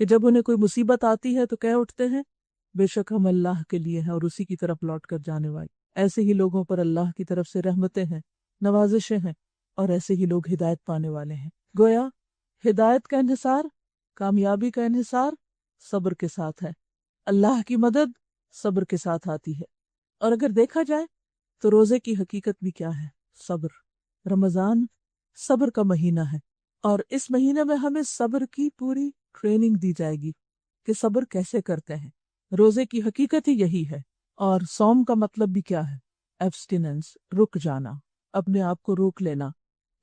کہ جب انہیں کوئی مصیبت آتی ہے تو کہہ اٹھتے ہیں بے شک ہم اللہ کے لیے ہیں اور اسی کی طرف لوٹ کر جانے والے. ایسے ہی لوگوں پر اللہ کی طرف سے رحمتیں ہیں، نوازشیں ہیں، اور ایسے ہی لوگ ہدایت پانے والے ہیں. گویا ہدایت کا انحصار، کامیابی کا انحصار صبر کے ساتھ ہے. اللہ کی مدد صبر کے ساتھ آتی ہے. اور اگر دیکھا جائے تو روزے کی حقیقت بھی کیا ہے؟ صبر. رمضان صبر کا مہینہ ہے، اور اس مہینے میں ہمیں صبر کی پوری ٹریننگ دی جائے گی کہ صبر کیسے کرتے ہیں. روزے کی حقیقت ہی یہی ہے. اور صوم کا مطلب بھی کیا ہے؟ ایبسٹیننس، رک جانا، اپنے آپ کو روک لینا.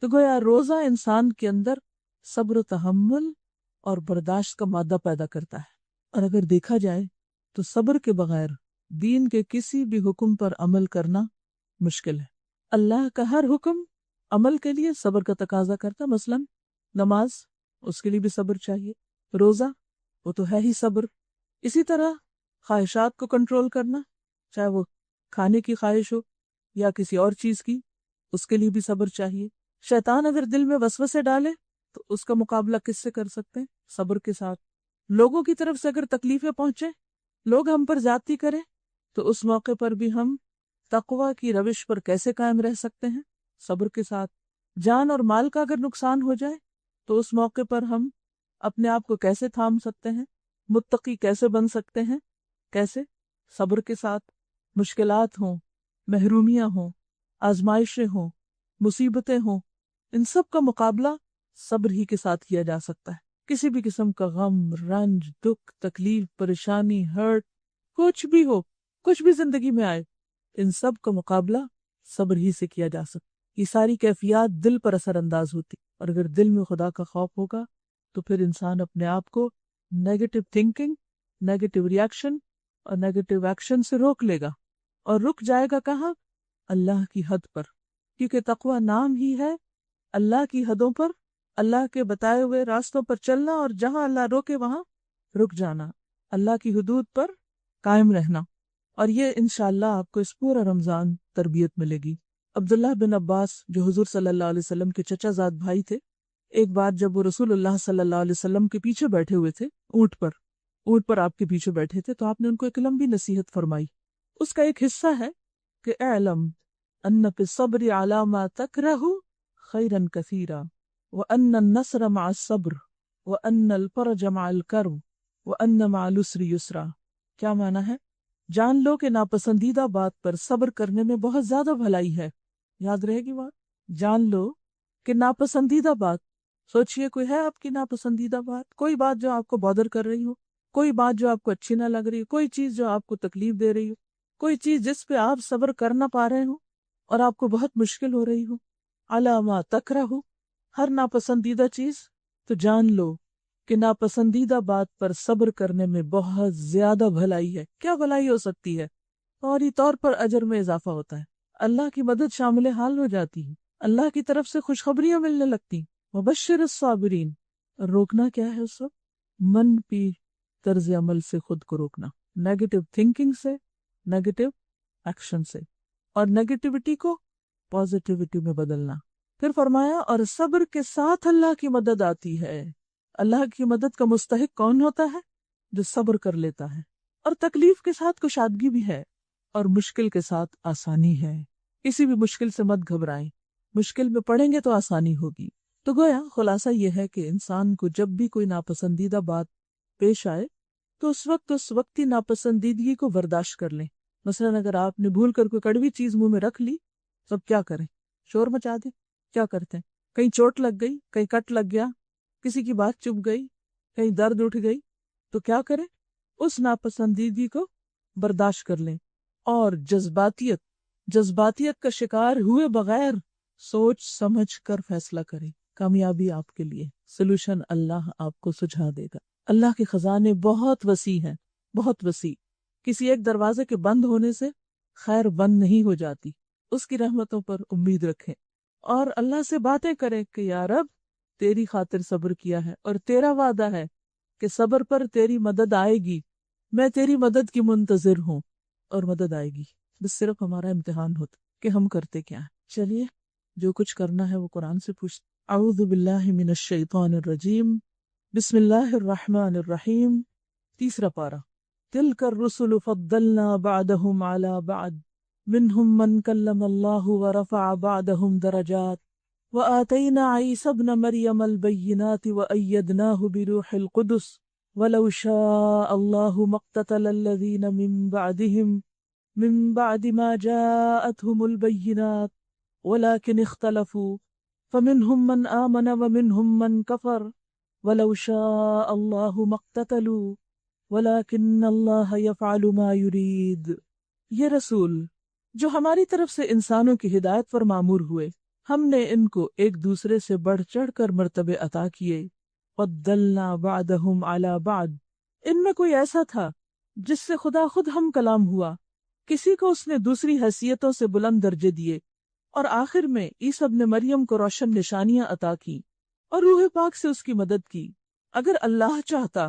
تو گویا روزہ انسان کے اندر صبر و تحمل اور برداشت کا مادہ پیدا کرتا ہے. اور اگر دیکھا جائے تو صبر کے بغیر دین کے کسی بھی حکم پر عمل کرنا مشکل ہے. اللہ کا ہر حکم عمل کے لیے صبر کا تقاضا کرتا. مثلا نماز، اس کے لیے بھی صبر چاہیے. روزہ، وہ تو ہے ہی صبر. اسی طرح خواہشات کو کنٹرول کرنا، چاہے وہ کھانے کی خواہش ہو یا کسی اور چیز کی، اس کے لیے بھی صبر چاہیے. شیطان اگر دل میں وسوسے ڈالے تو اس کا مقابلہ کس سے کر سکتے ہیں؟ صبر کے ساتھ. لوگوں کی طرف سے اگر تکلیفیں پہنچے، لوگ ہم پر زیادتی کریں، تو اس موقع پر بھی ہم تقوی کی روش پر کیسے قائم رہ سکتے ہیں؟ صبر کے ساتھ. جان اور مال کا اگر نقصان ہو جائے تو اس موقع پر ہم اپنے آپ کو کیسے تھام سکتے ہیں؟ متقی کیسے بن سکتے ہیں؟ کیسے؟ صبر کے ساتھ. مشکلات ہوں، محرومیاں ہوں، آزمائشیں ہوں، مصیبتیں ہوں، ان سب کا مقابلہ صبر ہی کے ساتھ کیا جا سکتا ہے. کسی بھی قسم کا غم، رنج، دکھ، تکلیف، پریشانی، ہرٹ، کچھ بھی ہو، کچھ بھی زندگی میں آئے، ان سب کا مقابلہ صبر ہی سے کیا جا سکتا. یہ ساری کیفیات دل پر اثر انداز ہوتی، اور اگر دل میں خدا کا خوف ہوگا تو پھر انسان اپنے آپ کو نیگیٹو تھنکنگ، نیگیٹو ریاکشن اور نیگیٹو ایکشن سے روک لے گا. اور رک جائے گا کہاں؟ اللہ کی حد پر. کیونکہ تقوی نام ہی ہے اللہ کی حدوں پر، اللہ کے بتائے ہوئے راستوں پر چلنا، اور جہاں اللہ روکے وہاں رک جانا، اللہ کی حدود پر قائم رہنا. اور یہ انشاءاللہ آپ کو اس پورا رمضان تربیت ملے گی. عبداللہ بن عباس جو حضور صلی اللہ علیہ وسلم کے چچا زاد بھائی تھے، ایک بار جب وہ رسول اللہ صلی اللہ علیہ وسلم کے پیچھے بیٹھے ہوئے تھے، اونٹ پر آپ کے پیچھے بیٹھے تھے، تو آپ نے ان کو ایک لمبی نصیحت فرمائی. اس کا ایک حصہ ہے کہ اعلم ان فی الصبر علی ما تکرہ خیرا کثیرا وان النصر مع الصبر وان الفرج مع الکرب وان مع العسر یسرا. کیا معنی ہے؟ جان لو کہ ناپسندیدہ بات پر صبر کرنے میں بہت زیادہ بھلائی ہے. یاد رہے گی بات؟ جان لو کہ ناپسندیدہ بات، سوچئے کوئی ہے آپ کی ناپسندیدہ بات، کوئی بات جو آپ کو بادر کر رہی ہو، کوئی بات جو آپ کو اچھی نہ لگ رہی ہو، کوئی چیز جو آپ کو تکلیف دے رہی ہو، کوئی چیز جس پہ آپ صبر کر نہ پا رہے ہو اور آپ کو بہت مشکل ہو رہی ہو. علی ما تکرہ، ہر ناپسندیدہ چیز. تو جان لو کہ ناپسندیدہ بات پر صبر کرنے میں بہت زیادہ بھلائی ہے. کیا بھلائی ہو سکتی ہے؟ فوری طور پر اجر میں اضافہ ہوتا ہے، اللہ کی مدد شامل حال ہو جاتی ہے، اللہ کی طرف سے خوشخبریاں ملنے لگتی. وبشر الصابرین. روکنا کیا ہے اس وقت؟ منفی طرز عمل سے خود کو روکنا، نیگیٹو تھنکنگ سے، نیگیٹو ایکشن سے، اور نیگیٹیوٹی کو پازیٹیوٹی میں بدلنا. پھر فرمایا اور صبر کے ساتھ اللہ کی مدد آتی ہے. اللہ کی مدد کا مستحق کون ہوتا ہے؟ جو صبر کر لیتا ہے. اور تکلیف کے ساتھ کشادگی بھی ہے، اور مشکل کے ساتھ آسانی ہے. کسی بھی مشکل سے مت گھبرائیں، مشکل میں پڑیں گے تو آسانی ہوگی. تو گویا خلاصہ یہ ہے کہ انسان کو جب بھی کوئی ناپسندیدہ بات پیش آئے تو اس وقتی ناپسندیدگی کو برداشت کر لیں. مثلا اگر آپ نے بھول کر کوئی کڑوی چیز منہ میں رکھ لی تو اب کیا کریں؟ شور مچا دیں؟ کیا کرتے ہیں؟ کہیں چوٹ لگ گئی، کہیں کٹ لگ گیا، کسی کی بات چپ گئی، کہیں درد اٹھ گئی، تو کیا کریں؟ اس ناپسندیدگی کو برداشت کر لیں، اور جذباتیت کا شکار ہوئے بغیر سوچ سمجھ کر فیصلہ کریں. کامیابی آپ کے لیے، سلوشن اللہ آپ کو سجھا دے گا. اللہ کے خزانے بہت وسیع ہیں، بہت وسیع. کسی ایک دروازے کے بند ہونے سے خیر بند نہیں ہو جاتی. اس کی رحمتوں پر امید رکھیں اور اللہ سے باتیں کریں کہ یا رب تیری خاطر صبر کیا ہے، اور تیرا وعدہ ہے کہ صبر پر تیری مدد آئے گی. میں تیری مدد کی منتظر ہوں اور مدد آئے گی. بس صرف ہمارا امتحان ہوتا کہ ہم کرتے کیا ہیں. چلیے جو کچھ کرنا ہے وہ قرآن سے پوچھ. اعوذ باللہ من الشیطان الرجیم. بسم اللہ الرحمن الرحیم، تیسرا پارہ۔ تلک الرسل فضلنا بعدهم على بعد منهم من كلم الله ورفع بعدهم درجات وآتينا عيسى ابن مريم البينات وأيدناه بروح القدس ولو شاء الله ما اقتتل الذين من بعد ما جاءتهم البينات ولكن اختلفوا فمنهم من آمن ومنهم من كفر ولو شاء الله ما اقتتلوا ولكن الله يفعل ما يريد۔ یہ رسول جو ہماری طرف سے انسانوں کی ہدایت پر مامور ہوئے، ہم نے ان کو ایک دوسرے سے بڑھ چڑھ کر مرتبے عطا کیے۔ فضلنا بعدهم على بعد، ان میں کوئی ایسا تھا جس سے خدا خود ہم کلام ہوا، کسی کو اس نے دوسری حیثیتوں سے بلند درجے دیے، اور آخر میں عیسیٰ ابن مریم کو روشن نشانیاں عطا کی اور روح پاک سے اس کی مدد کی۔ اگر اللہ چاہتا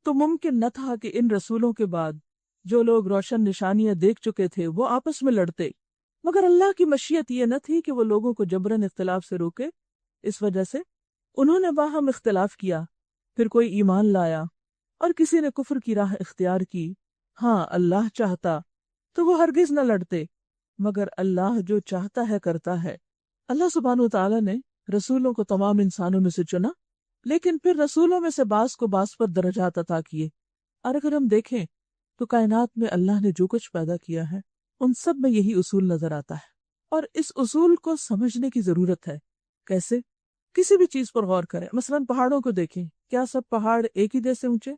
تو ممکن نہ تھا کہ ان رسولوں کے بعد جو لوگ روشن نشانیاں دیکھ چکے تھے وہ آپس میں لڑتے، مگر اللہ کی مشیت یہ نہ تھی کہ وہ لوگوں کو جبراً اختلاف سے روکے۔ اس وجہ سے انہوں نے باہم اختلاف کیا، پھر کوئی ایمان لایا اور کسی نے کفر کی راہ اختیار کی۔ ہاں، اللہ چاہتا تو وہ ہرگز نہ لڑتے، مگر اللہ جو چاہتا ہے کرتا ہے۔ اللہ سبحانہ وتعالی نے رسولوں کو تمام انسانوں میں سے چنا، لیکن پھر رسولوں میں سے بعض کو بعض پر درجات عطا کیے۔ اور اگر ہم دیکھیں تو کائنات میں اللہ نے جو کچھ پیدا کیا ہے ان سب میں یہی اصول نظر آتا ہے، اور اس اصول کو سمجھنے کی ضرورت ہے۔ کیسے؟ کسی بھی چیز پر غور کریں، مثلا پہاڑوں کو دیکھیں، کیا سب پہاڑ ایک ہی جیسے اونچے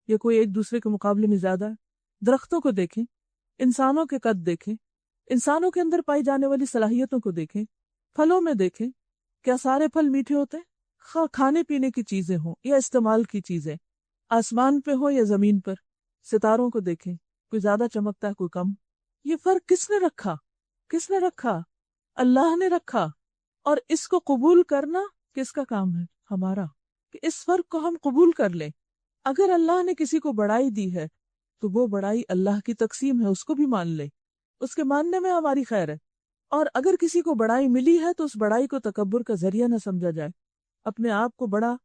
یا کوئی ایک دوسرے کے مقابلے میں زیادہ ہے؟ درختوں کو دیکھیں، انسانوں کے قد دیکھیں، انسانوں کے اندر پائی جانے والی صلاحیتوں کو دیکھیں، پھلوں میں دیکھیں، کیا سارے پھل میٹھے ہوتے ہیں؟ خواہ کھانے پینے کی چیزیں ہوں یا استعمال کی چیزیں، آسمان پہ ہو یا زمین پر، ستاروں کو دیکھیں، کوئی زیادہ چمکتا ہے کوئی کم۔ یہ فرق کس نے رکھا؟ کس نے رکھا؟ اللہ نے رکھا، اور اس کو قبول کرنا کس کا کام ہے؟ ہمارا، کہ اس فرق کو ہم قبول کر لیں۔ اگر اللہ نے کسی کو بڑائی دی ہے تو وہ بڑائی اللہ کی تقسیم ہے، اس کو بھی مان لیں، اس کے ماننے میں ہماری خیر ہے۔ اور اگر کسی کو بڑائی ملی ہے تو اس بڑائی کو تکبر کا ذریعہ نہ سمجھا جائے، اپنے آپ کو بڑا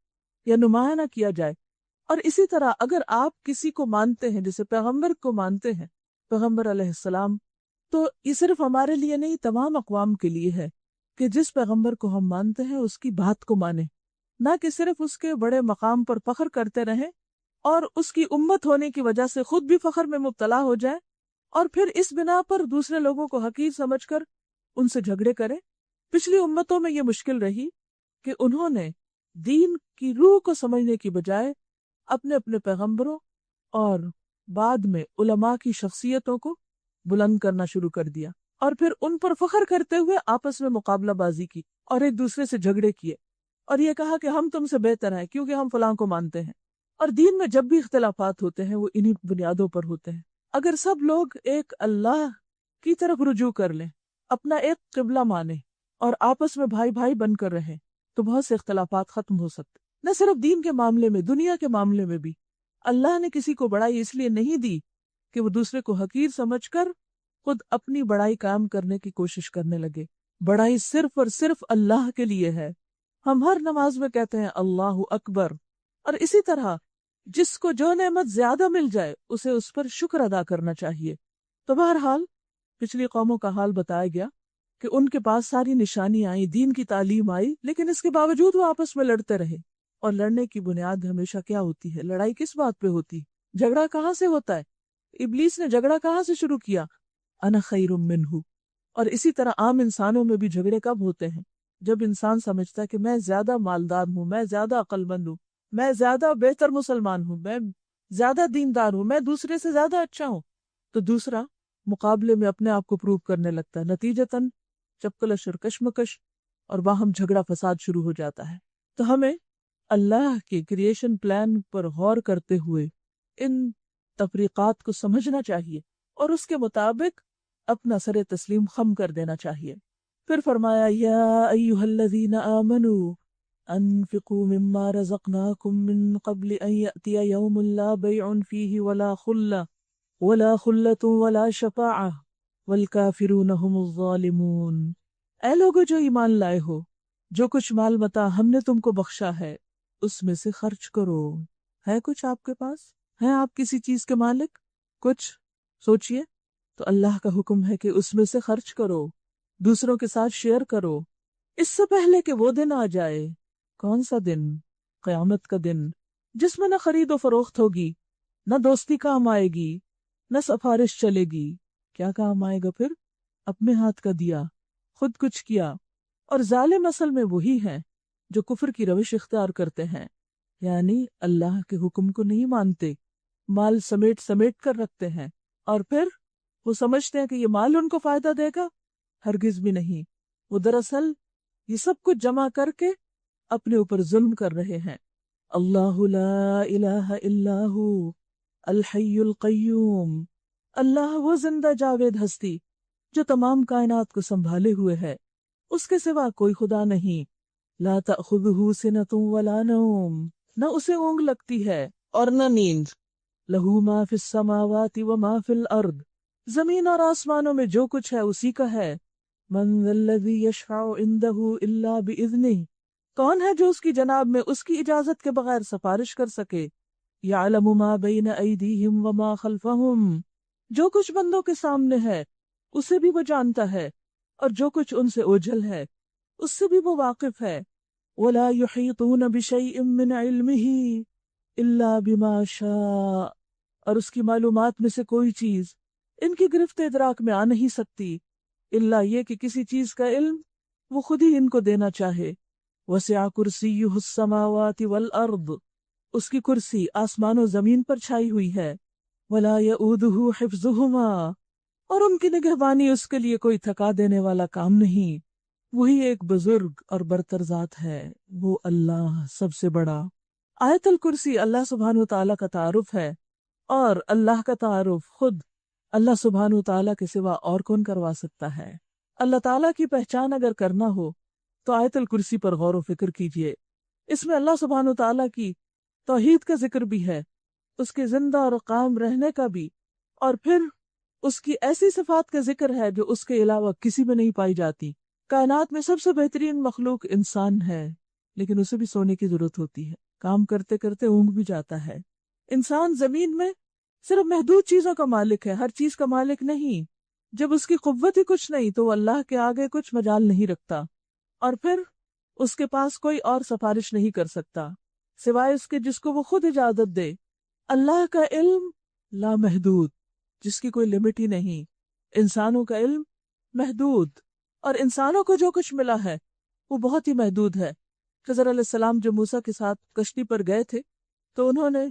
یا نمایاں نہ کیا جائے۔ اور اسی طرح اگر آپ کسی کو مانتے ہیں، جیسے پیغمبر کو مانتے ہیں، پیغمبر علیہ السلام، تو یہ صرف ہمارے لیے نہیں، تمام اقوام کے لیے ہے کہ جس پیغمبر کو ہم مانتے ہیں اس کی بات کو مانیں، نہ کہ صرف اس کے بڑے مقام پر فخر کرتے رہیں اور اس کی امت ہونے کی وجہ سے خود بھی فخر میں مبتلا ہو جائے، اور پھر اس بنا پر دوسرے لوگوں کو حقیر سمجھ کر ان سے جھگڑے کریں۔ پچھلی امتوں میں یہ مشکل رہی کہ انہوں نے دین کی روح کو سمجھنے کی بجائے اپنے اپنے پیغمبروں اور بعد میں علماء کی شخصیتوں کو بلند کرنا شروع کر دیا، اور پھر ان پر فخر کرتے ہوئے آپس میں مقابلہ بازی کی اور ایک دوسرے سے جھگڑے کیے، اور یہ کہا کہ ہم تم سے بہتر ہیں کیونکہ ہم فلاں کو مانتے ہیں۔ اور دین میں جب بھی اختلافات ہوتے ہیں وہ انہی بنیادوں پر ہوتے ہیں۔ اگر سب لوگ ایک اللہ کی طرف رجوع کر لیں، اپنا ایک قبلہ مانیں اور آپس میں بھائی بھائی بن کر رہیں، تو بہت سے اختلافات ختم ہو سکتے۔ نہ صرف دین کے معاملے میں، دنیا کے معاملے میں بھی اللہ نے کسی کو بڑائی اس لیے نہیں دی کہ وہ دوسرے کو حقیر سمجھ کر خود اپنی بڑائی قائم کرنے کی کوشش کرنے لگے۔ بڑائی صرف اور صرف اللہ کے لیے ہے۔ ہم ہر نماز میں کہتے ہیں اللہ اکبر، اور اسی طرح جس کو جو نعمت زیادہ مل جائے اسے اس پر شکر ادا کرنا چاہیے۔ تو بہرحال پچھلی قوموں کا حال بتایا گیا کہ ان کے پاس ساری نشانیاں آئیں، دین کی تعلیم آئی، لیکن اس کے باوجود وہ آپس میں لڑتے رہے۔ اور لڑنے کی بنیاد ہمیشہ کیا ہوتی ہے؟ لڑائی کس بات پہ ہوتی؟ جھگڑا کہاں سے ہوتا ہے؟ ابلیس نے جھگڑا کہاں سے شروع کیا؟ انا خیر منہ۔ اور اسی طرح عام انسانوں میں بھی جھگڑے کب ہوتے ہیں؟ جب انسان سمجھتا ہے کہ میں زیادہ مالدار ہوں، میں زیادہ عقل مند ہوں، میں زیادہ بہتر مسلمان ہوں، میں زیادہ دیندار ہوں، میں دوسرے سے زیادہ اچھا ہوں، تو دوسرا مقابلے میں اپنے آپ کو پروو کرنے لگتا ہے، نتیجتاً چپکلش اور کشمکش، اور باہم جھگڑا فساد شروع ہو جاتا ہے۔ تو ہمیں اللہ کے کریشن پلان پر غور کرتے ہوئے ان تفریقات کو سمجھنا چاہیے اور اس کے مطابق اپنا سر تسلیم خم کر دینا چاہیے۔ پھر فرمایا یا ایھا الذین آمنوا انفقوا مما رزقناکم من قبل ان یأتی یوم لا بیع فیہ ولا خلۃ ولا شفاعۃ والکافرون هم الظالمون۔ اے لوگو جو ایمان لائے ہو، جو کچھ مال متاع ہم نے تم کو بخشا ہے اس میں سے خرچ کرو۔ ہے کچھ آپ کے پاس؟ ہیں آپ کسی چیز کے مالک؟ کچھ سوچئے تو اللہ کا حکم ہے کہ اس میں سے خرچ کرو، دوسروں کے ساتھ شیئر کرو، اس سے پہلے کہ وہ دن آ جائے۔ کون سا دن؟ قیامت کا دن، جس میں نہ خرید و فروخت ہوگی، نہ دوستی کام آئے گی، نہ سفارش چلے گی۔ کیا کام آئے گا پھر؟ اپنے ہاتھ کا دیا، خود کچھ کیا۔ اور ظالم اصل میں وہی ہیں جو کفر کی روش اختیار کرتے ہیں، یعنی اللہ کے حکم کو نہیں مانتے، مال سمیٹ سمیٹ کر رکھتے ہیں، اور پھر وہ سمجھتے ہیں کہ یہ مال ان کو فائدہ دے گا۔ ہرگز بھی نہیں، وہ دراصل یہ سب کچھ جمع کر کے اپنے اوپر ظلم کر رہے ہیں۔ اللہ لا الہ الا ہو الحی القیوم، اللہ وہ زندہ جاوید ہستی جو تمام کائنات کو سنبھالے ہوئے ہے، اس کے سوا کوئی خدا نہیں۔ لا تأخذہ سنۃ ولا نوم، نہ اسے اونگ لگتی ہے اور نہ نیند۔ لہ ما فی السماوات وما فی الارض، زمین اور آسمانوں میں جو کچھ ہے اسی کا ہے۔ من ذا الذی یشفع عندہ الا باذنہ، کون ہے جو اس کی جناب میں اس کی اجازت کے بغیر سفارش کر سکے؟ یعلم ما بین ایدیہم وما خلفہم، جو کچھ بندوں کے سامنے ہے اسے بھی وہ جانتا ہے، اور جو کچھ ان سے اوجھل ہے اس سے بھی وہ واقف ہے۔ ولا یحیطون بشیء من علمہ الا بما شاء، اور اس کی معلومات میں سے کوئی چیز ان کی گرفت ادراک میں آ نہیں سکتی الا یہ کہ کسی چیز کا علم وہ خود ہی ان کو دینا چاہے۔ وسع کرسیہ السماوات والارض، اس کی کرسی آسمان و زمین پر چھائی ہوئی ہے۔ ولا یؤودہ حفظہما، اور ان کی نگہبانی اس کے لیے کوئی تھکا دینے والا کام نہیں۔ وہی ایک بزرگ اور برتر ذات ہے، وہ اللہ سب سے بڑا۔ آیت الکرسی اللہ سبحانہ وتعالیٰ کا تعارف ہے، اور اللہ کا تعارف خود اللہ سبحانہ وتعالیٰ کے سوا اور کون کروا سکتا ہے؟ اللہ تعالیٰ کی پہچان اگر کرنا ہو تو آیت الکرسی پر غور و فکر کیجئے۔ اس میں اللہ سبحانہ وتعالیٰ کی توحید کا ذکر بھی ہے، اس کے زندہ اور قائم رہنے کا بھی، اور پھر اس کی ایسی صفات کا ذکر ہے جو اس کے علاوہ کسی میں نہیں پائی جاتی۔ کائنات میں سب سے بہترین مخلوق انسان ہے، لیکن اسے بھی سونے کی ضرورت ہوتی ہے، کام کرتے کرتے اونگ بھی جاتا ہے۔ انسان زمین میں صرف محدود چیزوں کا مالک ہے، ہر چیز کا مالک نہیں۔ جب اس کی قوت ہی کچھ نہیں تو وہ اللہ کے آگے کچھ مجال نہیں رکھتا، اور پھر اس کے پاس کوئی اور سفارش نہیں کر سکتا سوائے اس کے جس کو وہ خود اجازت دے۔ اللہ کا علم لامحدود، جس کی کوئی لمٹ ہی نہیں۔ انسانوں کا علم محدود، اور انسانوں کو جو کچھ ملا ہے وہ بہت ہی محدود ہے۔ خضر علیہ السلام جو موسیٰ کے ساتھ کشتی پر گئے تھے تو انہوں نے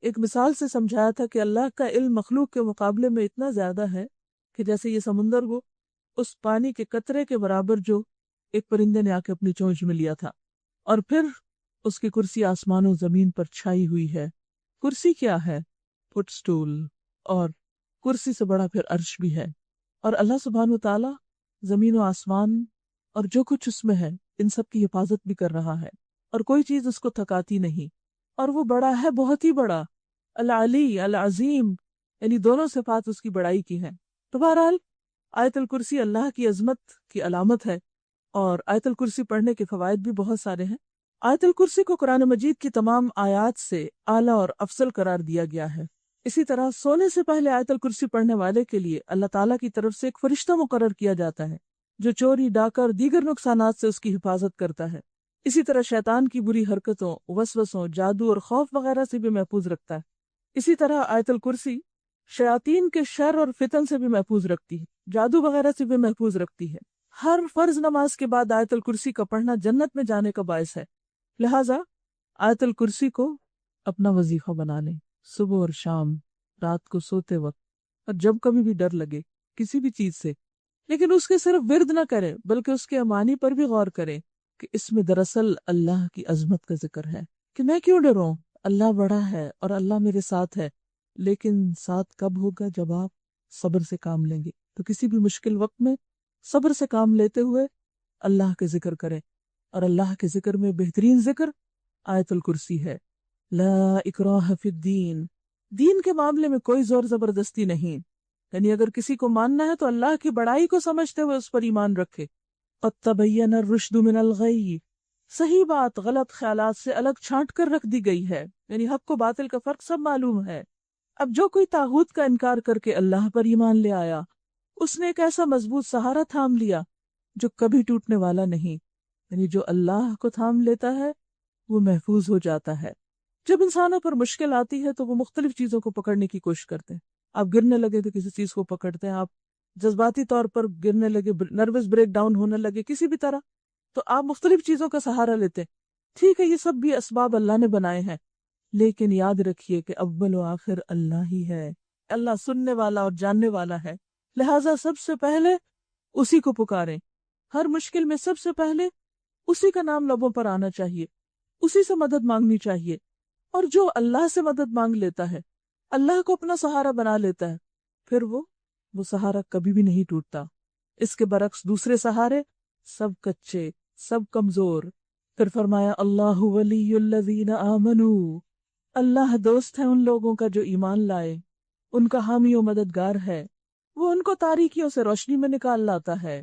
ایک مثال سے سمجھایا تھا کہ اللہ کا علم مخلوق کے مقابلے میں اتنا زیادہ ہے کہ جیسے یہ سمندر وہ اس پانی کے قطرے کے برابر جو ایک پرندے نے آ کے اپنی چونچ میں لیا تھا، اور پھر اس کی کرسی آسمان و زمین پر چھائی ہوئی ہے۔ کرسی کیا ہے؟ فٹ سٹول، اور کرسی سے بڑا پھر عرش بھی ہے۔ اور اللہ سبحانہ و تعالیٰ زمین و آسمان اور جو کچھ اس میں ہے ان سب کی حفاظت بھی کر رہا ہے، اور کوئی چیز اس کو تھکاتی نہیں، اور وہ بڑا ہے، بہت ہی بڑا، العلی العظیم، یعنی دونوں صفات اس کی بڑائی کی ہیں۔ تو بہرحال آیت الکرسی اللہ کی عظمت کی علامت ہے، اور آیت الکرسی پڑھنے کے فوائد بھی بہت سارے ہیں۔ آیت الکرسی کو قرآن مجید کی تمام آیات سے اعلیٰ اور افضل قرار دیا گیا ہے۔ اسی طرح سونے سے پہلے آیت الکرسی پڑھنے والے کے لیے اللہ تعالیٰ کی طرف سے ایک فرشتہ مقرر کیا جاتا ہے جو چوری، ڈاکہ اور دیگر نقصانات سے اس کی حفاظت کرتا ہے۔ اسی طرح شیطان کی بری حرکتوں، وسوسوں، جادو اور خوف وغیرہ سے بھی محفوظ رکھتا ہے۔ اسی طرح آیت الکرسی شیاطین کے شر اور فتن سے بھی محفوظ رکھتی ہے، جادو وغیرہ سے بھی محفوظ رکھتی ہے۔ ہر فرض نماز کے بعد آیت الکرسی کا پڑھنا جنت میں جانے کا باعث ہے، لہٰذا آیت الکرسی کو اپنا وظیفہ بنا لیں، صبح اور شام، رات کو سوتے وقت، اور جب کبھی بھی ڈر لگے کسی بھی چیز سے، لیکن اس کے صرف ورد نہ کریں بلکہ اس کے امانی پر بھی غور کریں کہ اس میں دراصل اللہ کی عظمت کا ذکر ہے، کہ میں کیوں ڈروں، اللہ بڑا ہے اور اللہ میرے ساتھ ہے۔ لیکن ساتھ کب ہوگا؟ جب آپ صبر سے کام لیں گے۔ تو کسی بھی مشکل وقت میں صبر سے کام لیتے ہوئے اللہ کے ذکر کریں، اور اللہ کے ذکر میں بہترین ذکر آیت الکرسی ہے۔ لا اکراہ فی الدین، دین کے معاملے میں کوئی زور زبردستی نہیں، یعنی اگر کسی کو ماننا ہے تو اللہ کی بڑائی کو سمجھتے ہوئے اس پر ایمان رکھے۔ قد تبین الرشد من الغی، صحیح بات غلط خیالات سے الگ چھانٹ کر رکھ دی گئی ہے، یعنی حق و باطل کا فرق سب معلوم ہے۔ اب جو کوئی طاغوت کا انکار کر کے اللہ پر ایمان لے آیا، اس نے ایک ایسا مضبوط سہارا تھام لیا جو کبھی ٹوٹنے والا نہیں، یعنی جو اللہ کو تھام لیتا ہے وہ محفوظ ہو جاتا ہے۔ جب انسانوں پر مشکل آتی ہے تو وہ مختلف چیزوں کو پکڑنے کی کوشش کرتے ہیں۔ آپ گرنے لگے تو کسی چیز کو پکڑتے ہیں، آپ جذباتی طور پر گرنے لگے، نروس بریک ڈاؤن ہونے لگے کسی بھی طرح، تو آپ مختلف چیزوں کا سہارا لیتے ہیں۔ ٹھیک ہے، یہ سب بھی اسباب اللہ نے بنائے ہیں، لیکن یاد رکھیے کہ اول و آخر اللہ ہی ہے۔ اللہ سننے والا اور جاننے والا ہے، لہٰذا سب سے پہلے اسی کو پکاریں۔ ہر مشکل میں سب سے پہلے اسی کا نام لبوں پر آنا چاہیے، اسی سے مدد مانگنی چاہیے۔ اور جو اللہ سے مدد مانگ لیتا ہے، اللہ کو اپنا سہارا بنا لیتا ہے، پھر وہ سہارا کبھی بھی نہیں ٹوٹتا۔ اس کے برعکس دوسرے سہارے سب کچے، سب کمزور۔ پھر فرمایا اللہ ولی الذین آمنوا، اللہ دوست ہے ان لوگوں کا جو ایمان لائے، ان کا حامی و مددگار ہے، وہ ان کو تاریکیوں سے روشنی میں نکال لاتا ہے،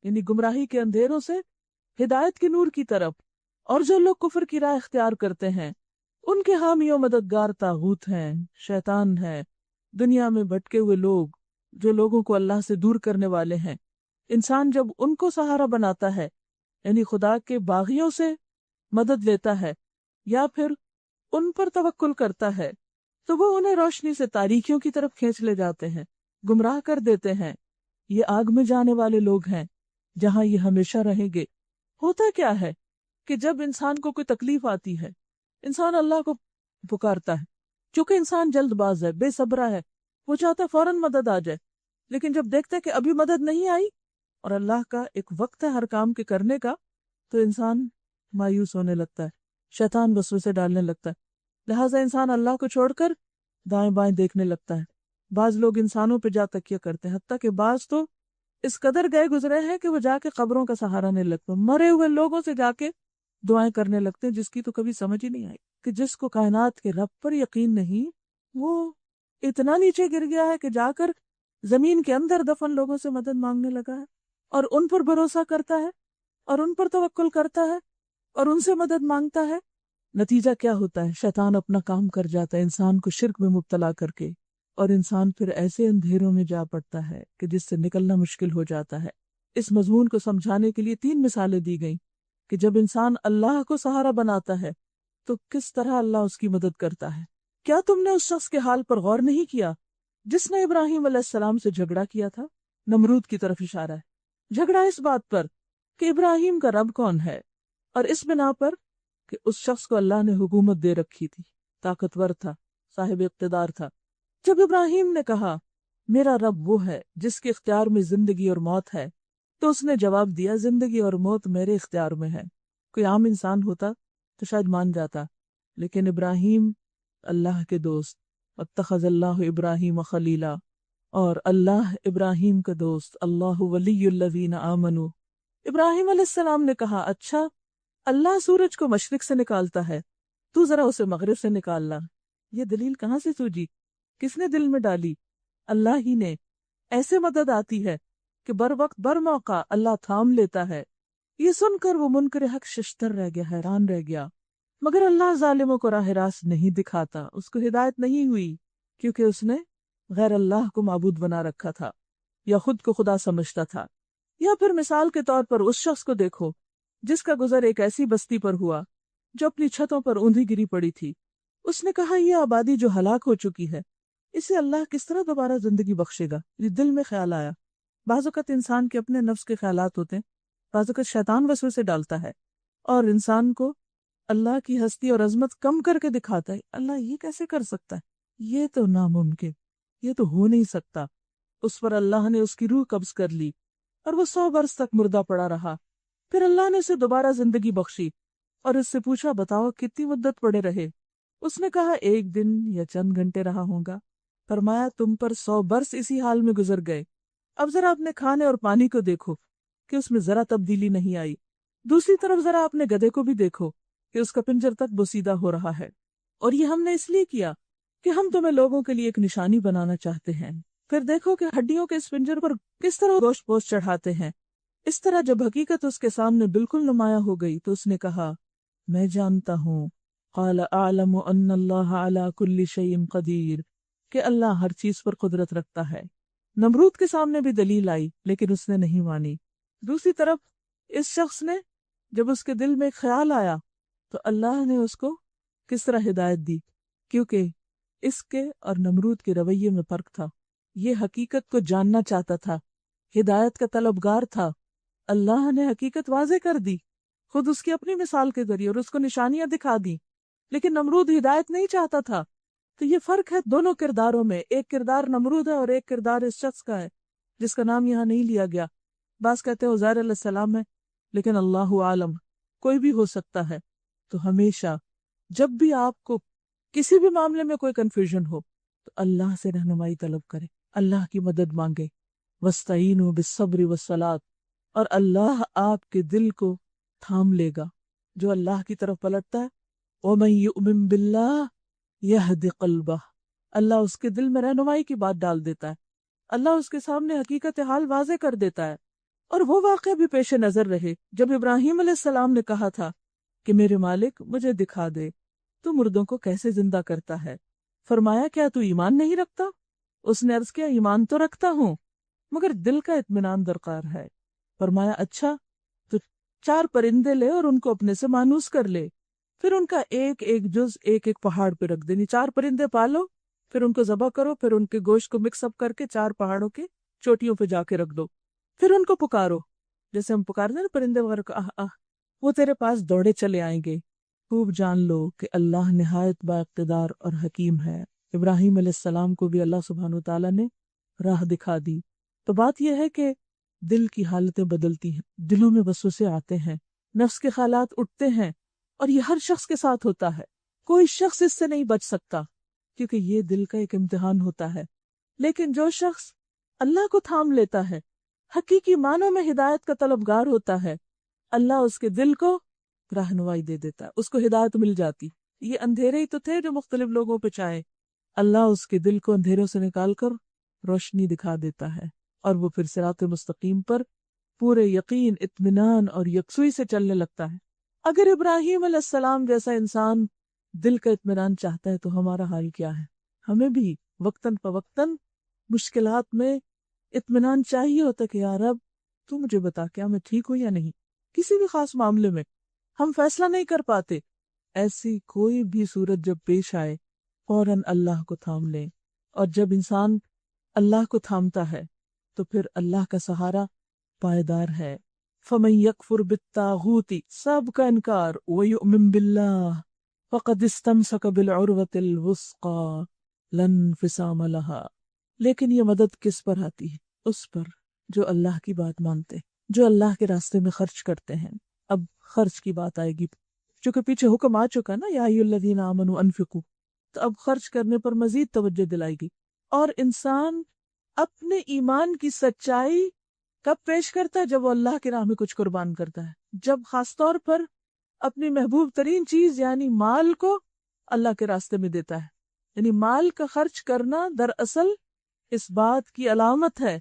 یعنی گمراہی کے اندھیروں سے ہدایت کے نور کی طرف۔ اور جو لوگ کفر کی راہ اختیار کرتے ہیں، ان کے حامی و مددگار طاغوت ہیں، شیطان ہے، دنیا میں بھٹکے ہوئے لوگ جو لوگوں کو اللہ سے دور کرنے والے ہیں۔ انسان جب ان کو سہارا بناتا ہے، یعنی خدا کے باغیوں سے مدد لیتا ہے یا پھر ان پر توکل کرتا ہے، تو وہ انہیں روشنی سے تاریکیوں کی طرف کھینچ لے جاتے ہیں، گمراہ کر دیتے ہیں۔ یہ آگ میں جانے والے لوگ ہیں جہاں یہ ہمیشہ رہیں گے۔ ہوتا کیا ہے کہ جب انسان کو کوئی تکلیف آتی ہے، انسان اللہ کو پکارتا ہے، چونکہ انسان جلد باز ہے، بے صبرا ہے، وہ چاہتا ہے فوراً مدد آ جائے، لیکن جب دیکھتا ہے کہ ابھی مدد نہیں آئی اور اللہ کا ایک وقت ہے ہر کام کے کرنے کا، تو انسان مایوس ہونے لگتا ہے، شیطان وسوسے ڈالنے لگتا ہے، لہٰذا انسان اللہ کو چھوڑ کر دائیں بائیں دیکھنے لگتا ہے۔ بعض لوگ انسانوں پہ جا تکیہ کرتے ہیں، حتیٰ کہ بعض تو اس قدر گئے گزرے ہیں کہ وہ جا کے قبروں کا سہارا نہیں لگتا، مرے ہوئے لوگوں سے جا کے دعائیں کرنے لگتے ہیں، جس کی تو کبھی سمجھ ہی نہیں آئی کہ جس کو کائنات کے رب پر یقین نہیں، وہ اتنا نیچے گر گیا ہے کہ جا کر زمین کے اندر دفن لوگوں سے مدد مانگنے لگا ہے، اور ان پر بھروسہ کرتا ہے، اور ان پر توکل کرتا ہے، اور ان سے مدد مانگتا ہے۔ نتیجہ کیا ہوتا ہے؟ شیطان اپنا کام کر جاتا ہے انسان کو شرک میں مبتلا کر کے، اور انسان پھر ایسے اندھیروں میں جا پڑتا ہے کہ جس سے نکلنا مشکل ہو جاتا ہے۔ اس مضمون کو سمجھانے کے لیے 3 مثالیں دی گئیں کہ جب انسان اللہ کو سہارا بناتا ہے تو کس طرح اللہ اس کی مدد کرتا ہے۔ کیا تم نے اس شخص کے حال پر غور نہیں کیا جس نے ابراہیم علیہ السلام سے جھگڑا کیا تھا؟ نمرود کی طرف اشارہ ہے۔ جھگڑا اس بات پر کہ ابراہیم کا رب کون ہے، اور اس بنا پر کہ اس شخص کو اللہ نے حکومت دے رکھی تھی، طاقتور تھا، صاحب اقتدار تھا۔ جب ابراہیم نے کہا میرا رب وہ ہے جس کے اختیار میں زندگی اور موت ہے، تو اس نے جواب دیا زندگی اور موت میرے اختیار میں ہے۔ کوئی عام انسان ہوتا تو شاید مان جاتا، لیکن ابراہیم اللہ کے دوست، اتخذ اللہ ابراہیم خلیلا، اور اللہ ابراہیم کا دوست، اللہ ولی الذین آمنوا۔ ابراہیم علیہ السلام نے کہا اچھا، اللہ سورج کو مشرق سے نکالتا ہے، تو ذرا اسے مغرب سے نکالنا۔ یہ دلیل کہاں سے سوجی؟ کس نے دل میں ڈالی؟ اللہ ہی نے۔ ایسے مدد آتی ہے کہ بر وقت بر موقع اللہ تھام لیتا ہے۔ یہ سن کر وہ منکر حق ششتر رہ گیا، حیران رہ گیا، مگر اللہ ظالموں کو راہ راست نہیں دکھاتا، اس کو ہدایت نہیں ہوئی، کیونکہ اس نے غیر اللہ کو معبود بنا رکھا تھا یا خود کو خدا سمجھتا تھا۔ یا پھر مثال کے طور پر اس شخص کو دیکھو جس کا گزر ایک ایسی بستی پر ہوا جو اپنی چھتوں پر اوندھی گری پڑی تھی۔ اس نے کہا یہ آبادی جو ہلاک ہو چکی ہے، اسے اللہ کس طرح دوبارہ زندگی بخشے گا؟ یہ دل میں خیال آیا۔ بعض اوقات انسان کے اپنے نفس کے خیالات ہوتے ہیں، بعض اوقات شیطان وسوسے ڈالتا ہے اور انسان کو اللہ کی ہستی اور عظمت کم کر کے دکھاتا ہے۔ اللہ یہ کیسے کر سکتا ہے؟ یہ تو ناممکن، یہ تو ہو نہیں سکتا۔ اس پر اللہ نے اس کی روح قبض کر لی اور وہ 100 برس تک مردہ پڑا رہا۔ پھر اللہ نے اسے دوبارہ زندگی بخشی اور اس سے پوچھا بتاؤ کتنی مدت پڑے رہے؟ اس نے کہا 1 دن یا چند گھنٹے رہا ہوں گا۔ فرمایا تم پر 100 برس اسی حال میں گزر گئے، اب ذرا اپنے کھانے اور پانی کو دیکھو کہ اس میں ذرا تبدیلی نہیں آئی، دوسری طرف ذرا اپنے گدھے کو بھی دیکھو کہ اس کا پنجر تک بوسیدہ ہو رہا ہے، اور یہ ہم نے اس لیے کیا کہ ہم تمہیں لوگوں کے لیے ایک نشانی بنانا چاہتے ہیں۔ پھر دیکھو کہ ہڈیوں کے اس پنجر پر کس طرح گوشت پوش چڑھاتے ہیں، اس طرح جب حقیقت اس کے سامنے بالکل نمایاں ہو گئی تو اس نے کہا میں جانتا ہوں، قال اعلم ان اللہ علی کل شیء قدیر، کہ اللہ ہر چیز پر قدرت رکھتا ہے۔ نمرود کے سامنے بھی دلیل آئی لیکن اس نے نہیں مانی۔ دوسری طرف اس شخص نے جب اس کے دل میں ایک خیال آیا تو اللہ نے اس کو کس طرح ہدایت دی، کیونکہ اس کے اور نمرود کے رویے میں فرق تھا۔ یہ حقیقت کو جاننا چاہتا تھا، ہدایت کا طلبگار تھا۔ اللہ نے حقیقت واضح کر دی خود اس کی اپنی مثال کے ذریعے اور اس کو نشانیاں دکھا دی، لیکن نمرود ہدایت نہیں چاہتا تھا۔ تو یہ فرق ہے دونوں کرداروں میں، ایک کردار نمرود ہے اور ایک کردار اس شخص کا ہے جس کا نام یہاں نہیں لیا گیا۔ بعض کہتے ہیں عزیر علیہ السلام ہے، لیکن اللہ عالم، کوئی بھی ہو سکتا ہے۔ تو ہمیشہ جب بھی آپ کو کسی بھی معاملے میں کوئی کنفیوژن ہو تو اللہ سے رہنمائی طلب کرے، اللہ کی مدد مانگے، وَاسْتَعِینُوا بِالصَّبْرِ وَالصَّلَاةِ، اور اللہ آپ کے دل کو تھام لے گا۔ جو اللہ کی طرف پلٹتا ہے وَمَن يُؤْمِن بِاللَّهِ يَهْدِ قَلْبَهُ، اللہ اس کے دل میں رہنمائی کی بات ڈال دیتا ہے، اللہ اس کے سامنے حقیقت حال واضح کر دیتا ہے۔ اور وہ واقعہ بھی پیش نظر رہے جب ابراہیم علیہ السلام نے کہا تھا کہ میرے مالک مجھے دکھا دے تو مردوں کو کیسے زندہ کرتا ہے۔ فرمایا کیا تو ایمان نہیں رکھتا؟ اس نے عرض کیا ایمان تو رکھتا ہوں مگر دل کا اطمینان درکار ہے۔ فرمایا اچھا تو 4 پرندے لے اور ان کو اپنے سے مانوس کر لے، پھر ان کا ایک ایک جز ایک ایک پہاڑ پہ رکھ دینی، 4 پرندے پالو، پھر ان کو ذبح کرو، پھر ان کے گوشت کو مکس اپ کر کے 4 پہاڑوں کے چوٹیوں پہ جا کے رکھ دو، پھر ان کو پکارو جیسے ہم پکارتے ہیں نا پرندے وغیرہ کو، آہ آہ، وہ تیرے پاس دوڑے چلے آئیں گے۔ خوب جان لو کہ اللہ نہایت با اقتدار اور حکیم ہے۔ ابراہیم علیہ السلام کو بھی اللہ سبحانہ وتعالیٰ نے راہ دکھا دی۔ تو بات یہ ہے کہ دل کی حالتیں بدلتی ہیں، دلوں میں وسوسے آتے ہیں، نفس کے خیالات اٹھتے ہیں، اور یہ ہر شخص کے ساتھ ہوتا ہے، کوئی شخص اس سے نہیں بچ سکتا کیونکہ یہ دل کا ایک امتحان ہوتا ہے۔ لیکن جو شخص اللہ کو تھام لیتا ہے، حقیقی معنوں میں ہدایت کا طلبگار ہوتا ہے، اللہ اس کے دل کو رہنمائی دے دیتا ہے، اس کو ہدایت مل جاتی۔ یہ اندھیرے ہی تو تھے جو مختلف لوگوں پہ چھائے، اللہ اس کے دل کو اندھیروں سے نکال کر روشنی دکھا دیتا ہے، اور وہ پھر صراط مستقیم پر پورے یقین، اطمینان اور یکسوئی سے چلنے لگتا ہے۔ اگر ابراہیم علیہ السلام جیسا انسان دل کا اطمینان چاہتا ہے تو ہمارا حال کیا ہے؟ ہمیں بھی وقتاً فوقتاً مشکلات میں اطمینان چاہیے ہوتا کہ یا رب تو مجھے بتا کیا میں ٹھیک ہوں یا نہیں۔ کسی بھی خاص معاملے میں ہم فیصلہ نہیں کر پاتے، ایسی کوئی بھی صورت جب پیش آئے فوراً اللہ کو تھام لیں، اور جب انسان اللہ کو تھامتا ہے تو پھر اللہ کا سہارا پائیدار ہے۔ فَمَن يَكْفُرْ بِالطَّاغُوتِ، سب کا انکار، وَيُؤْمِن بِاللَّهِ فَقَدِ اسْتَمْسَكَ بِالْعُرْوَةِ الْوُثْقَى لَا انفصام لَهَا۔ لیکن یہ مدد کس پر آتی ہے؟ اس پر جو اللہ کی بات مانتے، جو اللہ کے راستے میں خرچ کرتے ہیں۔ اب خرچ کی بات آئے گی، چونکہ پیچھے حکم آ چکا نا، یا ایھا الذین آمنوا انفقوا، تو اب خرچ کرنے پر مزید توجہ دلائے گی۔ اور انسان اپنے ایمان کی سچائی کب پیش کرتا ہے؟ جب وہ اللہ کی راہ میں کچھ قربان کرتا ہے، جب خاص طور پر اپنی محبوب ترین چیز یعنی مال کو اللہ کے راستے میں دیتا ہے۔ یعنی مال کا خرچ کرنا دراصل اس بات کی علامت ہے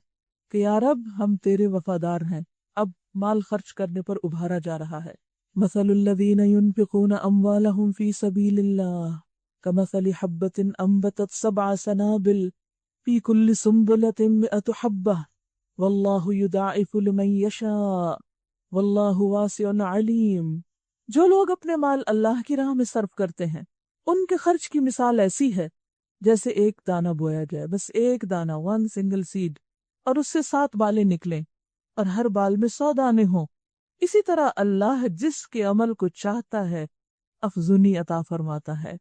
کہ یا رب ہم تیرے وفادار ہیں۔ اب مال خرچ کرنے پر ابھارا جا رہا ہے۔ مثل الذین ينفقون اموالهم فی سبیل اللہ کمثل حبۃ انبتت 7 سنابل فی کل سنبلۃ 100 حبۃ واللہ یضاعف لمن یشاء واللہ واسع علیم۔ جو لوگ اپنے مال اللہ کی راہ میں صرف کرتے ہیں ان کے خرچ کی مثال ایسی ہے جیسے ایک دانہ بویا جائے، بس ایک دانہ، 1 سنگل سیڈ، اور اس سے 7 بالیں نکلیں اور ہر بال میں 100 دانے ہوں۔ اسی طرح اللہ جس کے عمل کو چاہتا ہے افزونی عطا فرماتا ہے۔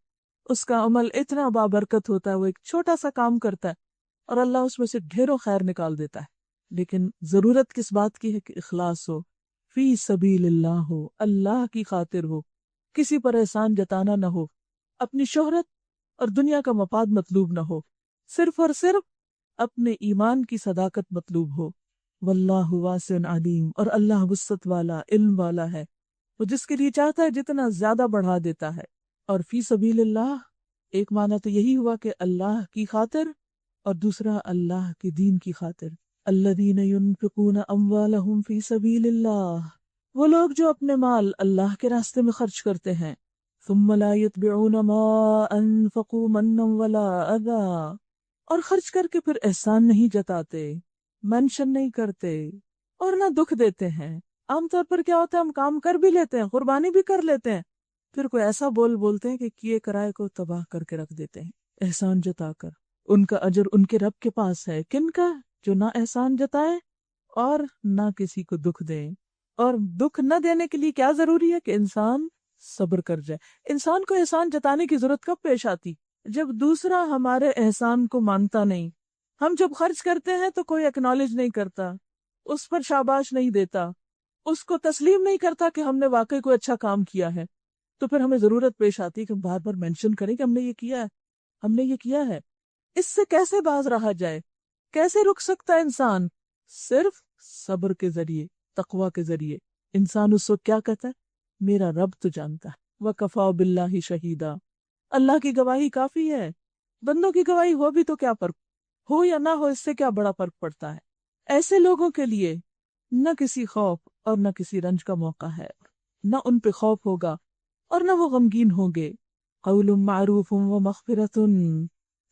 اس کا عمل اتنا بابرکت ہوتا ہے، وہ ایک چھوٹا سا کام کرتا ہے اور اللہ اس میں سے ڈھیروں خیر نکال دیتا ہے۔ لیکن ضرورت کس بات کی ہے کہ اخلاص ہو، فی سبیل اللہ ہو، اللہ کی خاطر ہو، کسی پر احسان جتانا نہ ہو، اپنی شہرت اور دنیا کا مفاد مطلوب نہ ہو، صرف اور صرف اپنے ایمان کی صداقت مطلوب ہو۔ واللہ واسع علیم، اور اللہ وسعت والا، علم والا ہے، وہ جس کے لیے چاہتا ہے جتنا زیادہ بڑھا دیتا ہے۔ اور فی سبیل اللہ ایک معنی تو یہی ہوا کہ اللہ کی خاطر، اور دوسرا اللہ کے دین کی خاطر۔ الذین ينفقون اموالهم فی سبیل اللہ، وہ لوگ جو اپنے مال اللہ کے راستے میں خرچ کرتے ہیں، ثم لا يتبعون ما انفقوا منا ولا اذى، اور خرچ کر کے پھر احسان نہیں جتاتے، مینشن نہیں کرتے اور نہ دکھ دیتے ہیں۔ عام طور پر کیا ہوتا ہے، ہم کام کر بھی لیتے ہیں، قربانی بھی کر لیتے ہیں، پھر کوئی ایسا بولتے ہیں کہ کیے کرائے کو تباہ کر کے رکھ دیتے ہیں احسان جتا کر۔ ان کا اجر ان کے رب کے پاس ہے، کن کا؟ جو نہ احسان جتائے اور نہ کسی کو دکھ دے۔ اور دکھ نہ دینے کے لیے کیا ضروری ہے کہ انسان صبر کر جائے۔ انسان کو احسان جتانے کی ضرورت کب پیش آتی؟ جب دوسرا ہمارے احسان کو مانتا نہیں۔ ہم جب خرچ کرتے ہیں تو کوئی اکنالج نہیں کرتا، اس پر شاباش نہیں دیتا، اس کو تسلیم نہیں کرتا کہ ہم نے واقعی کوئی اچھا کام کیا ہے، تو پھر ہمیں ضرورت پیش آتی ہے کہ ہم بار بار مینشن کریں کہ ہم نے یہ کیا ہے، ہم نے یہ کیا ہے۔ اس سے کیسے باز رہا جائے؟ کیسے رک سکتا ہے انسان؟ صرف صبر کے ذریعے، تقوی کے ذریعے۔ انسان اس وقت کیا کہتا ہے؟ میرا رب تو جانتا ہے، وَكَفَى بِاللَّهِ شَهِيدًا، اللہ کی گواہی کافی ہے۔ بندوں کی گواہی ہو بھی تو کیا فرق، ہو یا نہ ہو، اس سے کیا بڑا فرق پڑتا ہے۔ ایسے لوگوں کے لیے نہ کسی خوف اور نہ کسی رنج کا موقع ہے، نہ ان پہ خوف ہوگا اور نہ وہ غمگین ہوں گے۔ قول معروف ومغفرۃ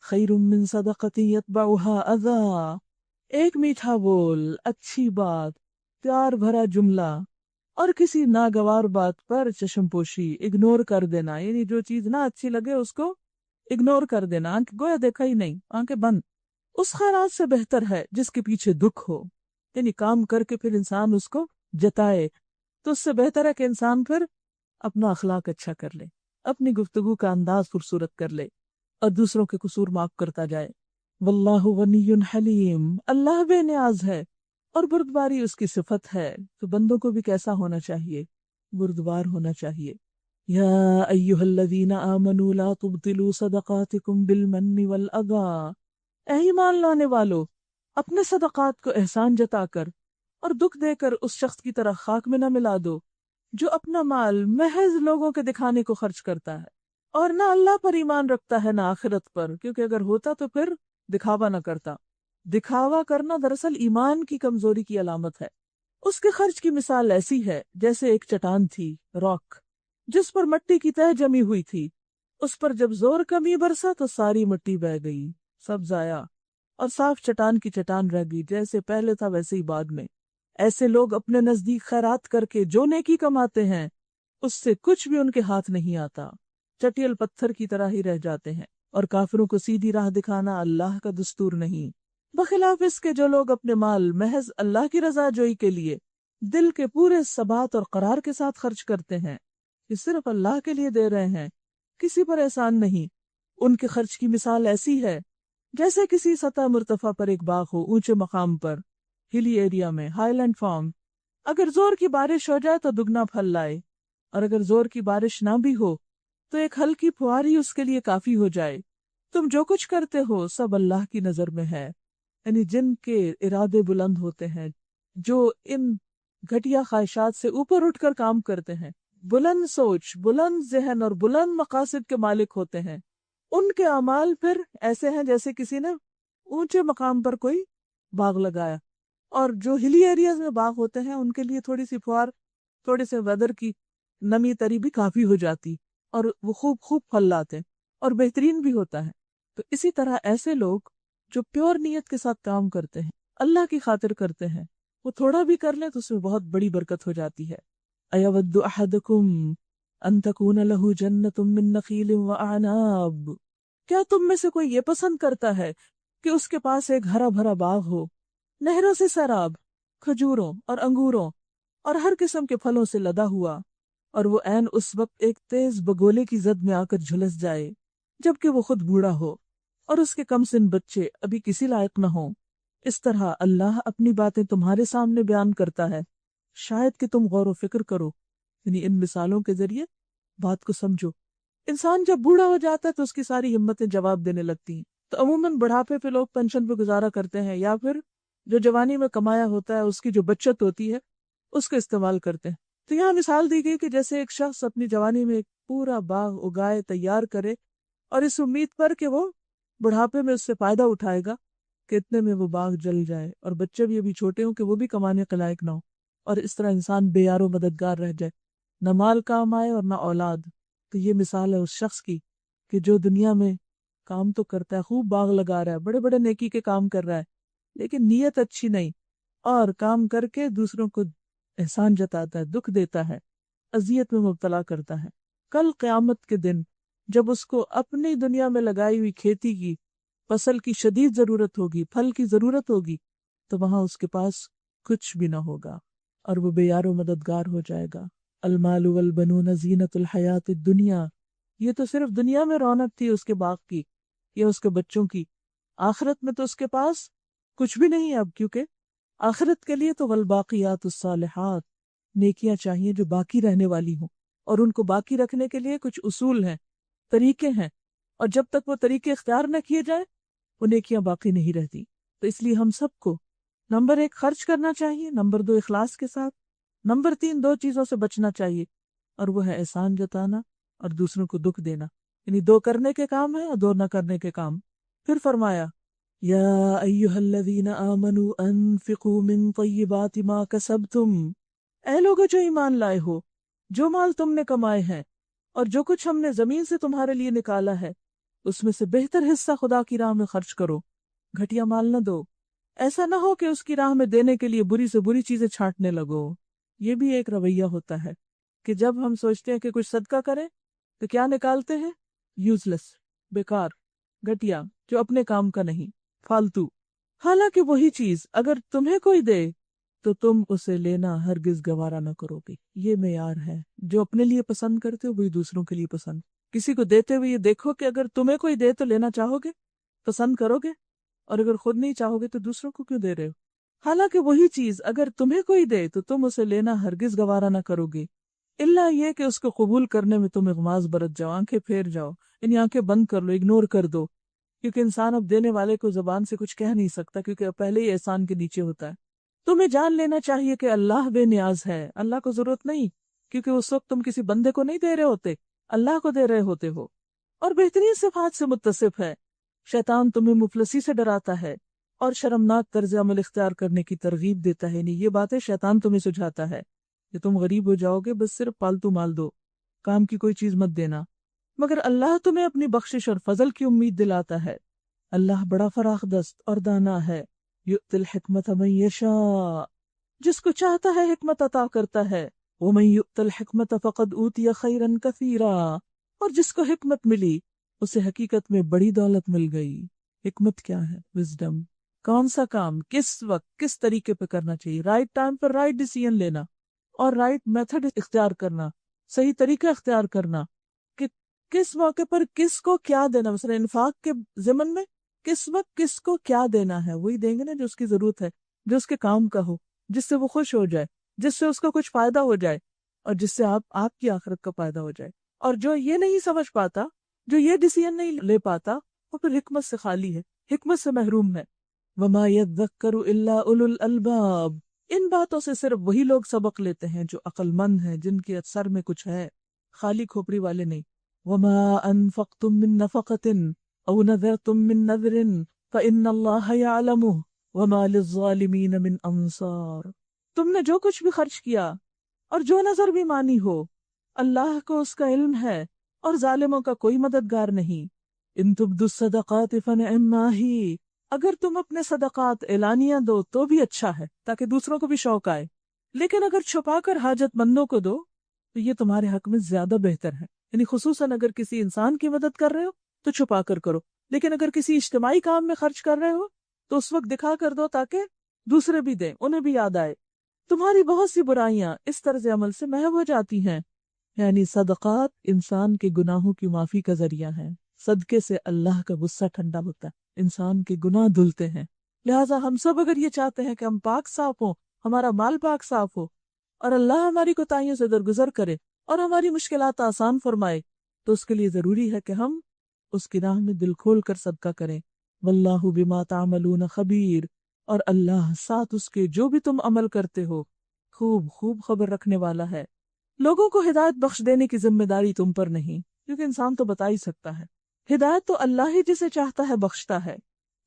خیر من صدقۃ یتبعها اذی، ایک میٹھا بول، اچھی بات، پیار بھرا جملہ اور کسی ناگوار بات پر چشم پوشی، اگنور کر دینا، یعنی جو چیز نہ اچھی لگے اس کو اگنور کر دینا، گویا دیکھا ہی نہیں، آنکھیں بند، اس خیرات سے بہتر ہے جس کے پیچھے دکھ ہو۔ یعنی کام کر کے پھر انسان اس کو جتائے، تو اس سے بہتر ہے کہ انسان پھر اپنا اخلاق اچھا کر لے، اپنی گفتگو کا انداز خوبصورت کر لے اور دوسروں کے قصور معاف کرتا جائے۔ واللہ غنی حلیم، اللہ بے نیاز ہے اور بردباری اس کی صفت ہے، تو بندوں کو بھی کیسا ہونا چاہیے؟ بردبار ہونا چاہیے۔ یا ایہا الذین آمنوا لا تبطلوا صدقاتکم بالمن والاذی، اے ایمان لانے والو، اپنے صدقات کو احسان جتا کر اور دکھ دے کر اس شخص کی طرح خاک میں نہ ملا دو جو اپنا مال محض لوگوں کے دکھانے کو خرچ کرتا ہے اور نہ اللہ پر ایمان رکھتا ہے نہ آخرت پر، کیونکہ اگر ہوتا تو پھر دکھاوا نہ کرتا۔ دکھاوا کرنا دراصل ایمان کی کمزوری کی علامت ہے۔ اس کے خرچ کی مثال ایسی ہے جیسے ایک چٹان تھی، راک، جس پر مٹی کی تہ جمی ہوئی تھی، اس پر جب زور کمی برسا تو ساری مٹی بہہ گئی، سب ضائع، اور صاف چٹان کی چٹان رہ گئی، جیسے پہلے تھا ویسے ہی بعد میں۔ ایسے لوگ اپنے نزدیک خیرات کر کے جو نیکی کماتے ہیں اس سے کچھ بھی ان کے ہاتھ نہیں آتا، چٹیل پتھر کی طرح ہی رہ جاتے ہیں، اور کافروں کو سیدھی راہ دکھانا اللہ کا دستور نہیں۔ بخلاف اس کے جو لوگ اپنے مال محض اللہ کی رضا جوئی کے لیے دل کے پورے ثبات اور قرار کے ساتھ خرچ کرتے ہیں، یہ صرف اللہ کے لیے دے رہے ہیں، کسی پر احسان نہیں، ان کے خرچ کی مثال ایسی ہے جیسے کسی سطح مرتفع پر ایک باغ ہو، اونچے مقام پر، ہلی ایریا میں، ہائی لینڈ فارم۔ اگر زور کی بارش ہو جائے تو دگنا پھل لائے، اور اگر زور کی بارش نہ بھی ہو تو ایک ہلکی پھواری اس کے لیے کافی ہو جائے۔ تم جو کچھ کرتے ہو سب اللہ کی نظر میں ہے۔ یعنی جن کے ارادے بلند ہوتے ہیں، جو ان گھٹیا خواہشات سے اوپر اٹھ کر کام کرتے ہیں، بلند سوچ، بلند ذہن اور بلند مقاصد کے مالک ہوتے ہیں، ان کے اعمال پھر ایسے ہیں جیسے کسی نے اونچے مقام پر کوئی باغ لگایا، اور جو ہلی ایریاز میں باغ ہوتے ہیں ان کے لیے تھوڑی سی پھوار، تھوڑے سے ویدر کی نمی تری بھی کافی ہو جاتی، اور وہ خوب پھل لاتے اور بہترین بھی ہوتا ہے۔ تو اسی طرح ایسے لوگ جو پیور نیت کے ساتھ کام کرتے ہیں، اللہ کی خاطر کرتے ہیں، وہ تھوڑا بھی کر لیں تو اس میں بہت بڑی برکت ہو جاتی ہے۔ ایود احدکم ان تکون لہ جنۃ من نخیل واعناب، کیا تم میں سے کوئی یہ پسند کرتا ہے کہ اس کے پاس ایک ہرا بھرا باغ ہو، نہروں سے سیراب، کھجوروں اور انگوروں اور ہر قسم کے پھلوں سے لدا ہوا، اور وہ عین اس وقت ایک تیز بگولے کی زد میں آ کر جھلس جائے جبکہ وہ خود بوڑھا ہو اور اس کے کم سن بچے ابھی کسی لائق نہ ہوں۔ اس طرح اللہ اپنی باتیں تمہارے سامنے بیان کرتا ہے، شاید کہ تم غور و فکر کرو، یعنی ان مثالوں کے ذریعے بات کو سمجھو۔ انسان جب بوڑھا ہو جاتا ہے تو اس کی ساری ہمتیں جواب دینے لگتی ہیں، تو عموماً بڑھاپے پہ لوگ پینشن پہ گزارا کرتے ہیں، یا پھر جو جوانی میں کمایا ہوتا ہے اس کی جو بچت ہوتی ہے اس کو استعمال کرتے ہیں۔ تو یہاں مثال دی گئی کہ جیسے ایک شخص اپنی جوانی میں ایک پورا باغ اگائے، تیار کرے، اور اس امید پر کہ وہ بڑھاپے میں اس سے فائدہ اٹھائے گا، کہ اتنے میں وہ باغ جل جائے اور بچے بھی ابھی چھوٹے ہوں کہ وہ بھی کمانے کے لائق نہ ہو، اور اس طرح انسان بے یار و مددگار رہ جائے، نہ مال کام آئے اور نہ اولاد۔ تو یہ مثال ہے اس شخص کی کہ جو دنیا میں کام تو کرتا ہے، خوب باغ لگا رہا ہے، بڑے بڑے نیکی کے کام کر رہا ہے، لیکن نیت اچھی نہیں، اور کام کر کے دوسروں کو احسان جتاتا ہے، دکھ دیتا ہے، اذیت میں مبتلا کرتا ہے۔ کل قیامت کے دن جب اس کو اپنی دنیا میں لگائی ہوئی کھیتی کی فصل کی شدید ضرورت ہوگی، پھل کی ضرورت ہوگی، تو وہاں اس کے پاس کچھ بھی نہ ہوگا اور وہ بے یار و مددگار ہو جائے گا۔ المال والبنون زینت الحیات الدنیا، یہ تو صرف دنیا میں رونق تھی اس کے باغ کی یا اس کے بچوں کی، آخرت میں تو اس کے پاس کچھ بھی نہیں ہے اب، کیونکہ آخرت کے لیے تو والباقیات الصالحات، نیکیاں چاہیے جو باقی رہنے والی ہوں، اور ان کو باقی رکھنے کے لیے کچھ اصول ہیں، طریقے ہیں، اور جب تک وہ طریقے اختیار نہ کیے جائیں وہ نیکیاں باقی نہیں رہتی۔ تو اس لیے ہم سب کو نمبر 1 خرچ کرنا چاہیے، نمبر 2 اخلاص کے ساتھ، نمبر 3 2 چیزوں سے بچنا چاہیے، اور وہ ہے احسان جتانا اور دوسروں کو دکھ دینا، یعنی 2 کرنے کے کام ہیں اور 2 نہ کرنے کے کام۔ پھر فرمایا یا ایھا الذین آمنوا انفقوا من طیبات ما کسبتم، اے لوگو جو ایمان لائے ہو، جو مال تم نے کمائے ہیں اور جو کچھ ہم نے زمین سے تمہارے لیے نکالا ہے اس میں سے بہتر حصہ خدا کی راہ میں خرچ کرو، گھٹیا مال نہ دو، ایسا نہ ہو کہ اس کی راہ میں دینے کے لیے بری سے بری چیزیں چھانٹنے لگو۔ یہ بھی ایک رویہ ہوتا ہے کہ جب ہم سوچتے ہیں کہ کچھ صدقہ کریں تو کیا نکالتے ہیں؟ یوزلیس، بیکار، گھٹیا، جو اپنے کام کا نہیں، فالتو۔ حالانکہ وہی چیز اگر تمہیں کوئی دے تو تم اسے لینا ہرگز گوارا نہ کرو گے۔ یہ معیار ہے، جو اپنے لیے پسند کرتے ہو وہی دوسروں کے لیے پسند۔ کسی کو دیتے ہوئے یہ دیکھو کہ اگر تمہیں کوئی دے تو لینا چاہو گے، پسند کرو گے، اور اگر خود نہیں چاہو گے تو دوسروں کو کیوں دے رہے ہو؟ حالانکہ وہی چیز اگر تمہیں کوئی دے تو تم اسے لینا ہرگز گوارا نہ کرو گے، الا یہ کہ اس کو قبول کرنے میں تم اغماض برت جاؤ، آنکھیں پھیر جاؤ، یعنی آنکھیں بند کر لو، اگنور کر دو، کیونکہ انسان اب دینے والے کو زبان سے کچھ کہہ نہیں سکتا، کیونکہ اب پہلے ہی احسان کے نیچے ہوتا ہے۔ تمہیں جان لینا چاہیے کہ اللہ بے نیاز ہے، اللہ کو ضرورت نہیں، کیونکہ اس وقت تم کسی بندے کو نہیں دے رہے ہوتے، اللہ کو دے رہے ہوتے ہو، اور بہترین صفات سے متصف ہے۔ شیطان تمہیں مفلسی سے ڈراتا ہے اور شرمناک طرز عمل اختیار کرنے کی ترغیب دیتا ہے، نہیں یہ باتیں شیطان تمہیں سجھاتا ہے کہ تم غریب ہو جاؤ گے، بس صرف پالتو مال دو، کام کی کوئی چیز مت دینا، مگر اللہ تمہیں اپنی بخشش اور فضل کی امید دلاتا ہے۔ اللہ بڑا فراخ دست اور دانا ہے، یؤتی الحکمت من یشاء، جس کو چاہتا ہے حکمت عطا کرتا ہے، ومن یؤت الحکمت فقد اوتی خیرا کثیرا، اور جس کو حکمت ملی اسے حقیقت میں بڑی دولت مل گئی۔ حکمت کیا ہے؟ وزڈم، کون سا کام کس وقت کس طریقے پہ کرنا چاہیے، رائٹ ٹائم پر رائٹ ڈیسیژن لینا اور رائٹ میتھڈ اختیار کرنا، صحیح طریقہ اختیار کرنا کہ کس موقع پر کس کو کیا دینا۔ مثلا انفاق کے ضمن میں کس وقت کس کو کیا دینا ہے، وہی دیں گے نا جو اس کی ضرورت ہے، جو اس کے کام کا ہو، جس سے وہ خوش ہو جائے، جس سے اس کو کچھ فائدہ ہو جائے، اور جس سے آپ کی آخرت کا فائدہ ہو جائے۔ اور جو یہ نہیں سمجھ پاتا، جو یہ ڈیسیژن نہیں لے پاتا، وہ پھر حکمت سے خالی ہے، حکمت سے محروم ہے۔ وما يذكر الا اولو الالباب، ان باتوں سے صرف وہی لوگ سبق لیتے ہیں جو عقل مند ہیں، جن کے سر میں کچھ ہے، خالی کھوپڑی والے نہیں۔ وما انفقتم من نفقة او نذرتم من نذر فان الله يعلمه وما للظالمين من انصار، تم نے جو کچھ بھی خرچ کیا اور جو نظر بھی مانی ہو، اللہ کو اس کا علم ہے اور ظالموں کا کوئی مددگار نہیں۔ ان تبدوا الصدقات فنعما ہی، اگر تم اپنے صدقات اعلانیہ دو تو بھی اچھا ہے تاکہ دوسروں کو بھی شوق آئے، لیکن اگر چھپا کر حاجت مندوں کو دو تو یہ تمہارے حق میں زیادہ بہتر ہے۔ یعنی خصوصاً اگر کسی انسان کی مدد کر رہے ہو تو چھپا کر کرو، لیکن اگر کسی اجتماعی کام میں خرچ کر رہے ہو تو اس وقت دکھا کر دو تاکہ دوسرے بھی دیں، انہیں بھی یاد آئے۔ تمہاری بہت سی برائیاں اس طرز عمل سے محو ہو جاتی ہیں، یعنی صدقات انسان کے گناہوں کی معافی کا ذریعہ ہیں، صدقے سے اللہ کا غصہ ٹھنڈا ہوتا ہے، انسان کے گناہ دھلتے ہیں۔ لہٰذا ہم سب اگر یہ چاہتے ہیں کہ ہم پاک صاف ہوں، ہمارا مال پاک صاف ہو، اور اللہ ہماری کوتاہیوں سے درگزر کرے اور ہماری مشکلات آسان فرمائے، تو اس کے لیے ضروری ہے کہ ہم اس کی راہ میں دل کھول کر صدقہ کریں۔ واللہ بما تعملون خبیر، اور اللہ ساتھ اس کے جو بھی تم عمل کرتے ہو خوب خوب خبر رکھنے والا ہے۔ لوگوں کو ہدایت بخش دینے کی ذمہ داری تم پر نہیں، کیونکہ انسان تو بتا ہی سکتا ہے۔ ہدایت تو اللہ ہی جسے چاہتا ہے بخشتا ہے،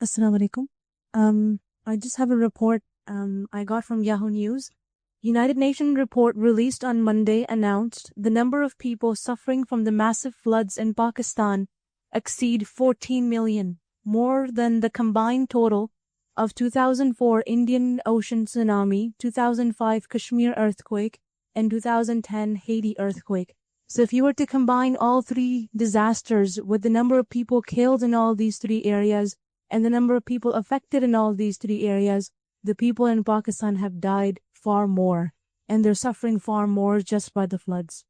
Assalamu alaikum. I just have a report I got from Yahoo News. United Nations report released on Monday announced the number of people suffering from the massive floods in Pakistan exceed 14 million, more than the combined total of 2004 Indian Ocean tsunami, 2005 Kashmir earthquake, and 2010 Haiti earthquake. So if you were to combine all three disasters with the number of people killed in all these three areas and the number of people affected in all these three areas, the people in Pakistan have died far more, and they're suffering far more just by the floods.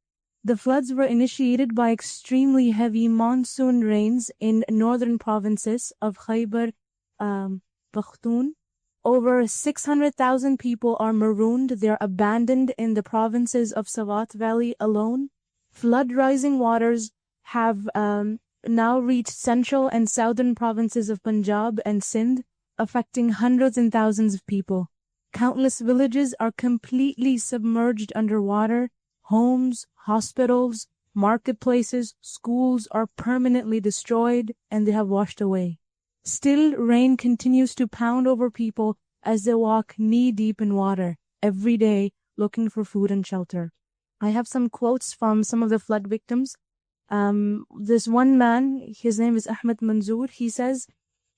The floods were initiated by extremely heavy monsoon rains in northern provinces of Khyber Pakhtunkhwa. Over 600,000 people are marooned. They're abandoned in the provinces of Swat Valley alone. Flood rising waters have now reached central and southern provinces of Punjab and Sindh, affecting hundreds and thousands of people. Countless villages are completely submerged underwater. Homes, hospitals, marketplaces, schools are permanently destroyed and they have washed away. Still, rain continues to pound over people as they walk knee-deep in water every day looking for food and shelter. I have some quotes from some of the flood victims. This one man, his name is Ahmed Manzoor, he says,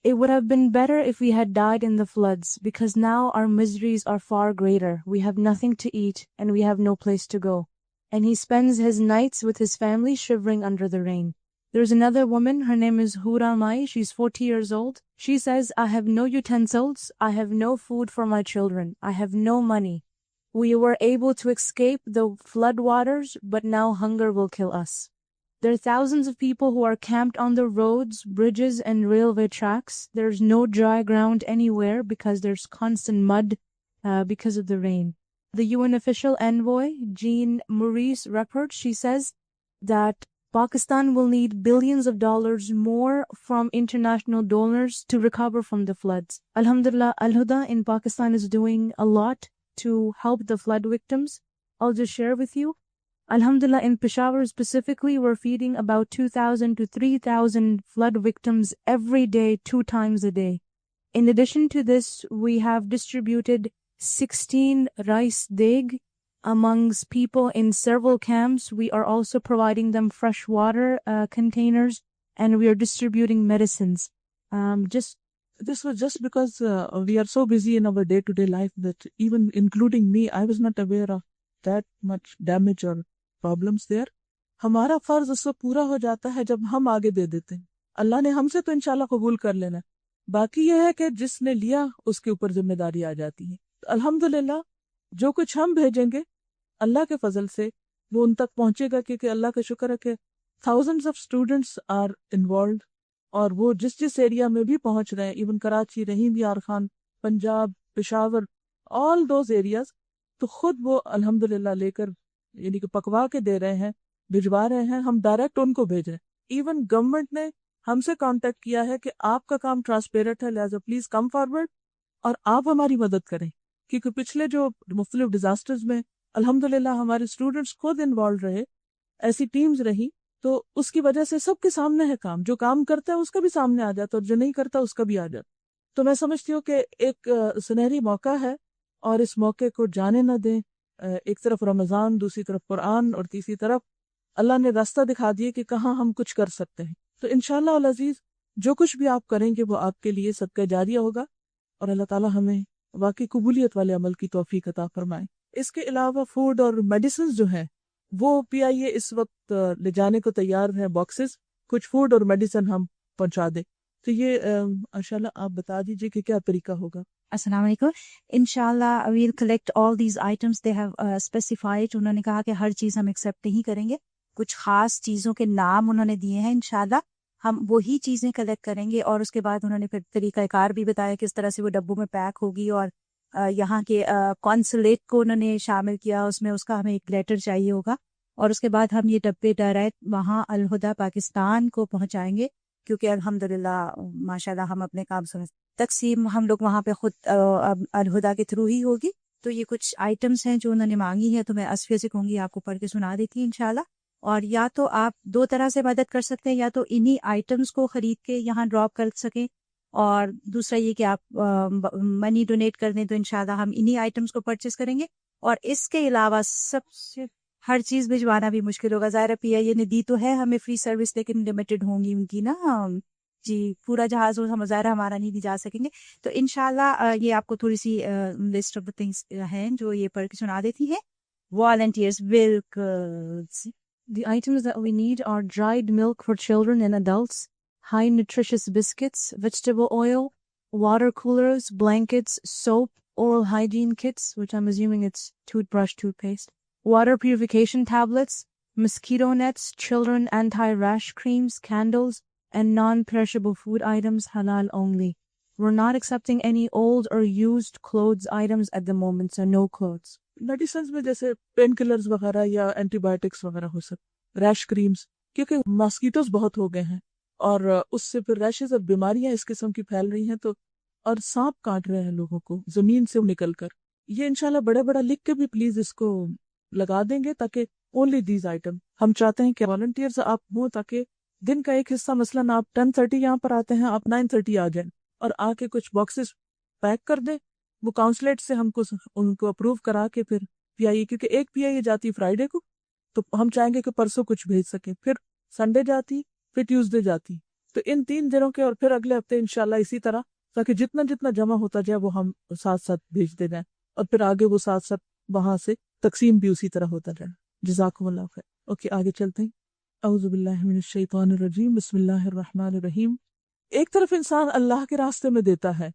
"It would have been better if we had died in the floods because now our miseries are far greater. We have nothing to eat and we have no place to go." And he spends his nights with his family shivering under the rain. There's another woman, her name is Hura Mai, she's 40 years old. She says, "I have no utensils, I have no food for my children, I have no money. We were able to escape the flood waters, but now hunger will kill us." There are thousands of people who are camped on the roads, bridges, and railway tracks. There's no dry ground anywhere because there's constant mud because of the rain. The UN official envoy, Jean Maurice Ruppert, she says that Pakistan will need billions of dollars more from international donors to recover from the floods. Alhamdulillah, Al-Huda in Pakistan is doing a lot to help the flood victims. I'll just share with you. Alhamdulillah, in Peshawar specifically, we're feeding about 2,000 to 3,000 flood victims every day, 2 times a day. In addition to this, we have distributed 16 rice deg amongst people in several camps. We are also providing them fresh water containers, and we are distributing medicines. This was just because we are so busy in our day-to-day life that even including me, I was not aware of that much damage or problems there. ہمارا فرض اس وقت پورا ہو جاتا ہے جب ہم آگے دے دیتے ہیں. اللہ نے ہم سے تو انشاءاللہ قبول کر لینا. باقی یہ ہے کہ جس نے لیا اس کے اوپر ذمہ داری آ جاتی ہے. الحمدللہ جو کچھ ہم بھیجیں گے اللہ کے فضل سے وہ ان تک پہنچے گا, کیونکہ اللہ کا شکر ہے کہ thousands of students are involved, اور وہ جس ایریا میں بھی پہنچ رہے ہیں, ایون کراچی, رحیم یار Khan, Punjab, Peshawar, all those areas, تو خود وہ الحمدللہ لے کر یعنی کہ پکوا کے دے رہے ہیں, بھجوا رہے ہیں. ہم ڈائریکٹ ان کو بھیج رہے ہیں. ایون گورنمنٹ نے ہم سے کانٹیکٹ کیا ہے کہ آپ کا کام ٹرانسپیرنٹ ہے, لہٰذا پلیز کم فارورڈ اور آپ ہماری مدد کریں, کیونکہ پچھلے جو مختلف ڈیزاسٹرز میں الحمدللہ ہمارے اسٹوڈنٹس خود انوالو رہے, ایسی ٹیمز رہی, تو اس کی وجہ سے سب کے سامنے ہے کام. جو کام کرتا ہے اس کا بھی سامنے آ جاتا ہے, اور جو نہیں کرتا اس کا بھی آ جاتا. تو میں سمجھتی ہوں کہ ایک سنہری موقع ہے, اور اس موقع کو جانے نہ دیں. ایک طرف رمضان, دوسری طرف قرآن, اور تیسری طرف اللہ نے راستہ دکھا دیے کہ کہاں ہم کچھ کر سکتے ہیں. تو انشاءاللہ العزیز جو کچھ بھی آپ کریں گے وہ آپ کے لیے صدقہ جاریہ ہوگا, اور اللہ تعالی ہمیں واقعی قبولیت والے عمل کی توفیق عطا فرمائے. اس کے علاوہ فوڈ اور میڈیسنز جو ہیں وہ PIA اس وقت لے جانے کو تیار ہیں, باکسز, کچھ فوڈ اور میڈیسن ہم پہنچا دیں. تو یہ انشاءاللہ آپ بتا دیجئے کہ کیا طریقہ ہوگا. السلام علیکم. انشاءاللہ we'll collect all these items they have specified. انہوں نے کہا کہ ہر چیز ہم ایکسیپٹ نہیں کریں گے, کچھ خاص چیزوں کے نام انہوں نے دیے ہیں. انشاءاللہ ہم وہی چیزیں کلیکٹ کریں گے, اور اس کے بعد انہوں نے پھر طریقہ کار بھی بتایا کس طرح سے وہ ڈبوں میں پیک ہوگی, اور یہاں کے کونسولیٹ کو انہوں نے شامل کیا, اس میں اس کا ہمیں ایک لیٹر چاہیے ہوگا, اور اس کے بعد ہم یہ ڈبے ڈائریکٹ وہاں الہدیٰ پاکستان کو پہنچائیں گے, کیونکہ الحمدللہ ماشاءاللہ ہم اپنے کام سمجھ تقسیم ہم لوگ وہاں پہ خود الہدیٰ کے تھرو ہی ہوگی. تو یہ کچھ آئٹمس ہیں جو انہوں نے مانگی ہے, تو میں اسفیہ سے کہوں گی آپ کو پڑھ کے سنا دیتی انشاءاللہ. اور یا تو آپ دو طرح سے مدد کر سکتے ہیں, یا تو انہی آئٹمس کو خرید کے یہاں ڈراپ کر سکیں, اور دوسرا یہ کہ آپ منی ڈونیٹ کر دیں, تو انشاءاللہ ہم انہی آئٹمس کو پرچیز کریں گے. اور اس کے علاوہ سب سے ہر چیز بھجوانا بھی مشکل ہوگا. ظاہر PIA نے دی تو ہے ہمیں فری سروس, لیکن لمیٹڈ ہوں گی ان کی نا جی, پورا جہاز ہم ظاہر ہمارا نہیں جا سکیں گے. تو انشاءاللہ یہ آپ کو تھوڑی سی لسٹ آف تھنگس ہیں جو یہ پڑھ کے سنا دیتی ہے. Volunteers will The items that we need are dried milk for children and adults, high nutritious biscuits, vegetable oil, water coolers, blankets, soap, oral hygiene kits, which I'm assuming it's toothbrush, toothpaste, water purification tablets, mosquito nets, children anti-rash creams, candles, and non-perishable food items, halal only. We're not accepting any old or used clothes items at the moment, so no clothes. Medicines میں جیسے pain colours وغیرہ یا anti biotics وغیرہ ہو سکتے, ریش creams, کیونکہ mosquitoes بہت ہو گئے ہیں, اور اس سے پھر ریشز اور بیماریاں اس قسم کی پھیل رہی ہیں, تو اور سانپ کاٹ رہے ہیں لوگوں کو زمین سے نکل کر. یہ انشاءاللہ بڑا بڑا لکھ کے بھی پلیز اس کو لگا دیں گے, تاکہ اونلی دیز آئٹم. ہم چاہتے ہیں کہ والنٹیئرز آپ ہوں, تاکہ دن کا ایک حصہ مثلاً آپ 10:30 یہاں پر آتے ہیں, آپ 9:30 آ جائیں, اور آ کے کچھ باکسز پیک کر دیں. وہ کاؤنسلیٹ سے ہم کو ان کو اپروو کرا کے پھر PIA, کیونکہ ایک PIA جاتی فرائیڈے کو, تو ہم چاہیں گے کہ پرسوں کچھ بھیج سکیں, پھر سنڈے جاتی, پھر ٹیوزڈے جاتی, تو ان 3 دنوں کے, اور پھر اگلے ہفتے انشاءاللہ اسی طرح, تاکہ جتنا جمع ہوتا جائے وہ ہم ساتھ ساتھ بھیج دے جائیں, اور پھر آگے وہ ساتھ ساتھ وہاں سے تقسیم بھی اسی طرح ہوتا جائے. جزاکم اللہ خیر. اوکے, آگے چلتے ہیں. اعوذ باللہ من الشیطان الرجیم, بسم اللہ الرحمن الرحیم. ایک طرف انسان اللہ کے راستے میں دیتا ہے,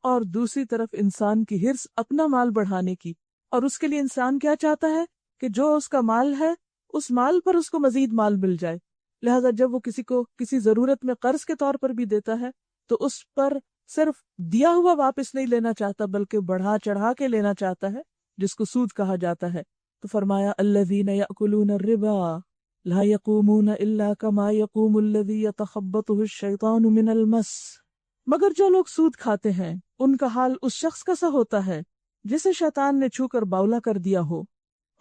اور دوسری طرف انسان کی حرص اپنا مال بڑھانے کی, اور اس کے لیے انسان کیا چاہتا ہے کہ جو اس کا مال ہے اس مال پر اس کو مزید مال مل جائے. لہذا جب وہ کسی کو کسی ضرورت میں قرض کے طور پر بھی دیتا ہے تو اس پر صرف دیا ہوا واپس نہیں لینا چاہتا, بلکہ بڑھا چڑھا کے لینا چاہتا ہے, جس کو سود کہا جاتا ہے. تو فرمایا الذین یأکلون الربا لا یقومون الا کما یقوم الذی یتخبطہ الشیطان من المس. مگر جو لوگ سود کھاتے ہیں ان کا حال اس شخص کا سا ہوتا ہے جسے شیطان نے چھو کر باولا کر دیا ہو.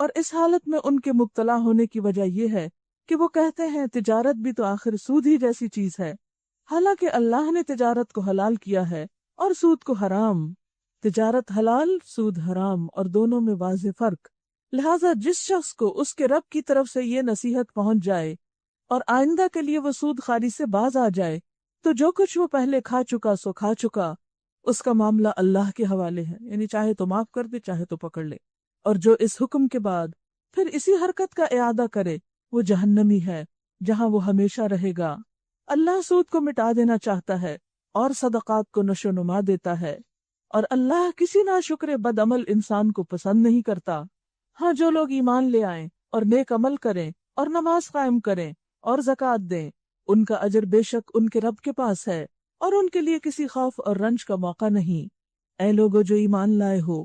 اور اس حالت میں ان کے مبتلا ہونے کی وجہ یہ ہے کہ وہ کہتے ہیں تجارت بھی تو آخر سود ہی جیسی چیز ہے, حالانکہ اللہ نے تجارت کو حلال کیا ہے اور سود کو حرام. تجارت حلال, سود حرام, اور دونوں میں واضح فرق. لہٰذا جس شخص کو اس کے رب کی طرف سے یہ نصیحت پہنچ جائے اور آئندہ کے لیے وہ سود خواری سے باز آ جائے تو جو کچھ وہ پہلے کھا چکا سو کھا چکا، اس کا معاملہ اللہ کے حوالے ہے، یعنی چاہے تو معاف کر دے چاہے تو پکڑ لے، اور جو اس حکم کے بعد پھر اسی حرکت کا اعادہ کرے وہ جہنمی ہے جہاں وہ ہمیشہ رہے گا۔ اللہ سود کو مٹا دینا چاہتا ہے اور صدقات کو نشو نما دیتا ہے، اور اللہ کسی ناشکر بد عمل انسان کو پسند نہیں کرتا۔ ہاں جو لوگ ایمان لے آئیں اور نیک عمل کریں اور نماز قائم کریں اور زکوٰۃ دیں، ان کا اجر بے شک ان کے رب کے پاس ہے، اور ان کے لیے کسی خوف اور رنج کا موقع نہیں۔ اے لوگو جو ایمان لائے ہو،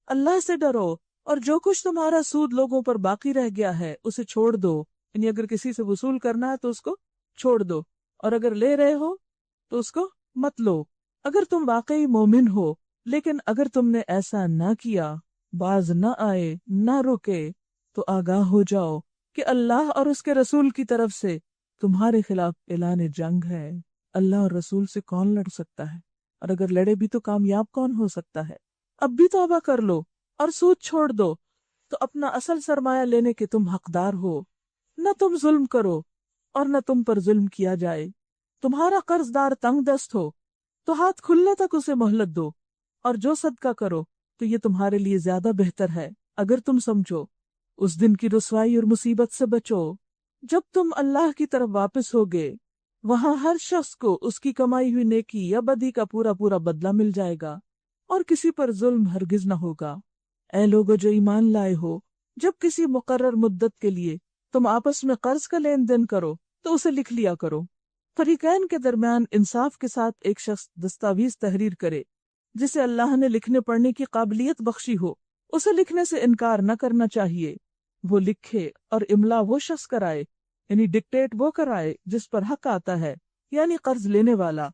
اللہ سے ڈرو، اور جو کچھ تمہارا سود لوگوں پر باقی رہ گیا ہے اسے چھوڑ دو، یعنی اگر کسی سے وصول کرنا ہے تو اس کو چھوڑ دو، اور اگر لے رہے ہو تو اس کو مت لو، اگر تم واقعی مومن ہو۔ لیکن اگر تم نے ایسا نہ کیا، باز نہ آئے، نہ رکے، تو آگاہ ہو جاؤ کہ اللہ اور اس کے رسول کی طرف سے تمہارے خلاف اعلان جنگ ہے۔ اللہ اور رسول سے کون لڑ سکتا ہے؟ اور اگر لڑے بھی تو کامیاب کون ہو سکتا ہے؟ اب بھی توبہ کر لو اور سود چھوڑ دو تو اپنا اصل سرمایہ لینے کے تم حقدار ہو۔ نہ تم ظلم کرو اور نہ تم پر ظلم کیا جائے۔ تمہارا قرض دار تنگ دست ہو تو ہاتھ کھلنے تک اسے مہلت دو، اور جو صدقہ کرو تو یہ تمہارے لیے زیادہ بہتر ہے اگر تم سمجھو۔ اس دن کی رسوائی اور مصیبت سے بچو جب تم اللہ کی طرف واپس ہوگے، وہاں ہر شخص کو اس کی کمائی ہوئی نیکی یا بدی کا پورا پورا بدلہ مل جائے گا، اور کسی پر ظلم ہرگز نہ ہوگا۔ اے لوگو جو ایمان لائے ہو، جب کسی مقرر مدت کے لیے تم آپس میں قرض کا لین دین کرو تو اسے لکھ لیا کرو۔ فریقین کے درمیان انصاف کے ساتھ ایک شخص دستاویز تحریر کرے جسے اللہ نے لکھنے پڑھنے کی قابلیت بخشی ہو، اسے لکھنے سے انکار نہ کرنا چاہیے۔ وہ لکھے اور املا وہ شخص کرائے، یعنی ڈکٹیٹ وہ کرائے جس پر حق آتا ہے، یعنی قرض لینے والا،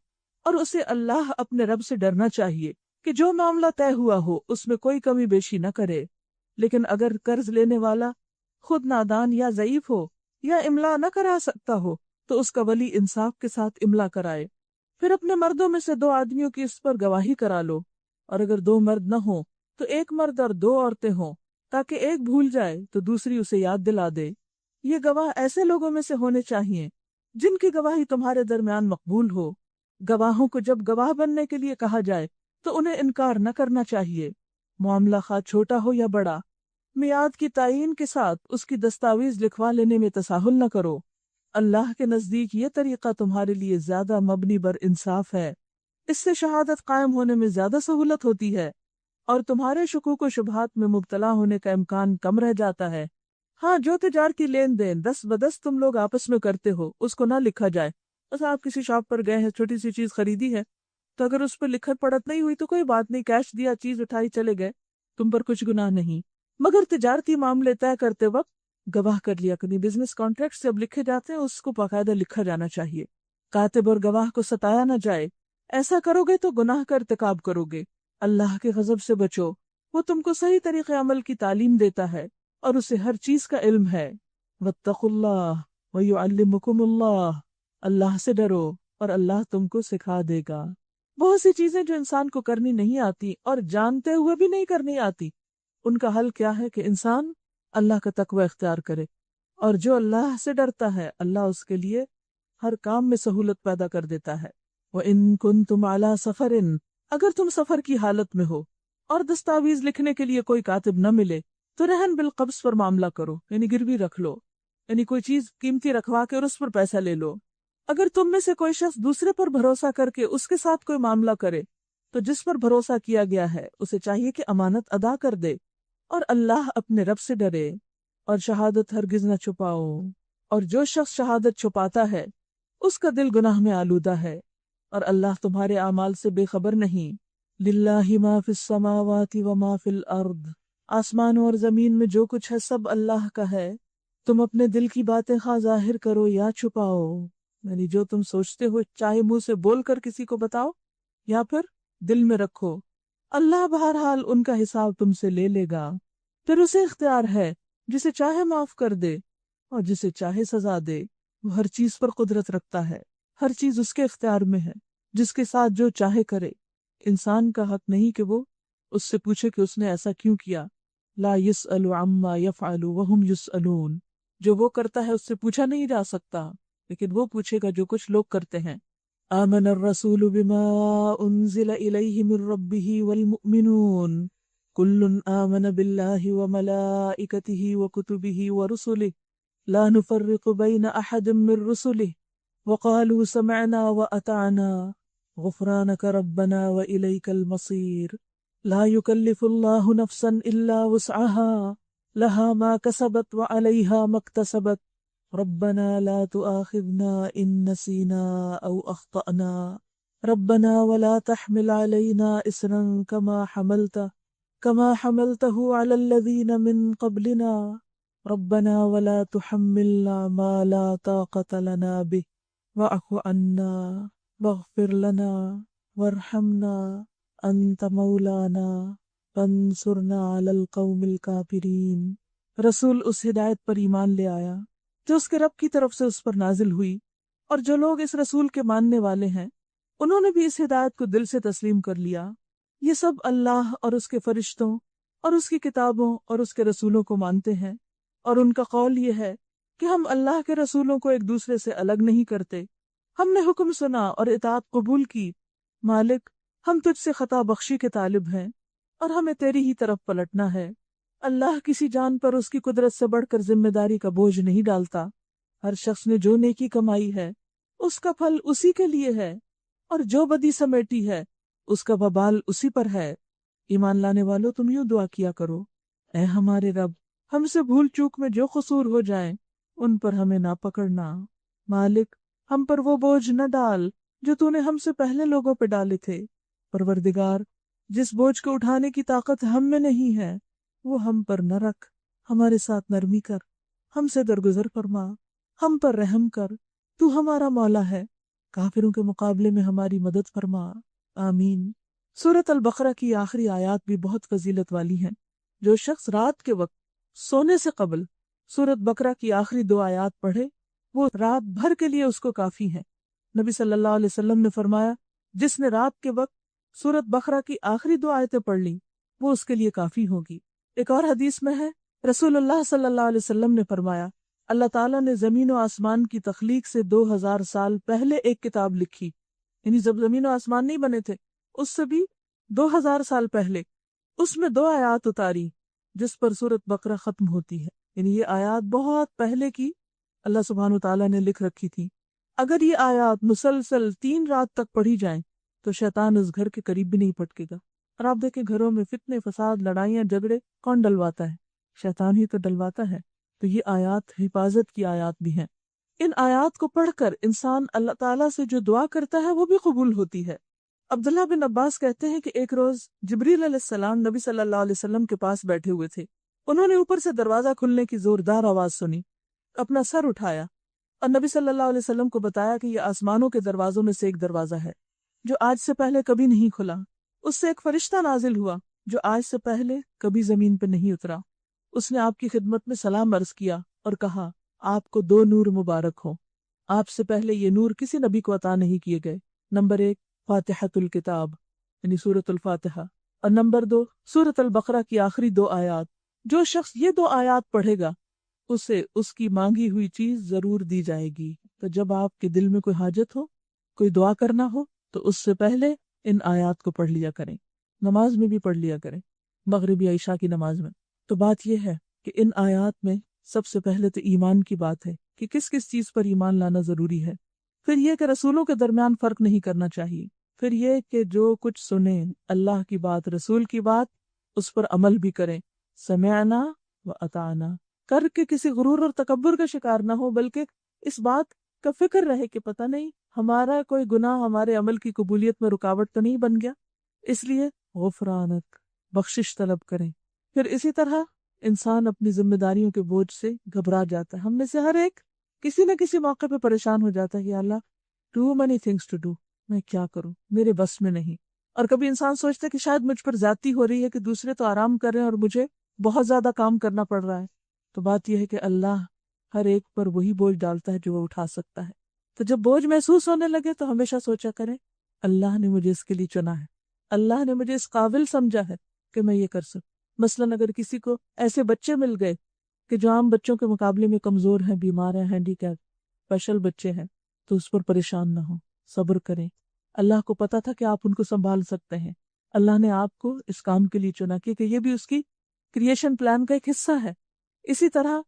اور اسے اللہ اپنے رب سے ڈرنا چاہیے کہ جو معاملہ طے ہوا ہو اس میں کوئی کمی بیشی نہ کرے۔ لیکن اگر قرض لینے والا خود نادان یا ضعیف ہو یا املا نہ کرا سکتا ہو تو اس کا ولی انصاف کے ساتھ املا کرائے، پھر اپنے مردوں میں سے 2 آدمیوں کی اس پر گواہی کرا لو، اور اگر 2 مرد نہ ہوں تو 1 مرد اور 2 عورتیں ہوں، تاکہ ایک بھول جائے تو دوسری اسے یاد دلا دے۔ یہ گواہ ایسے لوگوں میں سے ہونے چاہیے جن کی گواہی تمہارے درمیان مقبول ہو۔ گواہوں کو جب گواہ بننے کے لیے کہا جائے تو انہیں انکار نہ کرنا چاہیے، معاملہ خواہ چھوٹا ہو یا بڑا۔ میعاد کی تعیین کے ساتھ اس کی دستاویز لکھوا لینے میں تساہل نہ کرو۔ اللہ کے نزدیک یہ طریقہ تمہارے لیے زیادہ مبنی بر انصاف ہے، اس سے شہادت قائم ہونے میں زیادہ سہولت ہوتی ہے، اور تمہارے شکوک و شبہات میں مبتلا ہونے کا امکان کم رہ جاتا ہے۔ ہاں جو تجارتی لین دین دست بدست تم لوگ آپس میں کرتے ہو اس کو نہ لکھا جائے۔ بس آپ کسی شاپ پر گئے ہیں، چھوٹی سی چیز خریدی ہے، تو اگر اس پر لکھت پڑت نہیں ہوئی تو کوئی بات نہیں، کیش دیا، چیز اٹھائی، چلے گئے، تم پر کچھ گناہ نہیں۔ مگر تجارتی معاملے طے کرتے وقت گواہ کر لیا کرنی۔ بزنس کانٹریکٹ جب لکھے جاتے ہیں اس کو باقاعدہ لکھا جانا چاہیے۔ کاتب اور گواہ کو ستایا نہ جائے، ایسا کرو گے تو گناہ کا ارتکاب کرو گے۔ اللہ کے غضب سے بچو، وہ تم کو صحیح طریقے عمل کی تعلیم دیتا ہے اور اسے ہر چیز کا علم ہے۔ واتقوا اللہ ویعلمکم اللہ، اللہ سے ڈرو اور اللہ تم کو سکھا دے گا۔ بہت سی چیزیں جو انسان کو کرنی نہیں آتی اور جانتے ہوئے بھی نہیں کرنی آتی، ان کا حل کیا ہے کہ انسان اللہ کا تقوی اختیار کرے، اور جو اللہ سے ڈرتا ہے اللہ اس کے لیے ہر کام میں سہولت پیدا کر دیتا ہے۔ وَإِن كُنتُمْ عَلَى سَفَرٍ، اگر تم سفر کی حالت میں ہو اور دستاویز لکھنے کے لیے کوئی کاتب نہ ملے تو رہن بالقبض پر معاملہ کرو، یعنی گروی رکھ لو، یعنی کوئی چیز قیمتی رکھوا کے اور اس پر پیسہ لے لو۔ اگر تم میں سے کوئی شخص دوسرے پر بھروسہ کر کے اس کے ساتھ کوئی معاملہ کرے تو جس پر بھروسہ کیا گیا ہے اسے چاہیے کہ امانت ادا کر دے، اور اللہ اپنے رب سے ڈرے، اور شہادت ہرگز نہ چھپاؤ، اور جو شخص شہادت چھپاتا ہے اس کا دل گناہ میں آلودہ ہے، اور اللہ تمہارے اعمال سے بے خبر نہیں۔ للہ ما فی السماوات وما فی الارض، آسمانوں اور زمین میں جو کچھ ہے سب اللہ کا ہے۔ تم اپنے دل کی باتیں خواہ ظاہر کرو یا چھپاؤ، یعنی جو تم سوچتے ہو چاہے منہ سے بول کر کسی کو بتاؤ یا پھر دل میں رکھو، اللہ بہرحال ان کا حساب تم سے لے لے گا۔ پھر اسے اختیار ہے جسے چاہے معاف کر دے اور جسے چاہے سزا دے، وہ ہر چیز پر قدرت رکھتا ہے، ہر چیز اس کے اختیار میں ہے، جس کے ساتھ جو چاہے کرے۔ انسان کا حق نہیں کہ وہ اس سے پوچھے کہ اس نے ایسا کیوں کیا، لا يسأل عما يفعل وهم يسألون، جو وہ کرتا ہے اس سے پوچھا نہیں جا سکتا لیکن وہ پوچھے گا جو کچھ لوگ کرتے ہیں۔ آمن الرسول بما انزل الیہ من ربہ والمؤمنون کل آمن باللہ وملائکتہ وکتبہ ورسلہ لا نفرق بین احد من رسلہ وقالوا سمعنا وأطعنا غفرانك ربنا وإليك المصير لا يكلف الله نفسا إلا وسعها لها ما كسبت وعليها ما اكتسبت ربنا لا تؤاخذنا إن نسينا أو أخطأنا ربنا ولا تحمل علينا إصرا كما حملته على الذين من قبلنا ربنا ولا تحملنا ما لا طاقة لنا به واعف عنا واغفر لنا وارحمنا انت مولانا فانصرنا علی القوم الکافرین۔ رسول اس ہدایت پر ایمان لے آیا جو اس کے رب کی طرف سے اس پر نازل ہوئی، اور جو لوگ اس رسول کے ماننے والے ہیں انہوں نے بھی اس ہدایت کو دل سے تسلیم کر لیا۔ یہ سب اللہ اور اس کے فرشتوں اور اس کی کتابوں اور اس کے رسولوں کو مانتے ہیں، اور ان کا قول یہ ہے کہ ہم اللہ کے رسولوں کو ایک دوسرے سے الگ نہیں کرتے، ہم نے حکم سنا اور اطاعت قبول کی، مالک ہم تجھ سے خطا بخشی کے طالب ہیں اور ہمیں تیری ہی طرف پلٹنا ہے۔ اللہ کسی جان پر اس کی قدرت سے بڑھ کر ذمہ داری کا بوجھ نہیں ڈالتا، ہر شخص نے جو نیکی کمائی ہے اس کا پھل اسی کے لیے ہے، اور جو بدی سمیٹی ہے اس کا وبال اسی پر ہے۔ ایمان لانے والو تم یوں دعا کیا کرو، اے ہمارے رب ہم سے بھول چوک میں جو قصور ہو جائیں ان پر ہمیں نہ پکڑنا، مالک ہم پر وہ بوجھ نہ ڈال جو تو نے ہم سے پہلے لوگوں پہ ڈالے تھے، پروردگار جس بوجھ کو اٹھانے کی طاقت ہم میں نہیں ہے وہ ہم پر نہ رکھ، ہمارے ساتھ نرمی کر، ہم سے درگزر فرما، ہم پر رحم کر، تو ہمارا مولا ہے، کافروں کے مقابلے میں ہماری مدد فرما، آمین۔ سورۃ البقرہ کی آخری آیات بھی بہت فضیلت والی ہیں۔ جو شخص رات کے وقت سونے سے قبل سورۃ بقرہ کی آخری 2 آیات پڑھے وہ رات بھر کے لیے اس کو کافی ہیں۔ نبی صلی اللہ علیہ وسلم نے فرمایا جس نے رات کے وقت سورۃ بقرہ کی آخری 2 آیتیں پڑھ لی وہ اس کے لیے کافی ہوگی۔ ایک اور حدیث میں ہے رسول اللہ صلی اللہ علیہ وسلم نے فرمایا اللہ تعالیٰ نے زمین و آسمان کی تخلیق سے 2000 سال پہلے ایک کتاب لکھی، یعنی جب زمین و آسمان نہیں بنے تھے اس سے بھی 2000 سال پہلے، اس میں 2 آیات اتاری جس پر سورۃ بقرہ ختم ہوتی ہے، یعنی یہ آیات بہت پہلے کی اللہ سبحانہ وتعالیٰ نے لکھ رکھی تھی۔ اگر یہ آیات مسلسل 3 رات تک پڑھی جائیں تو شیطان اس گھر کے قریب بھی نہیں پٹکے گا۔ اور آپ دیکھیں گھروں میں فتنے، فساد، لڑائیاں، جھگڑے کون ڈلواتا ہے؟ شیطان ہی تو ڈلواتا ہے۔ تو یہ آیات حفاظت کی آیات بھی ہیں۔ ان آیات کو پڑھ کر انسان اللہ تعالیٰ سے جو دعا کرتا ہے وہ بھی قبول ہوتی ہے۔ عبداللہ بن عباس کہتے ہیں کہ ایک روز جبریل علیہ السلام نبی صلی اللہ علیہ وسلم کے پاس بیٹھے ہوئے تھے، انہوں نے اوپر سے دروازہ کھلنے کی زوردار آواز سنی، اپنا سر اٹھایا اور نبی صلی اللہ علیہ وسلم کو بتایا کہ یہ آسمانوں کے دروازوں میں سے ایک دروازہ ہے جو آج سے پہلے کبھی نہیں کھلا، اس سے ایک فرشتہ نازل ہوا جو آج سے پہلے کبھی زمین پہ نہیں اترا، اس نے آپ کی خدمت میں سلام عرض کیا اور کہا آپ کو 2 نور مبارک ہوں، آپ سے پہلے یہ نور کسی نبی کو عطا نہیں کیے گئے۔ نمبر 1 فاتحۃ الکتاب یعنی سورۃ الفاتحہ، اور نمبر 2 سورۃ البقرہ کی آخری 2 آیات۔ جو شخص یہ 2 آیات پڑھے گا اسے اس کی مانگی ہوئی چیز ضرور دی جائے گی۔ تو جب آپ کے دل میں کوئی حاجت ہو، کوئی دعا کرنا ہو تو اس سے پہلے ان آیات کو پڑھ لیا کریں، نماز میں بھی پڑھ لیا کریں، مغرب یا عشاء کی نماز میں۔ تو بات یہ ہے کہ ان آیات میں سب سے پہلے تو ایمان کی بات ہے کہ کس کس چیز پر ایمان لانا ضروری ہے، پھر یہ کہ رسولوں کے درمیان فرق نہیں کرنا چاہیے، پھر یہ کہ جو کچھ سنیں اللہ کی بات، رسول کی بات، اس پر عمل بھی کریں، سمعنا و اطعنا کر کے کسی غرور اور تکبر کا شکار نہ ہو، بلکہ اس بات کا فکر رہے کہ پتہ نہیں ہمارا کوئی گناہ ہمارے عمل کی قبولیت میں رکاوٹ تو نہیں بن گیا، اس لیے غفرانک بخشش طلب کریں۔ پھر اسی طرح انسان اپنی ذمہ داریوں کے بوجھ سے گھبرا جاتا ہے۔ ہم میں سے ہر ایک کسی نہ کسی موقع پہ پریشان ہو جاتا ہے کہ اللہ to many things to do، میں کیا کروں، میرے بس میں نہیں۔ اور کبھی انسان سوچتا ہے کہ شاید مجھ پر زیادتی ہو رہی ہے کہ دوسرے تو آرام کر رہے ہیں اور مجھے بہت زیادہ کام کرنا پڑ رہا ہے۔ تو بات یہ ہے کہ اللہ ہر ایک پر وہی بوجھ ڈالتا ہے جو وہ اٹھا سکتا ہے۔ تو جب بوجھ محسوس ہونے لگے تو ہمیشہ سوچا کریں اللہ نے مجھے اس کے لیے چنا ہے، اللہ نے مجھے اس قابل سمجھا ہے کہ میں یہ کر سکوں۔ مثلاً اگر کسی کو ایسے بچے مل گئے کہ جو عام بچوں کے مقابلے میں کمزور ہیں، بیمار ہیں، ہینڈی کیپ، اسپیشل بچے ہیں، تو اس پر پریشان نہ ہو، صبر کریں. اللہ کو پتا تھا کہ آپ ان کو سنبھال سکتے ہیں. اللہ نے آپ کو اس کام کے لیے چنا کیونکہ یہ بھی اس کی کریشن پلان کا ایک حصہ ہے. اسی طرح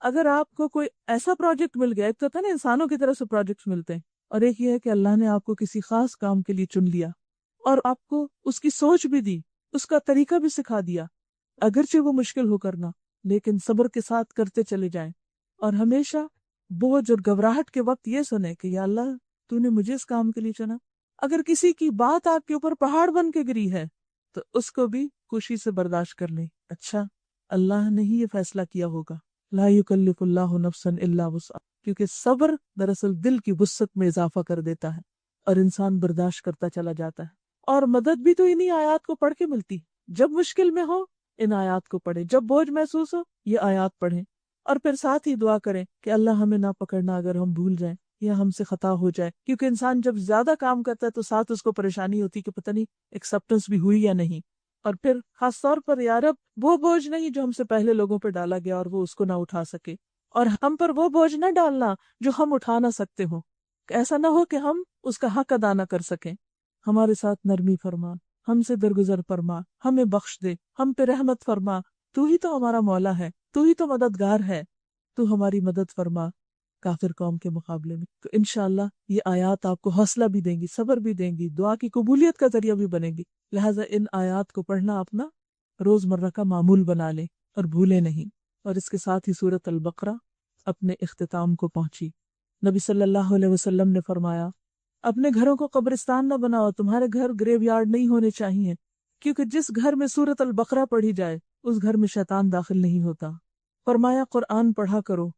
اگر آپ کو کوئی ایسا پروجیکٹ مل گیا، ایک تو تھا نا انسانوں کی طرف سے پروجیکٹس ملتے ہیں، اور ایک یہ ہے کہ اللہ نے آپ کو کسی خاص کام کے لیے چن لیا اور آپ کو اس کی سوچ بھی دی، اس کا طریقہ بھی سکھا دیا، اگرچہ وہ مشکل ہو کرنا، لیکن صبر کے ساتھ کرتے چلے جائیں. اور ہمیشہ بوجھ اور گھبراہٹ کے وقت یہ سنیں کہ یا اللہ تو نے مجھے اس کام کے لیے چنا. اگر کسی کی بات آپ کے اوپر پہاڑ بن کے گری ہے تو اس کو بھی خوشی سے برداشت کر لیں. اچھا اللہ نے ہی یہ فیصلہ کیا ہوگا، لا یکلف اللہ نفسا الا وسعہا، کیونکہ صبر دراصل دل کی وسعت میں اضافہ کر دیتا ہے اور انسان برداشت کرتا چلا جاتا ہے. اور مدد بھی تو انہی آیات کو پڑھ کے ملتی. جب مشکل میں ہو ان آیات کو پڑھیں، جب بوجھ محسوس ہو یہ آیات پڑھیں، اور پھر ساتھ ہی دعا کریں کہ اللہ ہمیں نہ پکڑنا اگر ہم بھول جائیں یا ہم سے خطا ہو جائے. کیونکہ انسان جب زیادہ کام کرتا ہے تو ساتھ اس کو پریشانی ہوتی کہ پتہ نہیں ایکسپٹنس بھی ہوئی یا نہیں. اور پھر خاص طور پر یا رب وہ بوجھ نہیں جو ہم سے پہلے لوگوں پہ ڈالا گیا اور وہ اس کو نہ اٹھا سکے، اور ہم پر وہ بوجھ نہ ڈالنا جو ہم اٹھا نہ سکتے ہوں. ایسا نہ ہو کہ ہم اس کا حق ادا نہ کر سکیں. ہمارے ساتھ نرمی فرما، ہم سے درگزر فرما، ہمیں بخش دے، ہم پہ رحمت فرما. تو ہی تو ہمارا مولا ہے، تو ہی تو مددگار ہے، تو ہماری مدد فرما کافر قوم کے مقابلے میں. تو انشاءاللہ یہ آیات آپ کو حوصلہ بھی دیں گی، صبر بھی دیں گی، دعا کی قبولیت کا ذریعہ بھی بنے گی. لہٰذا ان آیات کو پڑھنا اپنا روزمرہ کا معمول بنا لیں اور بھولیں نہیں. اور اس کے ساتھ ہی سورۃ البقرہ اپنے اختتام کو پہنچی. نبی صلی اللہ علیہ وسلم نے فرمایا اپنے گھروں کو قبرستان نہ بناؤ، تمہارے گھر گریو یارڈ نہیں ہونے چاہیے، کیونکہ جس گھر میں سورۃ البقرہ پڑھی جائے اس گھر میں شیطان داخل نہیں ہوتا. فرمایا قرآن پڑھا کرو،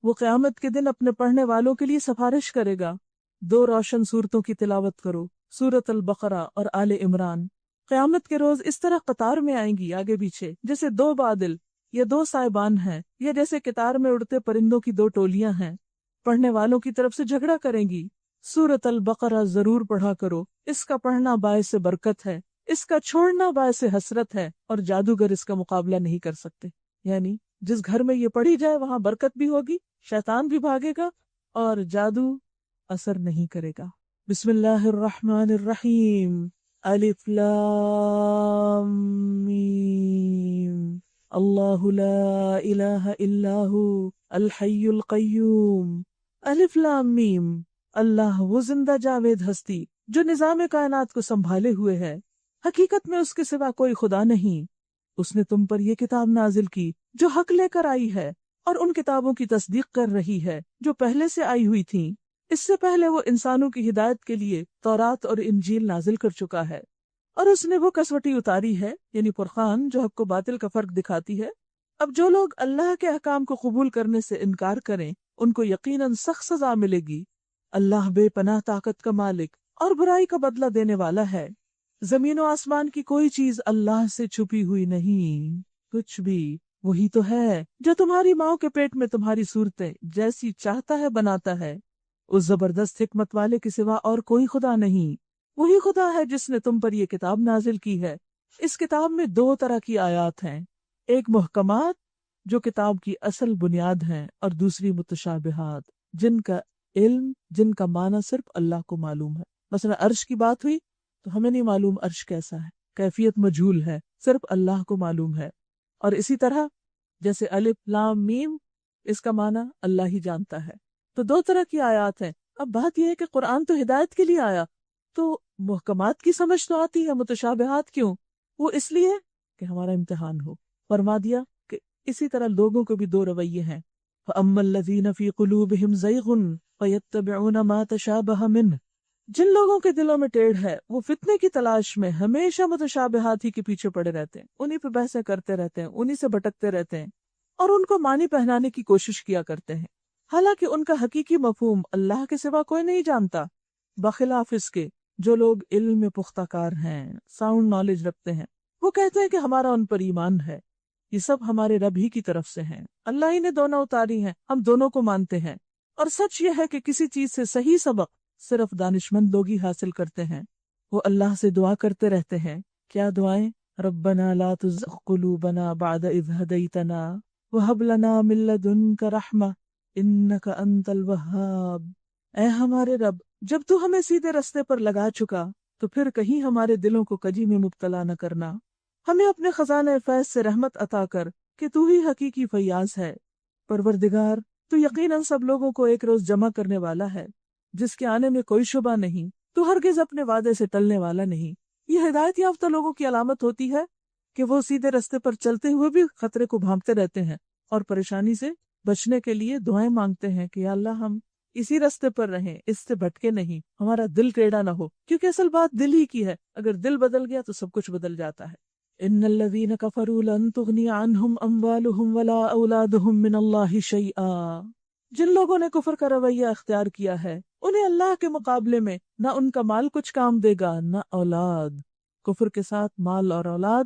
وہ قیامت کے دن اپنے پڑھنے والوں کے لیے سفارش کرے گا. 2 روشن صورتوں کی تلاوت کرو، سورۃ البقرہ اور آل عمران. قیامت کے روز اس طرح قطار میں آئیں گی آگے پیچھے جیسے 2 بادل یا 2 سائبان ہیں، یا جیسے قطار میں اڑتے پرندوں کی 2 ٹولیاں ہیں. پڑھنے والوں کی طرف سے جھگڑا کریں گی. سورۃ البقرہ ضرور پڑھا کرو، اس کا پڑھنا باعث برکت ہے، اس کا چھوڑنا باعث حسرت ہے، اور جادوگر اس کا مقابلہ نہیں کر سکتے. یعنی جس گھر میں یہ پڑھی جائے وہاں برکت بھی ہوگی، شیطان بھی بھاگے گا اور جادو اثر نہیں کرے گا. بسم اللہ الرحمن الرحیم. الف لام میم. اللہ لا الہ الا ہو الحی القیوم. الف لام میم. اللہ وہ زندہ جاوید ہستی جو نظام کائنات کو سنبھالے ہوئے ہے، حقیقت میں اس کے سوا کوئی خدا نہیں. اس نے تم پر یہ کتاب نازل کی جو حق لے کر آئی ہے اور ان کتابوں کی تصدیق کر رہی ہے جو پہلے سے آئی ہوئی تھیں. اس سے پہلے وہ انسانوں کی ہدایت کے لیے تورات اور انجیل نازل کر چکا ہے، اور اس نے وہ کسوٹی اتاری ہے یعنی فرقان جو حق و باطل کا فرق دکھاتی ہے. اب جو لوگ اللہ کے احکام کو قبول کرنے سے انکار کریں ان کو یقیناً سخت سزا ملے گی. اللہ بے پناہ طاقت کا مالک اور برائی کا بدلہ دینے والا ہے. زمین و آسمان کی کوئی چیز اللہ سے چھپی ہوئی نہیں، کچھ بھی وہی تو ہے جو تمہاری ماں کے پیٹ میں تمہاری صورتیں جیسی چاہتا ہے بناتا ہے. اس زبردست حکمت والے کے سوا اور کوئی خدا نہیں. وہی خدا ہے جس نے تم پر یہ کتاب نازل کی ہے. اس کتاب میں 2 طرح کی آیات ہیں، ایک محکمات جو کتاب کی اصل بنیاد ہیں، اور دوسری متشابہات جن کا علم، جن کا معنی صرف اللہ کو معلوم ہے. مثلا عرش کی بات ہوئی تو ہمیں نہیں معلوم عرش کیسا ہے، کیفیت مجہول ہے، صرف اللہ کو معلوم ہے. اور اسی طرح جیسے الف لام میم، اس کا معنی اللہ ہی جانتا ہے. تو 2 طرح کی آیات ہیں. اب بات یہ ہے کہ قرآن تو ہدایت کے لیے آیا، تو محکمات کی سمجھ تو آتی ہے، متشابہات کیوں؟ وہ اس لیے کہ ہمارا امتحان ہو. فرما دیا کہ اسی طرح لوگوں کو بھی 2 رویے ہیں. فَأَمَّا الَّذِينَ فِي قُلُوبِهِمْ زَيْغٌ فَيَتَّبِعُونَ مَا تَشَابَهَ مِنْهُ. جن لوگوں کے دلوں میں ٹیڑھ ہے وہ فتنے کی تلاش میں ہمیشہ متشابہات ہی کے پیچھے پڑے رہتے ہیں، انہی پہ بحثیں کرتے رہتے ہیں، انہی سے بھٹکتے رہتے ہیں، اور ان کو معنی پہنانے کی کوشش کیا کرتے ہیں، حالانکہ ان کا حقیقی مفہوم اللہ کے سوا کوئی نہیں جانتا، بخلاف اس کے جو لوگ علم میں پختہ کار ہیں، ساؤنڈ نالج رکھتے ہیں. وہ کہتے ہیں کہ ہمارا ان پر ایمان ہے، یہ سب ہمارے رب ہی کی طرف سے ہیں، اللہ ہی نے دونوں اتاری ہیں، ہم دونوں کو مانتے ہیں. اور سچ یہ ہے کہ کسی چیز سے صحیح سبق صرف دانشمند لوگ ہی حاصل کرتے ہیں. وہ اللہ سے دعا کرتے رہتے ہیں. کیا دعائیں؟ ربنا لا تزغ قلوبنا بعد اذ ہدیتنا وہب لنا من لدنک رحمہ انک انت الوہاب۔ اے ہمارے رب، جب تو ہمیں سیدھے رستے پر لگا چکا تو پھر کہیں ہمارے دلوں کو کجی میں مبتلا نہ کرنا، ہمیں اپنے خزانہ فیض سے رحمت عطا کر کہ تو ہی حقیقی فیاض ہے۔ پروردگار، تو یقیناً سب لوگوں کو ایک روز جمع کرنے والا ہے جس کے آنے میں کوئی شبہ نہیں، تو ہرگز اپنے وعدے سے ٹلنے والا نہیں۔ یہ ہدایت یافتہ لوگوں کی علامت ہوتی ہے کہ وہ سیدھے رستے پر چلتے ہوئے بھی خطرے کو بھانپتے رہتے ہیں اور پریشانی سے بچنے کے لیے دعائیں مانگتے ہیں کہ یا اللہ ہم اسی رستے پر رہیں، اس سے بھٹکے نہیں، ہمارا دل ٹیڑھا نہ ہو، کیونکہ اصل بات دل ہی کی ہے، اگر دل بدل گیا تو سب کچھ بدل جاتا ہے۔ ان الذین کفروا لن تغنی عنہم اموالہم ولا اولادہم من اللہ شیئا، جن لوگوں نے کفر کا رویہ اختیار کیا ہے انہیں اللہ کے مقابلے میں نہ ان کا مال کچھ کام دے گا نہ اولاد۔ کفر کے ساتھ مال اور اولاد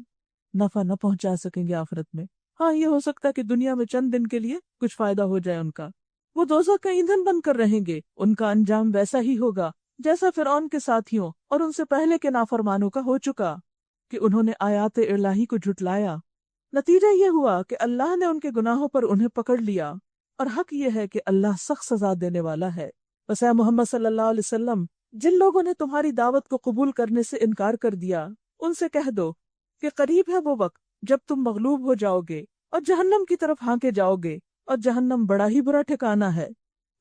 نفع نہ پہنچا سکیں گے آخرت میں۔ ہاں، یہ ہو سکتا ہے کہ دنیا میں چند دن کے لیے کچھ فائدہ ہو جائے ان کا، وہ دوزخ کا ایندھن بن کر رہیں گے، ان کا انجام ویسا ہی ہوگا جیسا فرعون کے ساتھیوں اور ان سے پہلے کے نافرمانوں کا ہو چکا کہ انہوں نے آیات الہی کو جھٹلایا۔ نتیجہ یہ ہوا کہ اللہ نے ان کے گناہوں پر انہیں پکڑ لیا، اور حق یہ ہے کہ اللہ سخت سزا دینے والا ہے۔ بس اے محمد صلی اللہ علیہ وسلم، جن لوگوں نے تمہاری دعوت کو قبول کرنے سے انکار کر دیا ان سے کہہ دو کہ قریب ہے وہ وقت جب تم مغلوب ہو جاؤ گے اور جہنم کی طرف ہانکے جاؤ گے، اور جہنم بڑا ہی برا ٹھکانہ ہے۔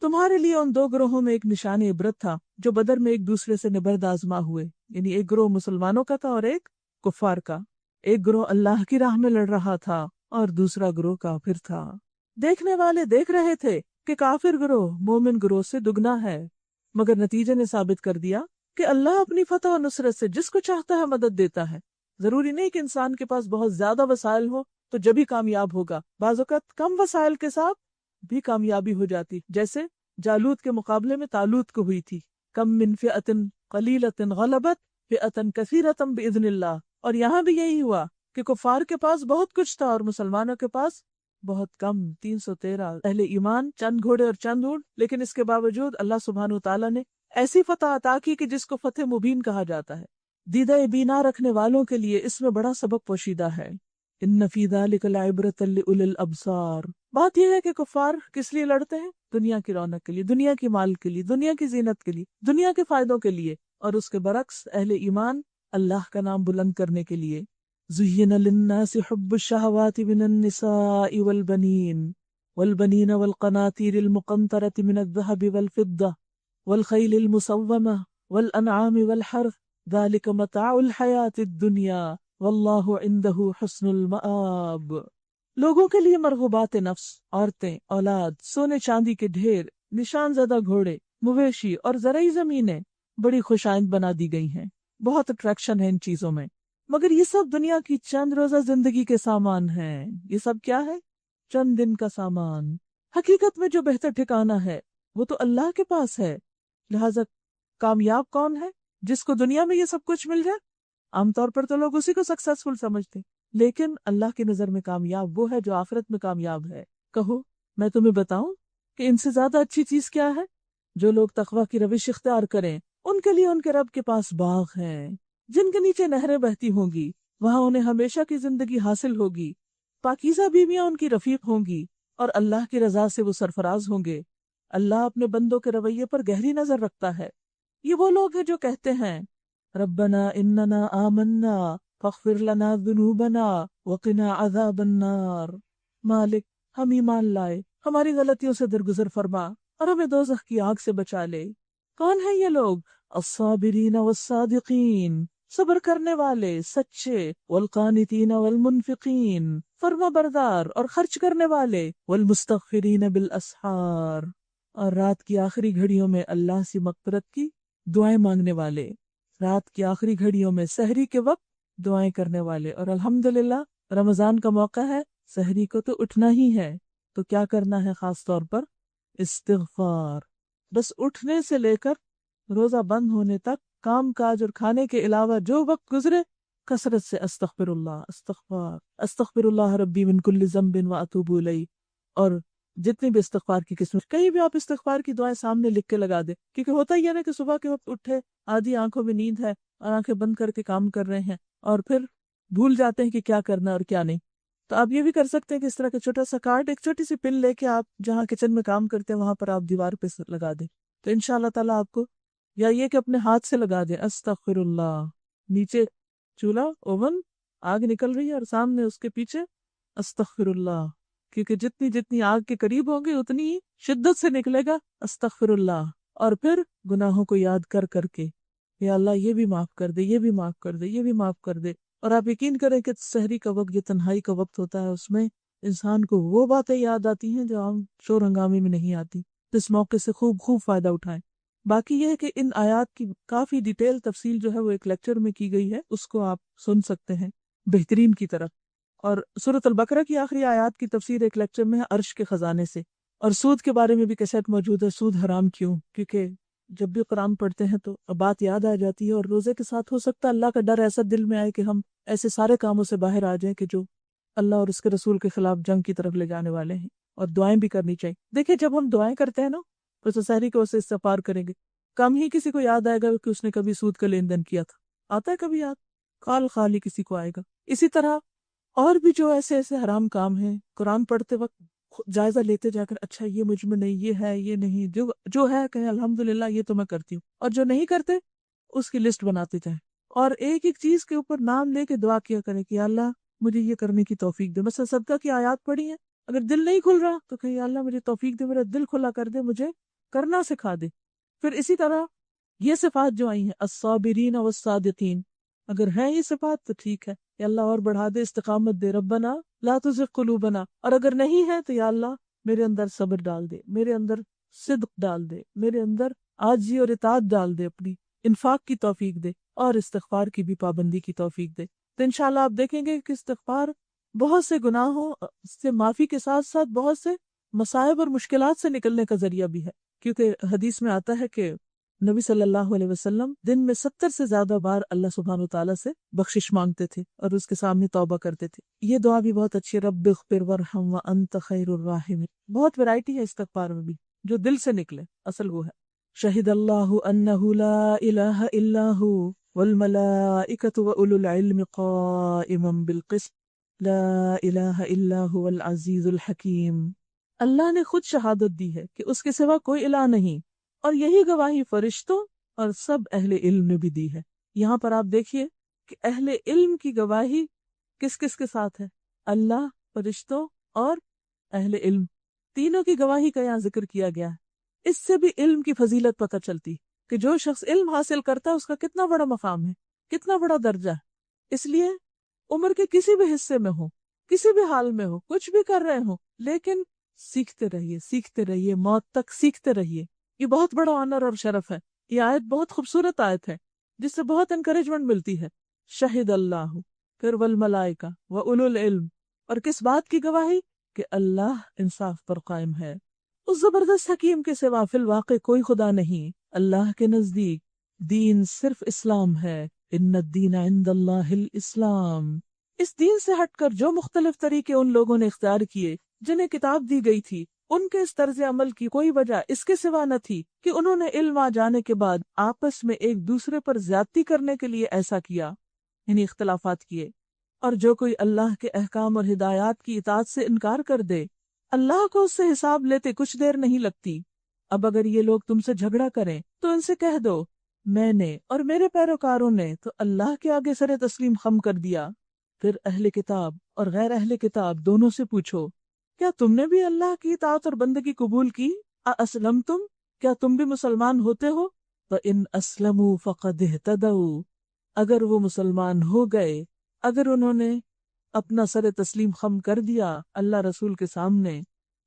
تمہارے لیے ان دو گروہوں میں ایک نشان عبرت تھا جو بدر میں ایک دوسرے سے نبرد آزما ہوئے، یعنی ایک گروہ مسلمانوں کا تھا اور ایک کفار کا۔ ایک گروہ اللہ کی راہ میں لڑ رہا تھا اور دوسرا گروہ کافر تھا۔ دیکھنے والے دیکھ رہے تھے کہ کافر گروہ مومن گروہ سے دگنا ہے، مگر نتیجے نے ثابت کر دیا کہ اللہ اپنی فتح و نصرت سے جس کو چاہتا ہے مدد دیتا ہے۔ ضروری نہیں کہ انسان کے پاس بہت زیادہ وسائل ہو تو جب ہی کامیاب ہوگا، بعض اوقات کم وسائل کے ساتھ بھی کامیابی ہو جاتی، جیسے جالوت کے مقابلے میں طالوت کو ہوئی تھی، کم من فئۃ قلیلۃ غلبت فئۃ کثیرۃ باذن اللہ۔ اور یہاں بھی یہی ہوا کہ کفار کے پاس بہت کچھ تھا اور مسلمانوں کے پاس بہت کم، 313 اہل ایمان، چند گھوڑے اور چند اونٹ، لیکن اس کے باوجود اللہ سبحانہ وتعالیٰ نے ایسی فتح عطا کی کہ جس کو فتح مبین کہا جاتا ہے۔ دیدہ بینا رکھنے والوں کے لیے اس میں بڑا سبق پوشیدہ ہے۔ ان فی ذلک لعبرۃ لأولی الابصار۔ بات یہ ہے کہ کفار کس لیے لڑتے ہیں؟ دنیا کی رونق کے لیے، دنیا کی مال کے لیے، دنیا کی زینت کے لیے، دنیا کے فائدوں کے لیے، اور اس کے برعکس اہل ایمان اللہ کا نام بلند کرنے کے لیے۔ زین للناس حب الشہوات من النساء والبنین والقناطیر المقنطرۃ من الذہب والفضہ والخیل المسومہ والانعام والحرث ذلک متاع الحیاۃ الدنیا واللہ عندہ حسن المآب۔ لوگوں کے لیے مرغوبات نفس، عورتیں، اولاد، سونے چاندی کے ڈھیر، نشان زدہ گھوڑے، مویشی اور زرعی زمینیں بڑی خوش آئند بنا دی گئی ہیں۔ بہت اٹریکشن ہے ان چیزوں میں، مگر یہ سب دنیا کی چند روزہ زندگی کے سامان ہیں۔ یہ سب کیا ہے؟ چند دن کا سامان۔ حقیقت میں جو بہتر ٹھکانہ ہے وہ تو اللہ کے پاس ہے۔ لہذا کامیاب کون ہے؟ جس کو دنیا میں یہ سب کچھ مل جائے۔ عام طور پر تو لوگ اسی کو سکسیسفل سمجھتے، لیکن اللہ کی نظر میں کامیاب وہ ہے جو آخرت میں کامیاب ہے۔ کہو میں تمہیں بتاؤں کہ ان سے زیادہ اچھی چیز کیا ہے؟ جو لوگ تقویٰ کی روش اختیار کریں ان کے لیے ان کے رب کے پاس باغ ہیں جن کے نیچے نہریں بہتی ہوں گی، وہاں انہیں ہمیشہ کی زندگی حاصل ہوگی، پاکیزہ بیویاں ان کی رفیق ہوں گی، اور اللہ کی رضا سے وہ سرفراز ہوں گے۔ اللہ اپنے بندوں کے رویے پر گہری نظر رکھتا ہے۔ یہ وہ لوگ ہیں جو کہتے ہیں ربنا اننا آمنا فاغفر لنا ذنوبنا وقنا عذاب النار۔ مالک، ہم ایمان لائے، ہماری غلطیوں سے درگزر فرما اور ہمیں دوزخ کی آگ سے بچا لے۔ کون ہیں یہ لوگ؟ الصابرین والصادقین، صبر کرنے والے، سچے، والقانتین والمنفقین، فرما بردار اور خرچ کرنے والے، والمستغفرین بالاسحار، اور رات کی آخری گھڑیوں میں اللہ سے مغفرت کی دعائیں مانگنے والے، رات کی آخری گھڑیوں میں سحری کے وقت دعائیں کرنے والے۔ اور الحمدللہ رمضان کا موقع ہے، سحری کو تو اٹھنا ہی ہے، تو کیا کرنا ہے؟ خاص طور پر استغفار۔ بس اٹھنے سے لے کر روزہ بند ہونے تک کام کاج اور کھانے کے علاوہ جو وقت گزرے کثرت سے استغفر اللہ، استغفر اللہ ربی من کل ذنب واتوب الیہ۔ اور جتنی بھی استغفار کی قسم، کہیں بھی آپ استغفار کی دعائیں سامنے لکھ کے لگا دیں، کیونکہ ہوتا ہی ہے نا کہ صبح کے وقت اٹھے، آدھی آنکھوں میں نیند ہے اور آنکھیں بند کر کے کام کر رہے ہیں، اور پھر بھول جاتے ہیں کہ کیا کرنا اور کیا نہیں. تو آپ یہ بھی کر سکتے ہیں کہ اس طرح کا چھوٹا سا کارڈ، ایک چھوٹی سی پن لے کے آپ جہاں کچن میں کام کرتے ہیں وہاں پر آپ دیوار پہ لگا دیں. تو انشاءاللہ تعالیٰ آپ کو، یا یہ کہ اپنے ہاتھ سے لگا دیں استغفر اللہ، نیچے چولہا اوون آگ نکل رہی ہے اور سامنے اس کے پیچھے استغفر اللہ، کیونکہ جتنی جتنی آگ کے قریب ہوں گے اتنی ہی شدت سے نکلے گا استغفر اللہ. اور پھر گناہوں کو یاد کر کر کے یا اللہ یہ بھی معاف کر دے، یہ بھی معاف کر دے، یہ بھی معاف کر دے. اور آپ یقین کریں کہ سحری کا وقت، یہ تنہائی کا وقت ہوتا ہے، اس میں انسان کو وہ باتیں یاد آتی ہیں جو عام شور ہنگامے میں نہیں آتی. تو اس موقع سے خوب فائدہ اٹھائیں. باقی یہ ہے کہ ان آیات کی کافی ڈیٹیل تفصیل جو ہے وہ ایک لیکچر میں کی گئی ہے، اس کو آپ سن سکتے ہیں بہترین کی طرف. اور سورۃ البقرہ کی آخری آیات کی تفسیر ایک لیکچر میں ہے عرش کے خزانے سے. اور سود کے بارے میں بھی کیسٹ موجود ہے، سود حرام کیوں، کیونکہ جب بھی قرآن پڑھتے ہیں تو بات یاد آ جاتی ہے. اور روزے کے ساتھ ہو سکتا ہے اللہ کا ڈر ایسا دل میں آئے کہ ہم ایسے سارے کاموں سے باہر آ جائیں کہ جو اللہ اور اس کے رسول کے خلاف جنگ کی طرف لے جانے والے ہیں. اور دعائیں بھی کرنی چاہیے. دیکھیں جب ہم دعائیں کرتے ہیں نا تو سحری کو اسے استغفار کریں گے، کم ہی کسی کو یاد آئے گا کہ اس نے کبھی سود کا لین دین کیا تھا. آتا ہے کبھی یاد؟ خالی کسی کو آئے گا. اسی طرح اور بھی جو ایسے حرام کام ہیں، قرآن پڑھتے وقت جائزہ لیتے جا کر اچھا یہ مجھ میں نہیں، یہ ہے، یہ نہیں، جو ہے کہیں الحمدللہ یہ تو میں کرتی ہوں، اور جو نہیں کرتے اس کی لسٹ بناتے جائیں. اور ایک ایک چیز کے اوپر نام لے کے دعا کیا کریں کہ یا اللہ مجھے یہ کرنے کی توفیق دے. مثلا صدقہ کی آیات پڑھی ہیں، اگر دل نہیں کھل رہا تو کہیں یا اللہ مجھے توفیق دے، میرا دل کھلا کر دے، مجھے کرنا سکھا دے. پھر اسی طرح یہ صفات جو آئی ہیں الصابرین والصادقین، اگر ہیں یہ صفات تو ٹھیک ہے، یا اللہ اور بڑھا دے، استقامت دے، ربنا لا تزغ قلوبنا. اور اگر نہیں ہے تو یا اللہ میرے اندر صبر ڈال دے، میرے اندر صدق ڈال دے، میرے اندر عاجزی اور اطاعت ڈال دے، اپنی انفاق کی توفیق دے اور استغفار کی بھی پابندی کی توفیق دے. تو انشاءاللہ آپ دیکھیں گے کہ استغفار بہت سے گناہوں سے معافی کے ساتھ ساتھ بہت سے مصائب اور مشکلات سے نکلنے کا ذریعہ بھی ہے. کیونکہ حدیث میں آتا ہے کہ نبی صلی اللہ علیہ وسلم دن میں 70 سے زیادہ بار اللہ سبحانہ وتعالیٰ سے بخشش مانگتے تھے اور اس کے سامنے توبہ کرتے تھے. یہ دعا بھی بہت اچھی ہے، رب اغفر وارحم وانت خیر الراحمین. بہت ویرائٹی ہے استغفار میں بھی، جو دل سے نکلے، اصل وہ ہے. شہد اللہ انہ لا الہ الا ہو والملائکۃ واولو العلم قائما بالقسط لا الہ الا هو العزیز الحکیم. اللہ نے خود شہادت دی ہے کہ اس کے سوا کوئی الہ نہیں، اور یہی گواہی فرشتوں اور سب اہل علم نے بھی دی ہے. یہاں پر آپ دیکھیے کہ اہل علم کی گواہی کس کس کے ساتھ ہے؟ اللہ، فرشتوں اور اہل علم، تینوں کی گواہی کا یہاں ذکر کیا گیا ہے. اس سے بھی علم کی فضیلت پتہ چلتی کہ جو شخص علم حاصل کرتا ہے اس کا کتنا بڑا مقام ہے، کتنا بڑا درجہ ہے. اس لیے عمر کے کسی بھی حصے میں ہو، کسی بھی حال میں ہو، کچھ بھی کر رہے ہو، لیکن سیکھتے رہیے، موت تک سیکھتے رہیے. یہ بہت بڑا آنر اور شرف ہے. یہ آیت بہت خوبصورت آیت ہے جس سے بہت انکریجمنٹ ملتی ہے. شہد اللہ، پھر والملائکہ واولو العلم، اور کس بات کی گواہی؟ کہ اللہ انصاف پر قائم ہے. اس زبردست حکیم کے سوا فی الواقع کوئی خدا نہیں. اللہ کے نزدیک دین صرف اسلام ہے. ان الدین عند اللہ الاسلام. اس دین سے ہٹ کر جو مختلف طریقے ان لوگوں نے اختیار کیے جنہیں کتاب دی گئی تھی، ان کے اس طرز عمل کی کوئی وجہ اس کے سوا نہ تھی کہ انہوں نے علم آ جانے کے بعد آپس میں ایک دوسرے پر زیادتی کرنے کے لیے ایسا کیا، یعنی اختلافات کیے. اور جو کوئی اللہ کے احکام اور ہدایات کی اطاعت سے انکار کر دے، اللہ کو اس سے حساب لیتے کچھ دیر نہیں لگتی. اب اگر یہ لوگ تم سے جھگڑا کریں تو ان سے کہہ دو میں نے اور میرے پیروکاروں نے تو اللہ کے آگے سر تسلیم خم کر دیا. پھر اہل کتاب اور غیر اہل کتاب دونوں سے پوچھو کیا تم نے بھی اللہ کی اطاعت اور بندگی قبول کی؟ اسلمتم، کیا تم بھی مسلمان ہوتے ہو؟ فإن اسلموا فقد اهتدوا، اگر وہ مسلمان ہو گئے، اگر انہوں نے اپنا سر تسلیم خم کر دیا اللہ رسول کے سامنے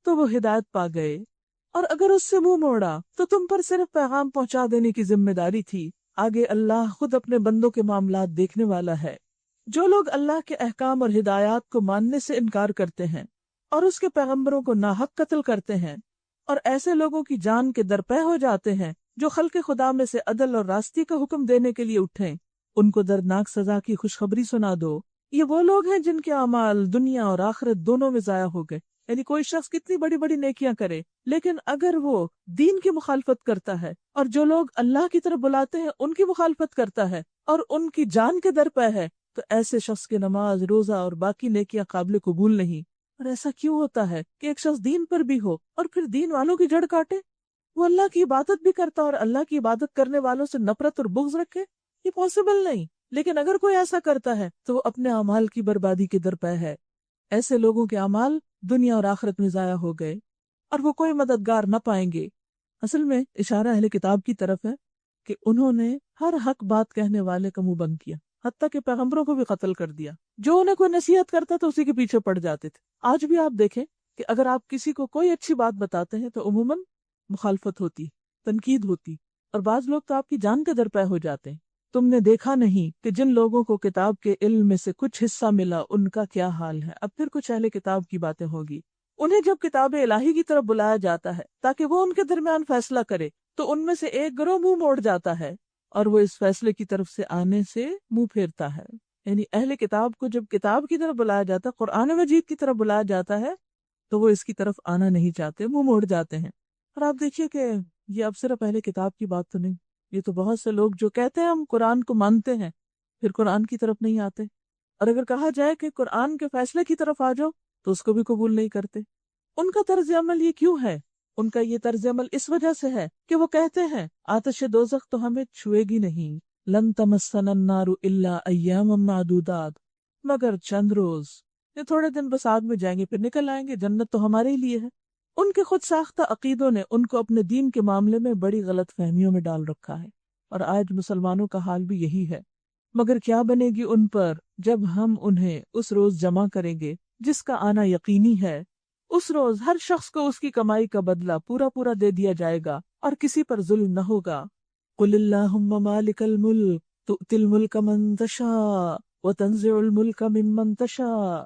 تو وہ ہدایت پا گئے. اور اگر اس سے منہ موڑا تو تم پر صرف پیغام پہنچا دینے کی ذمہ داری تھی. آگے اللہ خود اپنے بندوں کے معاملات دیکھنے والا ہے. جو لوگ اللہ کے احکام اور ہدایات کو ماننے سے انکار کرتے ہیں اور اس کے پیغمبروں کو ناحق قتل کرتے ہیں، اور ایسے لوگوں کی جان کے درپے ہو جاتے ہیں جو خلق خدا میں سے عدل اور راستی کا حکم دینے کے لیے اٹھیں، ان کو دردناک سزا کی خوشخبری سنا دو. یہ وہ لوگ ہیں جن کے اعمال دنیا اور آخرت دونوں میں ضائع ہو گئے. یعنی کوئی شخص کتنی بڑی بڑی نیکیاں کرے، لیکن اگر وہ دین کی مخالفت کرتا ہے اور جو لوگ اللہ کی طرف بلاتے ہیں ان کی مخالفت کرتا ہے اور ان کی جان کے درپے ہے، تو ایسے شخص کی نماز، روزہ اور باقی نیکیاں قابل قبول نہیں۔ اور ایسا کیوں ہوتا ہے کہ ایک شخص دین پر بھی ہو اور پھر دین والوں کی جڑ کاٹے؟ وہ اللہ کی عبادت بھی کرتا اور اللہ کی عبادت کرنے والوں سے نفرت اور بغض رکھے؟ یہ پاسبل نہیں۔ لیکن اگر کوئی ایسا کرتا ہے تو وہ اپنے اعمال کی بربادی کے درپے ہے۔ ایسے لوگوں کے اعمال دنیا اور آخرت میں ضائع ہو گئے اور وہ کوئی مددگار نہ پائیں گے۔ اصل میں اشارہ اہل کتاب کی طرف ہے کہ انہوں نے ہر حق بات کہنے والے کا منہ بند کیا، حتیٰ کہ پیغمبروں کو بھی قتل کر دیا۔ جو انہیں کوئی نصیحت کرتا تھا اسی کے پیچھے پڑ جاتے تھے۔ آج بھی آپ دیکھیں کہ اگر آپ کسی کو کوئی اچھی بات بتاتے ہیں تو عموماً مخالفت ہوتی، تنقید ہوتی، اور بعض لوگ تو آپ کی جان کے درپے ہو جاتے ہیں۔ تم نے دیکھا نہیں کہ جن لوگوں کو کتاب کے علم میں سے کچھ حصہ ملا ان کا کیا حال ہے؟ اب پھر کچھ اہل کتاب کی باتیں ہوگی۔ انہیں جب کتاب الہی کی طرف بلایا جاتا ہے تاکہ وہ ان کے درمیان فیصلہ کرے تو ان میں سے ایک گروہ منہ موڑ جاتا ہے اور وہ اس فیصلے کی طرف سے آنے سے منہ پھیرتا ہے۔ یعنی اہل کتاب کو جب کتاب کی طرف بلایا جاتا ہے، قرآن مجید کی طرف بلایا جاتا ہے، تو وہ اس کی طرف آنا نہیں چاہتے، منہ موڑ جاتے ہیں۔ اور آپ دیکھیے کہ یہ اب صرف اہل کتاب کی بات تو نہیں، یہ تو بہت سے لوگ جو کہتے ہیں ہم قرآن کو مانتے ہیں پھر قرآن کی طرف نہیں آتے، اور اگر کہا جائے کہ قرآن کے فیصلے کی طرف آ جاؤ تو اس کو بھی قبول نہیں کرتے۔ ان کا طرز عمل یہ کیوں ہے؟ ان کا یہ طرز عمل اس وجہ سے ہے کہ وہ کہتے ہیں آتش دوزخ تو ہمیں چھوئے گی نہیں، لن تمسنا النار الا ایاما معدودات، مگر چند روز، یہ تھوڑے دن بس آگ میں جائیں گے پھر نکل آئیں گے، جنت تو ہمارے ہی لیے ہے۔ ان کے خود ساختہ عقیدوں نے ان کو اپنے دین کے معاملے میں بڑی غلط فہمیوں میں ڈال رکھا ہے، اور آج مسلمانوں کا حال بھی یہی ہے۔ مگر کیا بنے گی ان پر جب ہم انہیں اس روز جمع کریں گے جس کا آنا یقینی ہے۔ اس روز ہر شخص کو اس کی کمائی کا بدلہ پورا پورا دے دیا جائے گا اور کسی پر ظلم نہ ہوگا۔ قل اللہم مالک الملک تؤتی الملک من تشاء وتنزع الملک ممن تشاء،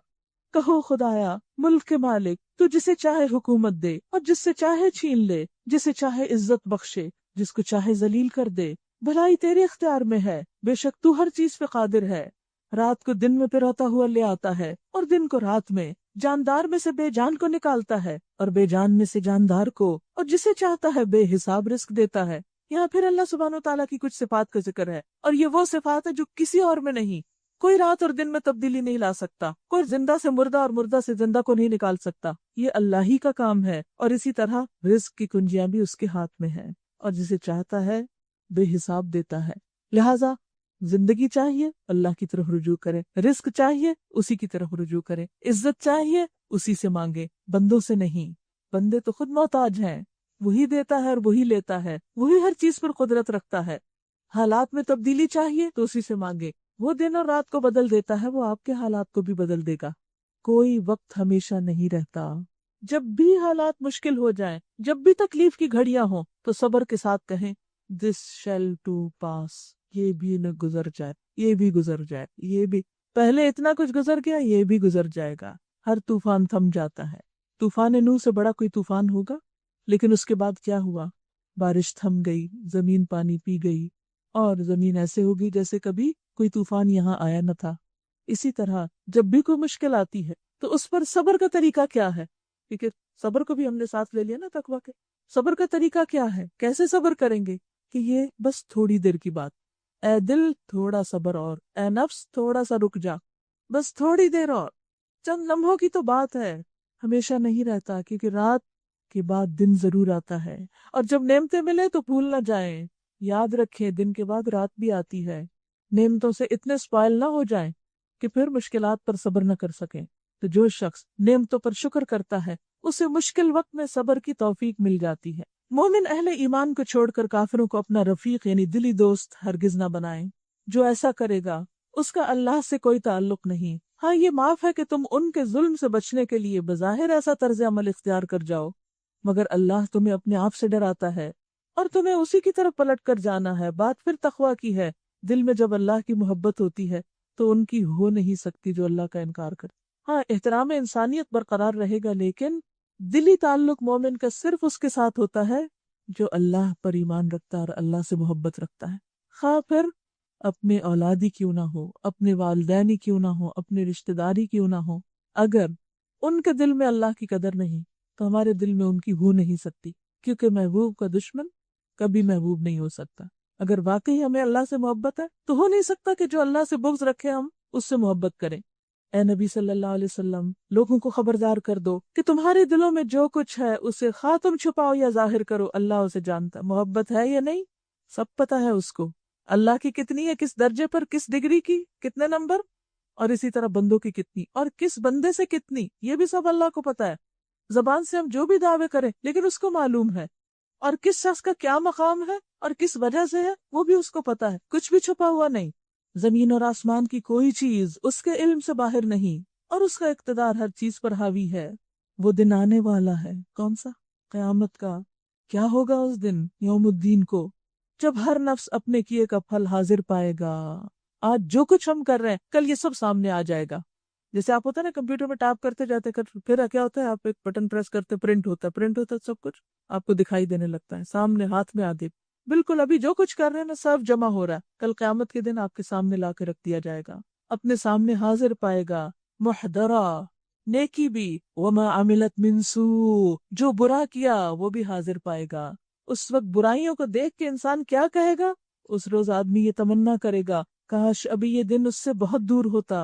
کہو خدایا ملک کے مالک تو جسے چاہے حکومت دے اور جس سے چاہے چھین لے، جسے چاہے عزت بخشے، جس کو چاہے ذلیل کر دے، بھلائی تیرے اختیار میں ہے، بے شک تو ہر چیز پہ قادر ہے۔ رات کو دن میں پھراتا ہوا لے آتا ہے اور دن کو رات میں، جاندار میں سے بے جان کو نکالتا ہے اور بے جان میں سے جاندار کو، اور جسے چاہتا ہے بے حساب رزق دیتا ہے۔ یہاں پھر اللہ سبحانہ و تعالیٰ کی کچھ صفات کا ذکر ہے، اور یہ وہ صفات ہے جو کسی اور میں نہیں۔ کوئی رات اور دن میں تبدیلی نہیں لا سکتا، کوئی زندہ سے مردہ اور مردہ سے زندہ کو نہیں نکال سکتا، یہ اللہ ہی کا کام ہے۔ اور اسی طرح رزق کی کنجیاں بھی اس کے ہاتھ میں ہیں، اور جسے چاہتا ہے بے حساب دیتا ہے۔ لہٰذا زندگی چاہیے اللہ کی طرف رجوع کرے، رزق چاہیے اسی کی طرف رجوع کرے، عزت چاہیے اسی سے مانگے، بندوں سے نہیں۔ بندے تو خود محتاج ہیں، وہی دیتا ہے اور وہی لیتا ہے، وہی ہر چیز پر قدرت رکھتا ہے۔ حالات میں تبدیلی چاہیے تو اسی سے مانگے، وہ دن اور رات کو بدل دیتا ہے، وہ آپ کے حالات کو بھی بدل دے گا۔ کوئی وقت ہمیشہ نہیں رہتا، جب بھی حالات مشکل ہو جائیں، جب بھی تکلیف کی گھڑیاں ہوں تو صبر کے ساتھ کہیں دس شیل ٹو پاس، یہ بھی نہ گزر جائے، یہ بھی گزر جائے، یہ بھی پہلے اتنا کچھ گزر گیا، یہ بھی گزر جائے گا۔ ہر طوفان تھم جاتا ہے، طوفان نوح سے بڑا کوئی طوفان ہوگا؟ لیکن اس کے بعد کیا ہوا؟ بارش تھم گئی، زمین پانی پی گئی، اور زمین ایسے ہوگی جیسے کبھی کوئی طوفان یہاں آیا نہ تھا۔ اسی طرح جب بھی کوئی مشکل آتی ہے تو اس پر صبر کا طریقہ کیا ہے؟ کیونکہ صبر کو بھی ہم نے ساتھ لے لیا نا تقویٰ کے۔ صبر کا طریقہ کیا ہے؟ کیسے صبر کریں گے؟ کہ یہ بس تھوڑی دیر کی بات، اے دل تھوڑا صبر اور، اے نفس تھوڑا سا رک جا، بس تھوڑی دیر اور، چند لمحوں کی تو بات ہے، ہمیشہ نہیں رہتا، کیونکہ رات کے بعد دن ضرور آتا ہے۔ اور جب نعمتیں ملے تو بھول نہ جائیں، یاد رکھیں دن کے بعد رات بھی آتی ہے۔ نعمتوں سے اتنے سپائل نہ ہو جائیں کہ پھر مشکلات پر صبر نہ کر سکیں۔ تو جو شخص نعمتوں پر شکر کرتا ہے اسے مشکل وقت میں صبر کی توفیق مل جاتی ہے۔ مومن اہل ایمان کو چھوڑ کر کافروں کو اپنا رفیق یعنی دلی دوست ہرگز نہ بنائیں۔ جو ایسا کرے گا اس کا اللہ سے کوئی تعلق نہیں۔ ہاں یہ معاف ہے کہ تم ان کے ظلم سے بچنے کے لیے بظاہر ایسا طرز عمل اختیار کر جاؤ، مگر اللہ تمہیں اپنے آپ سے ڈراتا ہے اور تمہیں اسی کی طرف پلٹ کر جانا ہے۔ بات پھر تقویٰ کی ہے، دل میں جب اللہ کی محبت ہوتی ہے تو ان کی ہو نہیں سکتی جو اللہ کا انکار کرے۔ ہاں احترام انسانیت برقرار رہے گا، لیکن دلی تعلق مومن کا صرف اس کے ساتھ ہوتا ہے جو اللہ پر ایمان رکھتا ہے اور اللہ سے محبت رکھتا ہے، خواہ پھر اپنے اولادی کیوں نہ ہو، اپنے والدینی کیوں نہ ہو، اپنے رشتہ داری کیوں نہ ہو۔ اگر ان کے دل میں اللہ کی قدر نہیں تو ہمارے دل میں ان کی ہو نہیں سکتی، کیونکہ محبوب کا دشمن کبھی محبوب نہیں ہو سکتا۔ اگر واقعی ہمیں اللہ سے محبت ہے تو ہو نہیں سکتا کہ جو اللہ سے بغض رکھے ہم اس سے محبت کریں۔ اے نبی صلی اللہ علیہ وسلم، لوگوں کو خبردار کر دو کہ تمہارے دلوں میں جو کچھ ہے اسے خواہ تم چھپاؤ یا ظاہر کرو، اللہ اسے جانتا ہے۔ محبت ہے یا نہیں سب پتہ ہے اس کو، اللہ کی کتنی ہے، کس درجے پر، کس ڈگری کی، کتنے نمبر، اور اسی طرح بندوں کی کتنی، اور کس بندے سے کتنی، یہ بھی سب اللہ کو پتہ ہے۔ زبان سے ہم جو بھی دعوے کریں لیکن اس کو معلوم ہے، اور کس شخص کا کیا مقام ہے اور کس وجہ سے ہے وہ بھی اس کو پتہ ہے، کچھ بھی چھپا ہوا نہیں۔ زمین اور آسمان کی کوئی چیز اس کے علم سے باہر نہیں، اور اس کا اقتدار ہر چیز پر حاوی ہے۔ وہ دن آنے والا ہے، کون سا؟ قیامت کا۔ کیا ہوگا اس دن؟ یوم الدین کو، جب ہر نفس اپنے کیے کا پھل حاضر پائے گا۔ آج جو کچھ ہم کر رہے ہیں کل یہ سب سامنے آ جائے گا۔ جیسے آپ ہوتا ہے نا کمپیوٹر میں ٹائپ کرتے جاتے، پھر کیا ہوتا ہے، آپ ایک بٹن پریس کرتے، پرنٹ ہوتا ہے سب کچھ آپ کو دکھائی دینے لگتا ہے، سامنے ہاتھ میں آگے۔ بالکل ابھی جو کچھ کر رہے ہیں نا سب جمع ہو رہا ہے، کل قیامت کے دن آپ کے سامنے لا کے رکھ دیا جائے گا، اپنے سامنے حاضر پائے گا۔ محضرا، نیکی بھی، وما عملت من سوء، جو برا کیا وہ بھی حاضر پائے گا۔ اس وقت برائیوں کو دیکھ کے انسان کیا کہے گا؟ اس روز آدمی یہ تمنا کرے گا، کاش ابھی یہ دن اس سے بہت دور ہوتا۔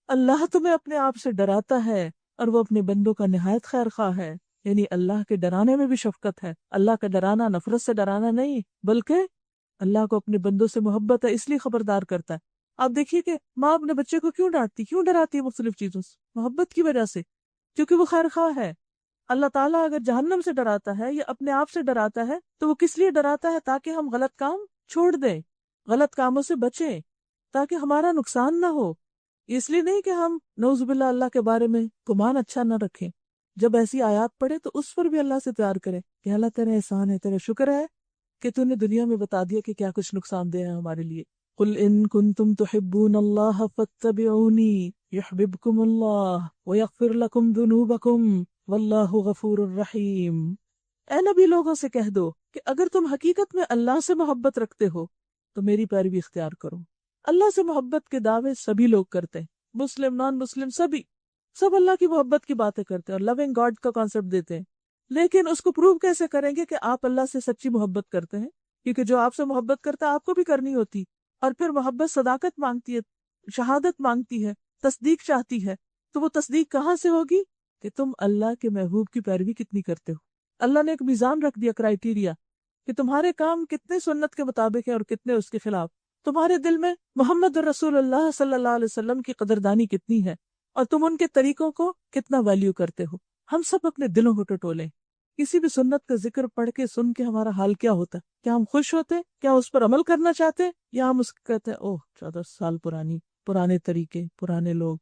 اللہ تمہیں اپنے آپ سے ڈراتا ہے اور وہ اپنے بندوں کا نہایت خیر خواہ ہے، یعنی اللہ کے ڈرانے میں بھی شفقت ہے۔ اللہ کا ڈرانا نفرت سے ڈرانا نہیں، بلکہ اللہ کو اپنے بندوں سے محبت ہے، اس لیے خبردار کرتا ہے۔ آپ دیکھیے کہ ماں اپنے بچے کو کیوں ڈانٹتی، کیوں ڈراتی ہے مختلف چیزوں سے؟ محبت کی وجہ سے، کیونکہ وہ خیر خواہ ہے۔ اللہ تعالیٰ اگر جہنم سے ڈراتا ہے یا اپنے آپ سے ڈراتا ہے تو وہ کس لیے ڈراتا ہے؟ تاکہ ہم غلط کام چھوڑ دیں، غلط کاموں سے بچیں، تاکہ ہمارا نقصان نہ ہو۔ اس لیے نہیں کہ ہم نعوذ باللہ اللہ کے بارے میں گمان اچھا نہ رکھیں۔ جب ایسی آیات پڑھے تو اس پر بھی اللہ سے پیار کرے کہ اللہ تیرا احسان ہے، تیرا شکر ہے کہ تو نے دنیا میں بتا دیا کہ کیا کچھ نقصان دہ ہے ہمارے لیے۔ قل ان کنتم تحبون اللہ فاتبعونی یحببکم اللہ ویغفر لکم ذنوبکم واللہ غفور الرحیم۔ اے نبی لوگوں سے کہہ دو کہ اگر تم حقیقت میں اللہ سے محبت رکھتے ہو تو میری پیروی اختیار کرو۔ اللہ سے محبت کے دعوے سبھی لوگ کرتے ہیں، مسلم نان مسلم سب اللہ کی محبت کی باتیں کرتے ہیں اور لونگ گاڈ کا کانسیپٹ دیتے ہیں، لیکن اس کو پروو کیسے کریں گے کہ آپ اللہ سے سچی محبت کرتے ہیں؟ کیونکہ جو آپ سے محبت کرتا ہے آپ کو بھی کرنی ہوتی، اور پھر محبت صداقت مانگتی ہے، شہادت مانگتی ہے، تصدیق چاہتی ہے۔ تو وہ تصدیق کہاں سے ہوگی؟ کہ تم اللہ کے محبوب کی پیروی کتنی کرتے ہو۔ اللہ نے ایک میزان رکھ دیا، کرائیٹیریا، کہ تمہارے کام کتنے سنت کے مطابق ہیں اور کتنے اس کے خلاف۔ تمہارے دل میں محمد رسول اللہ صلی اللہ علیہ وسلم کی قدردانی کتنی ہے اور تم ان کے طریقوں کو کتنا ویلیو کرتے ہو۔ ہم سب اپنے دلوں کو ٹٹولیں، کسی بھی سنت کا ذکر پڑھ کے سن کے ہمارا حال کیا ہوتا ہے؟ کیا ہم خوش ہوتے؟ کیا اس پر عمل کرنا چاہتے؟ یا ہم اس کو کہتے ہیں اوہ 14 سال پرانے طریقے، پرانے لوگ؟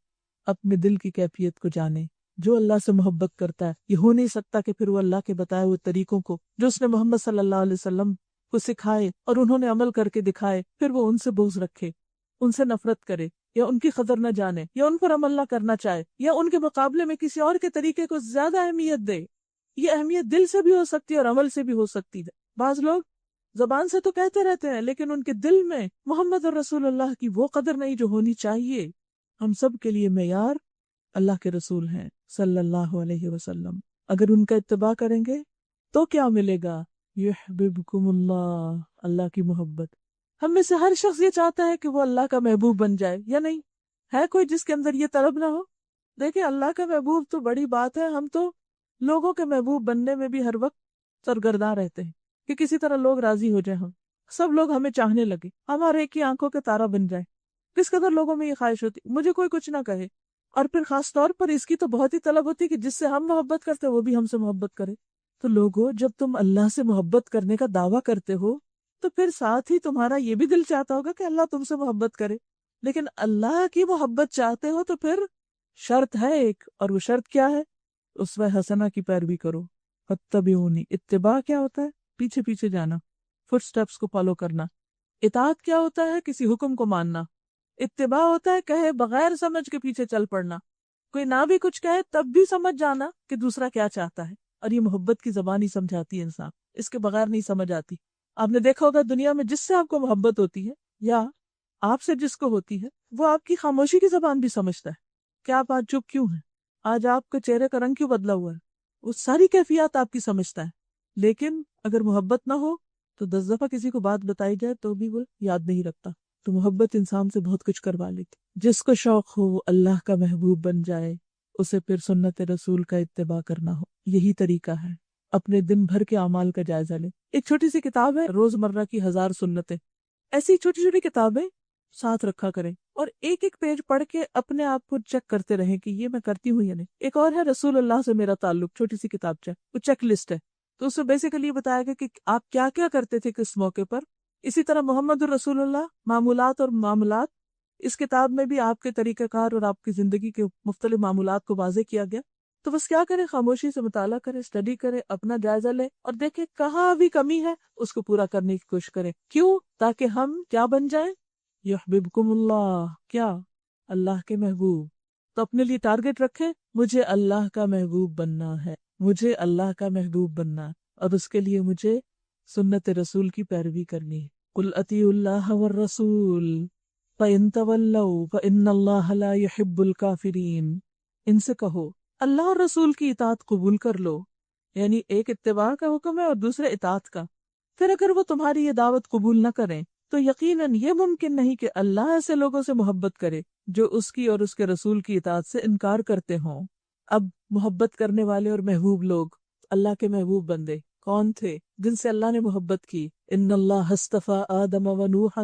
اپنے دل کی کیفیت کو جانیں۔ جو اللہ سے محبت کرتا ہے یہ ہو نہیں سکتا کہ پھر وہ اللہ کے بتائے ہوئے طریقوں کو جو اس نے محمد صلی اللہ علیہ وسلم کو سکھائے اور انہوں نے عمل کر کے دکھائے، پھر وہ ان سے بغض رکھے، ان سے نفرت کرے، یا ان کی قدر نہ جانے، یا ان پر عمل نہ کرنا چاہے، یا ان کے مقابلے میں کسی اور کے طریقے کو زیادہ اہمیت دے۔ یہ اہمیت دل سے بھی ہو سکتی ہے اور عمل سے بھی ہو سکتی ہے۔ بعض لوگ زبان سے تو کہتے رہتے ہیں لیکن ان کے دل میں محمد رسول اللہ کی وہ قدر نہیں جو ہونی چاہیے۔ ہم سب کے لیے معیار اللہ کے رسول ہیں صلی اللہ علیہ وسلم۔ اگر ان کا اتباع کریں گے تو کیا ملے گا؟ یحببکم اللہ، اللہ کی محبت۔ ہم میں سے ہر شخص یہ چاہتا ہے کہ وہ اللہ کا محبوب بن جائے، یا نہیں؟ ہے کوئی جس کے اندر یہ طلب نہ ہو؟ دیکھیں اللہ کا محبوب تو بڑی بات ہے، ہم تو لوگوں کے محبوب بننے میں بھی ہر وقت سرگرداں رہتے ہیں کہ کسی طرح لوگ راضی ہو جائیں، ہم سب لوگ ہمیں چاہنے لگے، ہمارے ایک ہی آنکھوں کے تارا بن جائے۔ کس قدر لوگوں میں یہ خواہش ہوتی مجھے کوئی کچھ نہ کہے، اور پھر خاص طور پر اس کی تو بہت ہی طلب ہوتی کہ جس سے ہم محبت کرتے وہ بھی ہم سے محبت کرے۔ تو لوگوں، جب تم اللہ سے محبت کرنے کا دعویٰ کرتے ہو تو پھر ساتھ ہی تمہارا یہ بھی دل چاہتا ہوگا کہ اللہ تم سے محبت کرے۔ لیکن اللہ کی محبت چاہتے ہو تو پھر شرط ہے ایک، اور وہ شرط کیا ہے؟ اسوہ حسنہ کی پیروی کرو۔ فاتبعونی، اتباع کیا ہوتا ہے؟ پیچھے پیچھے جانا، فٹ سٹیپس کو فالو کرنا۔ اطاعت کیا ہوتا ہے؟ کسی حکم کو ماننا۔ اتباع ہوتا ہے کہے بغیر سمجھ کے پیچھے چل پڑنا، کوئی نہ بھی کچھ کہے تب بھی سمجھ جانا کہ دوسرا کیا چاہتا ہے، اور یہ محبت کی زبان ہی سمجھاتی ہے انسان، اس کے بغیر نہیں سمجھ آتی۔ آپ نے دیکھا ہوگا دنیا میں جس سے آپ کو محبت ہوتی ہے یا آپ سے جس کو ہوتی ہے وہ آپ کی خاموشی کی زبان بھی سمجھتا ہے کہ آپ آج چپ کیوں ہیں، آج آپ کے چہرے کا رنگ کیوں بدلا ہوا ہے، وہ ساری کیفیات آپ کی سمجھتا ہے۔ لیکن اگر محبت نہ ہو تو 10 دفعہ کسی کو بات بتائی جائے تو بھی وہ یاد نہیں رکھتا۔ تو محبت انسان سے بہت کچھ کروا لیتی. جس کو شوق ہو وہ اللہ کا محبوب بن جائے، اسے پھر سنت رسول کا اتباع کرنا ہو. یہی طریقہ ہے. اپنے دن بھر کے اعمال کا جائزہ لیں. ایک چھوٹی سی کتاب ہے روزمرہ کی 1000 سنتیں. ایسی چھوٹی چھوٹی کتابیں ساتھ رکھا کریں اور ایک ایک پیج پڑھ کے اپنے آپ کو چیک کرتے رہیں کہ یہ میں کرتی ہوں یا نہیں. ایک اور ہے رسول اللہ سے میرا تعلق، چھوٹی سی کتابچہ، وہ چیک لسٹ ہے. تو اس میں بیسیکلی یہ بتایا گیا کہ آپ کیا کیا کرتے تھے کس موقع پر. اسی طرح محمد الرسول اللہ معمولات اور معاملات، اس کتاب میں بھی آپ کے طریقہ کار اور آپ کی زندگی کے مختلف معمولات کو واضح کیا گیا. تو بس کیا کریں، خاموشی سے مطالعہ کریں، اسٹڈی کریں، اپنا جائزہ لیں اور دیکھیں کہاں بھی کمی ہے اس کو پورا کرنے کی کوشش کریں. کیوں؟ تاکہ ہم کیا بن جائیں؟ یحببکم اللہ، کیا؟ اللہ کے محبوب. تو اپنے لیے ٹارگٹ رکھیں، مجھے اللہ کا محبوب بننا ہے، مجھے اللہ کا محبوب بننا ہے، اور اس کے لیے مجھے سنت رسول کی پیروی کرنی ہے. قل اطیعوا اللہ والرسول فإن تولوا فإن اللہ لا يحب الکافرین. ان سے کہو اللہ اور رسول کی اطاعت قبول کر لو، یعنی ایک اتباع کا حکم ہے اور دوسرے اطاعت کا. پھر اگر وہ تمہاری یہ دعوت قبول نہ کریں تو یقیناً یہ ممکن نہیں کہ اللہ ایسے لوگوں سے محبت کرے جو اس کی اور اس کے رسول کی اطاعت سے انکار کرتے ہوں. اب محبت کرنے والے اور محبوب لوگ، اللہ کے محبوب بندے کون تھے جن سے اللہ نے محبت کی؟ ان اللہ اصطفى آدم ونوحا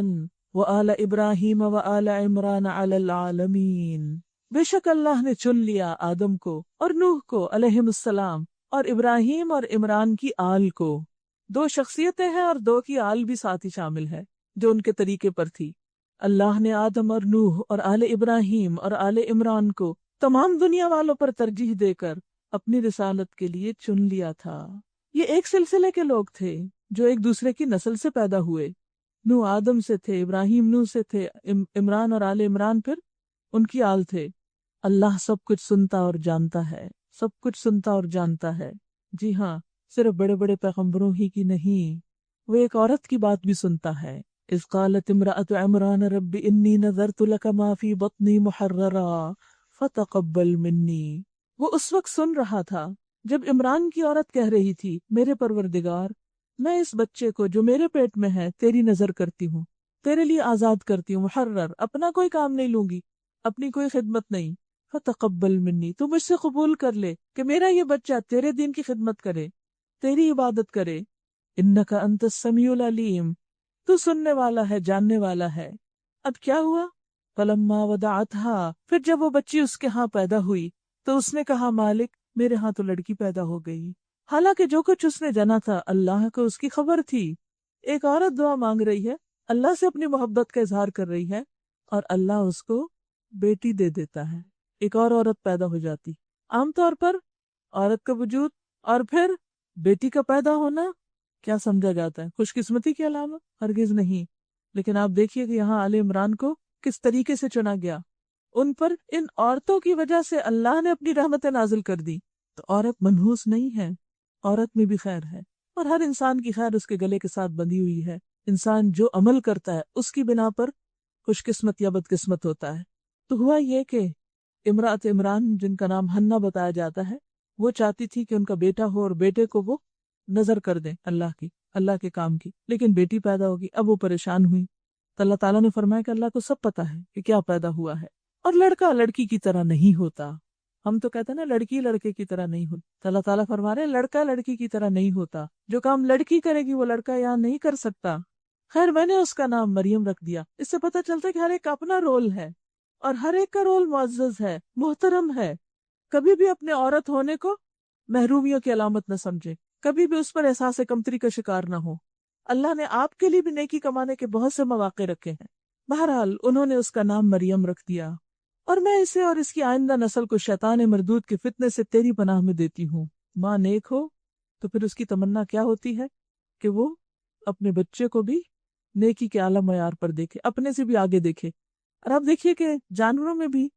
وآل ابراہیم وآل عمران علی العالمین. بے شک اللہ نے چن لیا آدم کو اور نوح کو علیہم السلام اور ابراہیم اور عمران کی آل کو. 2 شخصیتیں ہیں اور 2 کی آل بھی ساتھ ہی شامل ہے جو ان کے طریقے پر تھی. اللہ نے آدم اور نوح اور آل ابراہیم اور آل عمران کو تمام دنیا والوں پر ترجیح دے کر اپنی رسالت کے لیے چن لیا تھا. یہ ایک سلسلے کے لوگ تھے جو ایک دوسرے کی نسل سے پیدا ہوئے. نوح آدم سے تھے، ابراہیم نوح سے تھے، عمران اور آل عمران پھر ان کی آل تھے. اللہ سب کچھ سنتا اور جانتا ہے، سب کچھ سنتا اور جانتا ہے. جی ہاں، صرف بڑے بڑے پیغمبروں ہی کی نہیں، وہ ایک عورت کی بات بھی سنتا ہے. اذ قالت امرأة عمران رب انی نذرت لک ما فی بطنی محررا فتقبل منی. وہ اس وقت سن رہا تھا جب عمران کی عورت کہہ رہی تھی، میرے پروردگار، میں اس بچے کو جو میرے پیٹ میں ہے تیری نظر کرتی ہوں، تیرے لیے آزاد کرتی ہوں، محرر، اپنا کوئی کام نہیں لوں گی، اپنی کوئی خدمت نہیں. فتقبل منی، تو مجھ سے قبول کر لے کہ میرا یہ بچہ تیرے دین کی خدمت کرے، تیری عبادت کرے. انک انت السمیع العلیم، تو سننے والا ہے، جاننے والا ہے. اب کیا ہوا؟ فلما ودعتها، پھر جب وہ بچی اس کے ہاں پیدا ہوئی تو اس نے کہا، مالک، میرے ہاں تو لڑکی پیدا ہو گئی. حالانکہ جو کچھ اس نے جانا تھا اللہ کو اس کی خبر تھی. ایک عورت دعا مانگ رہی ہے، اللہ سے اپنی محبت کا اظہار کر رہی ہے، اور اللہ اس کو بیٹی دے دیتا ہے. ایک اور عورت پیدا ہو جاتی. عام طور پر عورت کا وجود اور پھر بیٹی کا پیدا ہونا کیا سمجھا جاتا ہے؟ خوش قسمتی کی علامت؟ ہرگز نہیں. لیکن آپ دیکھیے کہ یہاں آل عمران کو کس طریقے سے چنا گیا. ان پر ان عورتوں کی وجہ سے اللہ نے اپنی رحمتیں نازل کر دی. تو عورت منحوس نہیں ہے، عورت میں بھی خیر ہے، اور ہر انسان کی خیر اس کے گلے کے ساتھ بندھی ہوئی ہے. انسان جو عمل کرتا ہے اس کی بنا پر خوش قسمت یا بد قسمت ہوتا ہے. تو ہوا یہ کہ امرأت عمران، جن کا نام حنا بتایا جاتا ہے، وہ چاہتی تھی کہ ان کا بیٹا ہو اور بیٹے کو وہ نظر کر دیں اللہ کے کام کی. لیکن بیٹی پیدا ہوگی. اب وہ پریشان ہوئی تو اللہ تعالیٰ نے فرمایا کہ اللہ کو سب پتا ہے کہ کیا پیدا ہوا ہے، اور لڑکا لڑکی کی طرح نہیں ہوتا. ہم تو کہتے ہیں نا لڑکی لڑکے کی طرح نہیں ہوتی، تو اللہ تعالیٰ فرما رہے ہیں لڑکا لڑکی کی طرح نہیں ہوتا. جو کام لڑکی کرے گی وہ لڑکا یہاں نہیں کر سکتا. خیر، میں نے اس کا نام مریم رکھ دیا. اس سے پتہ چلتا ہے کہ ہر ایک کا اپنا رول ہے اور ہر ایک کا رول معزز ہے، محترم ہے. کبھی بھی اپنے عورت ہونے کو محرومیوں کی علامت نہ سمجھے، کبھی بھی اس پر احساس کمتری کا شکار نہ ہو. اللہ نے آپ کے لیے بھی نیکی کمانے کے بہت سے مواقع رکھے ہیں. بہرحال انہوں نے اس کا نام مریم رکھ دیا. اور میں اسے اور اس کی آئندہ نسل کو شیطان مردود کے فتنے سے تیری پناہ میں دیتی ہوں. ماں نیک ہو تو پھر اس کی تمنا کیا ہوتی ہے کہ وہ اپنے بچے کو بھی نیکی کے اعلیٰ معیار پر دیکھے، اپنے سے بھی آگے دیکھے. اور آپ دیکھیے کہ جانوروں میں بھی،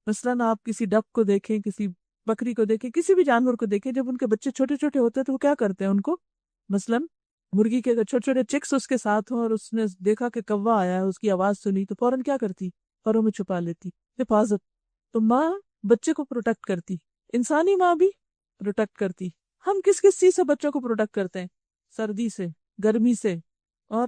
مثلاً آپ کسی ڈک کو دیکھیں، کسی بکری کو دیکھیں، کسی بھی جانور کو دیکھیں، جب ان کے بچے چھوٹے چھوٹے ہوتے ہیں تو وہ کیا کرتے ہیں ان کو، مثلاً مرغی کے اگر چھوٹے چھوٹے چکس اس کے ساتھ ہوں اور اس نے دیکھا کہ کوا آیا ہے، اس کی آواز سنی تو فوراً کیا کرتی؟ پروں میں چھپا لیتی، حفاظت. تو ماں بچے کو پروٹیکٹ کرتی، انسانی ماں بھی پروٹیکٹ کرتی. ہم کس کس چیز سے بچوں کو پروٹیکٹ کرتے ہیں؟ سردی سے، گرمی سے، اور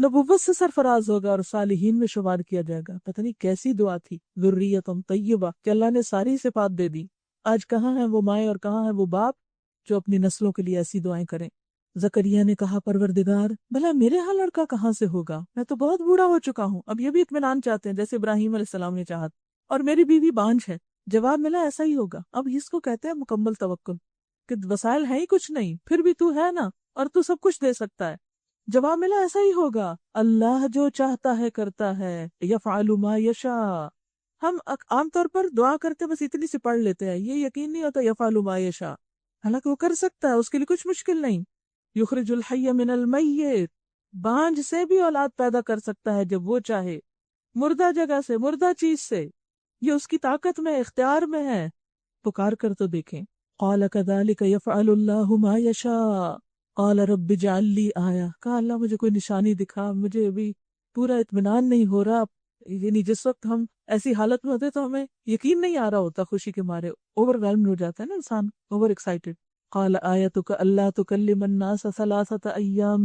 نبوت سے سرفراز ہوگا اور صالحین میں شمار کیا جائے گا۔ پتہ نہیں کیسی دعا تھی، ذریۃ طیبہ، کہ اللہ نے ساری صفات دے دی۔ آج کہاں ہیں وہ مائیں اور کہاں ہیں وہ باپ جو اپنی نسلوں کے لیے ایسی دعائیں کریں۔ زکریا نے کہا پروردگار بھلا میرے ہاں لڑکا کہاں سے ہوگا، میں تو بہت بوڑھا ہو چکا ہوں، اب یہ بھی اطمینان چاہتے ہیں جیسے ابراہیم علیہ السلام نے چاہا، اور میری بیوی بانجھ ہے۔ جواب ملا ایسا ہی ہوگا۔ اب اس کو کہتے ہیں مکمل توکل، کہ وسائل ہیں ہی کچھ نہیں، پھر بھی تو ہے نا اور تو سب کچھ دے سکتا ہے۔ جواب ملا ایسا ہی ہوگا، اللہ جو چاہتا ہے کرتا ہے، یفعل ما یشاء۔ ہم عام طور پر دعا کرتے بس اتنی سی پڑھ لیتے ہیں، یہ یقین نہیں ہوتا یفعل ما یشاء، حالانکہ وہ کر سکتا ہے، اس کے لیے کچھ مشکل نہیں۔ یخرج الحی من المیت، بانجھ سے بھی اولاد پیدا کر سکتا ہے جب وہ چاہے، مردہ جگہ سے، مردہ چیز سے، یہ اس کی طاقت میں، اختیار میں ہے۔ پکار کر تو دیکھیں۔ قال كذلك يفعل الله ما يشاء قال رب اجعل لي آیہ، کہا اللہ مجھے کوئی نشانی دکھا، مجھے ابھی پورا اطمینان نہیں ہو رہا۔ یعنی جس وقت ہم ایسی حالت میں ہوتے تو ہمیں یقین نہیں آ رہا ہوتا، خوشی کے مارے اوور ویلم ہو جاتا ہے نا انسان، اوور ایکسائٹڈ۔ قال آیتک اللہ تکلم الناس ثلاثة ایام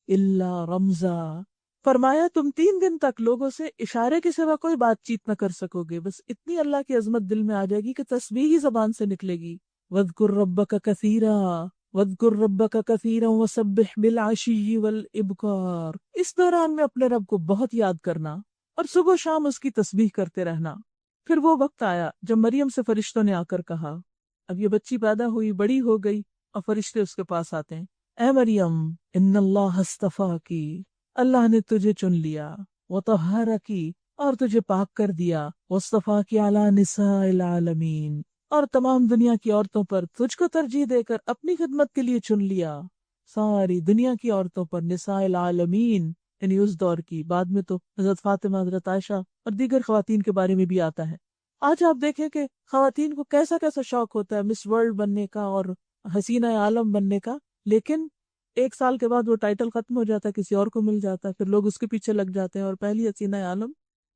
الا رمزا، فرمایا تم 3 دن تک لوگوں سے اشارے کے سوا کوئی بات چیت نہ کر سکو گے، بس اتنی اللہ کی عظمت دل میں آ جائے گی کہ تسبیح ہی زبان سے نکلے گی۔ وَاذْكُرْ رَبَّكَ كَثِيرًا وَاذْكُرْ رَبَّكَ كَثِيرًا وَسَبِّحْ بِالْعَشِيِّ وَالْإِبْكَارِ، اس دوران میں اپنے رب کو بہت یاد کرنا اور صبح و شام اس کی تسبیح کرتے رہنا۔ پھر وہ وقت آیا جب مریم سے فرشتوں نے آ کر کہا، اب یہ بچی پیدا ہوئی، بڑی ہو گئی، اور فرشتے اس کے پاس آتے ہیں، اے مریم ان اللہ اصطفاکی، اللہ نے تجھے چن لیا، وطہرکی، اور تجھے پاک کر دیا، واصطفاکی علی نساء العالمین، اور تمام دنیا کی عورتوں پر تجھ کو ترجیح دے کر اپنی خدمت کے لیے چن لیا، ساری دنیا کی عورتوں پر، نساء العالمین یعنی اس دور کی۔ بعد میں تو حضرت فاطمہ، حضرت عائشہ اور دیگر خواتین کے بارے میں بھی آتا ہے۔ آج آپ دیکھیں کہ خواتین کو کیسا کیسا شوق ہوتا ہے مس ورلڈ بننے کا اور حسینہ عالم بننے کا، لیکن 1 سال کے بعد وہ ٹائٹل ختم ہو جاتا ہے، کسی اور کو مل جاتا ہے، پھر لوگ اس کے پیچھے لگ جاتے ہیں اور پہلی حسینہ عالم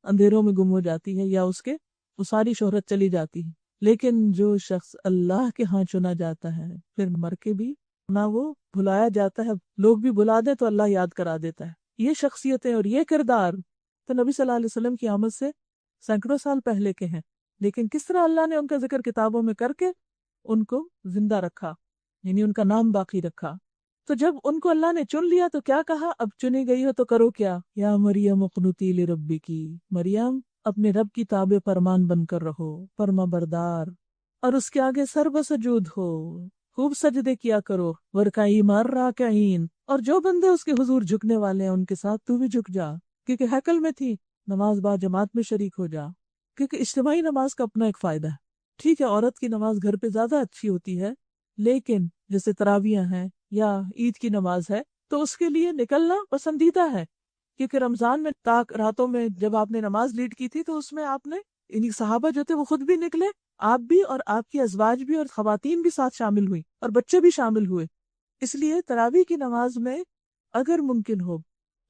اندھیروں میں گم ہو جاتی ہے، یا اس کے وہ ساری شہرت چلی جاتی ہے۔ لیکن جو شخص اللہ کے ہاں چنا جاتا ہے، پھر مر کے بھی نہ وہ بھلایا جاتا ہے، لوگ بھی بھلا دیں تو اللہ یاد کرا دیتا ہے۔ یہ شخصیتیں اور یہ کردار تو نبی صلی اللہ علیہ وسلم کی آمد سے سینکڑوں سال پہلے کے ہیں، لیکن کس طرح اللہ نے ان کا ذکر کتابوں میں کر کے ان کو زندہ رکھا، یعنی ان کا نام باقی رکھا۔ تو جب ان کو اللہ نے چن لیا تو کیا کہا، اب چنی گئی ہو تو کرو کیا، یا مریم اقنتی لربکی، مریم اپنے رب کی تابع فرمان بن کر رہو، فرما بردار، اور اس کے آگے سر بسجود ہو، خوب سجدے کیا کرو، ورکعی مع الراکعین، اور جو بندے اس کے حضور جھکنے والے ہیں ان کے ساتھ تو بھی جھک جا، کیونکہ ہیکل میں تھی، نماز با جماعت میں شریک ہو جا، کیونکہ اجتماعی نماز کا اپنا ایک فائدہ ہے۔ ٹھیک ہے عورت کی نماز گھر پہ زیادہ اچھی ہوتی ہے، لیکن جیسے تراویح ہیں یا عید کی نماز ہے تو اس کے لیے نکلنا پسندیدہ ہے، کیونکہ رمضان میں تاک راتوں میں جب آپ نے نماز لیڈ کی تھی تو اس میں آپ نے یعنی صحابہ جو تھے وہ خود بھی نکلے، آپ بھی اور آپ کی ازواج بھی اور خواتین بھی ساتھ شامل ہوئی اور بچے بھی شامل ہوئے۔ اس لیے تراویح کی نماز میں اگر ممکن ہو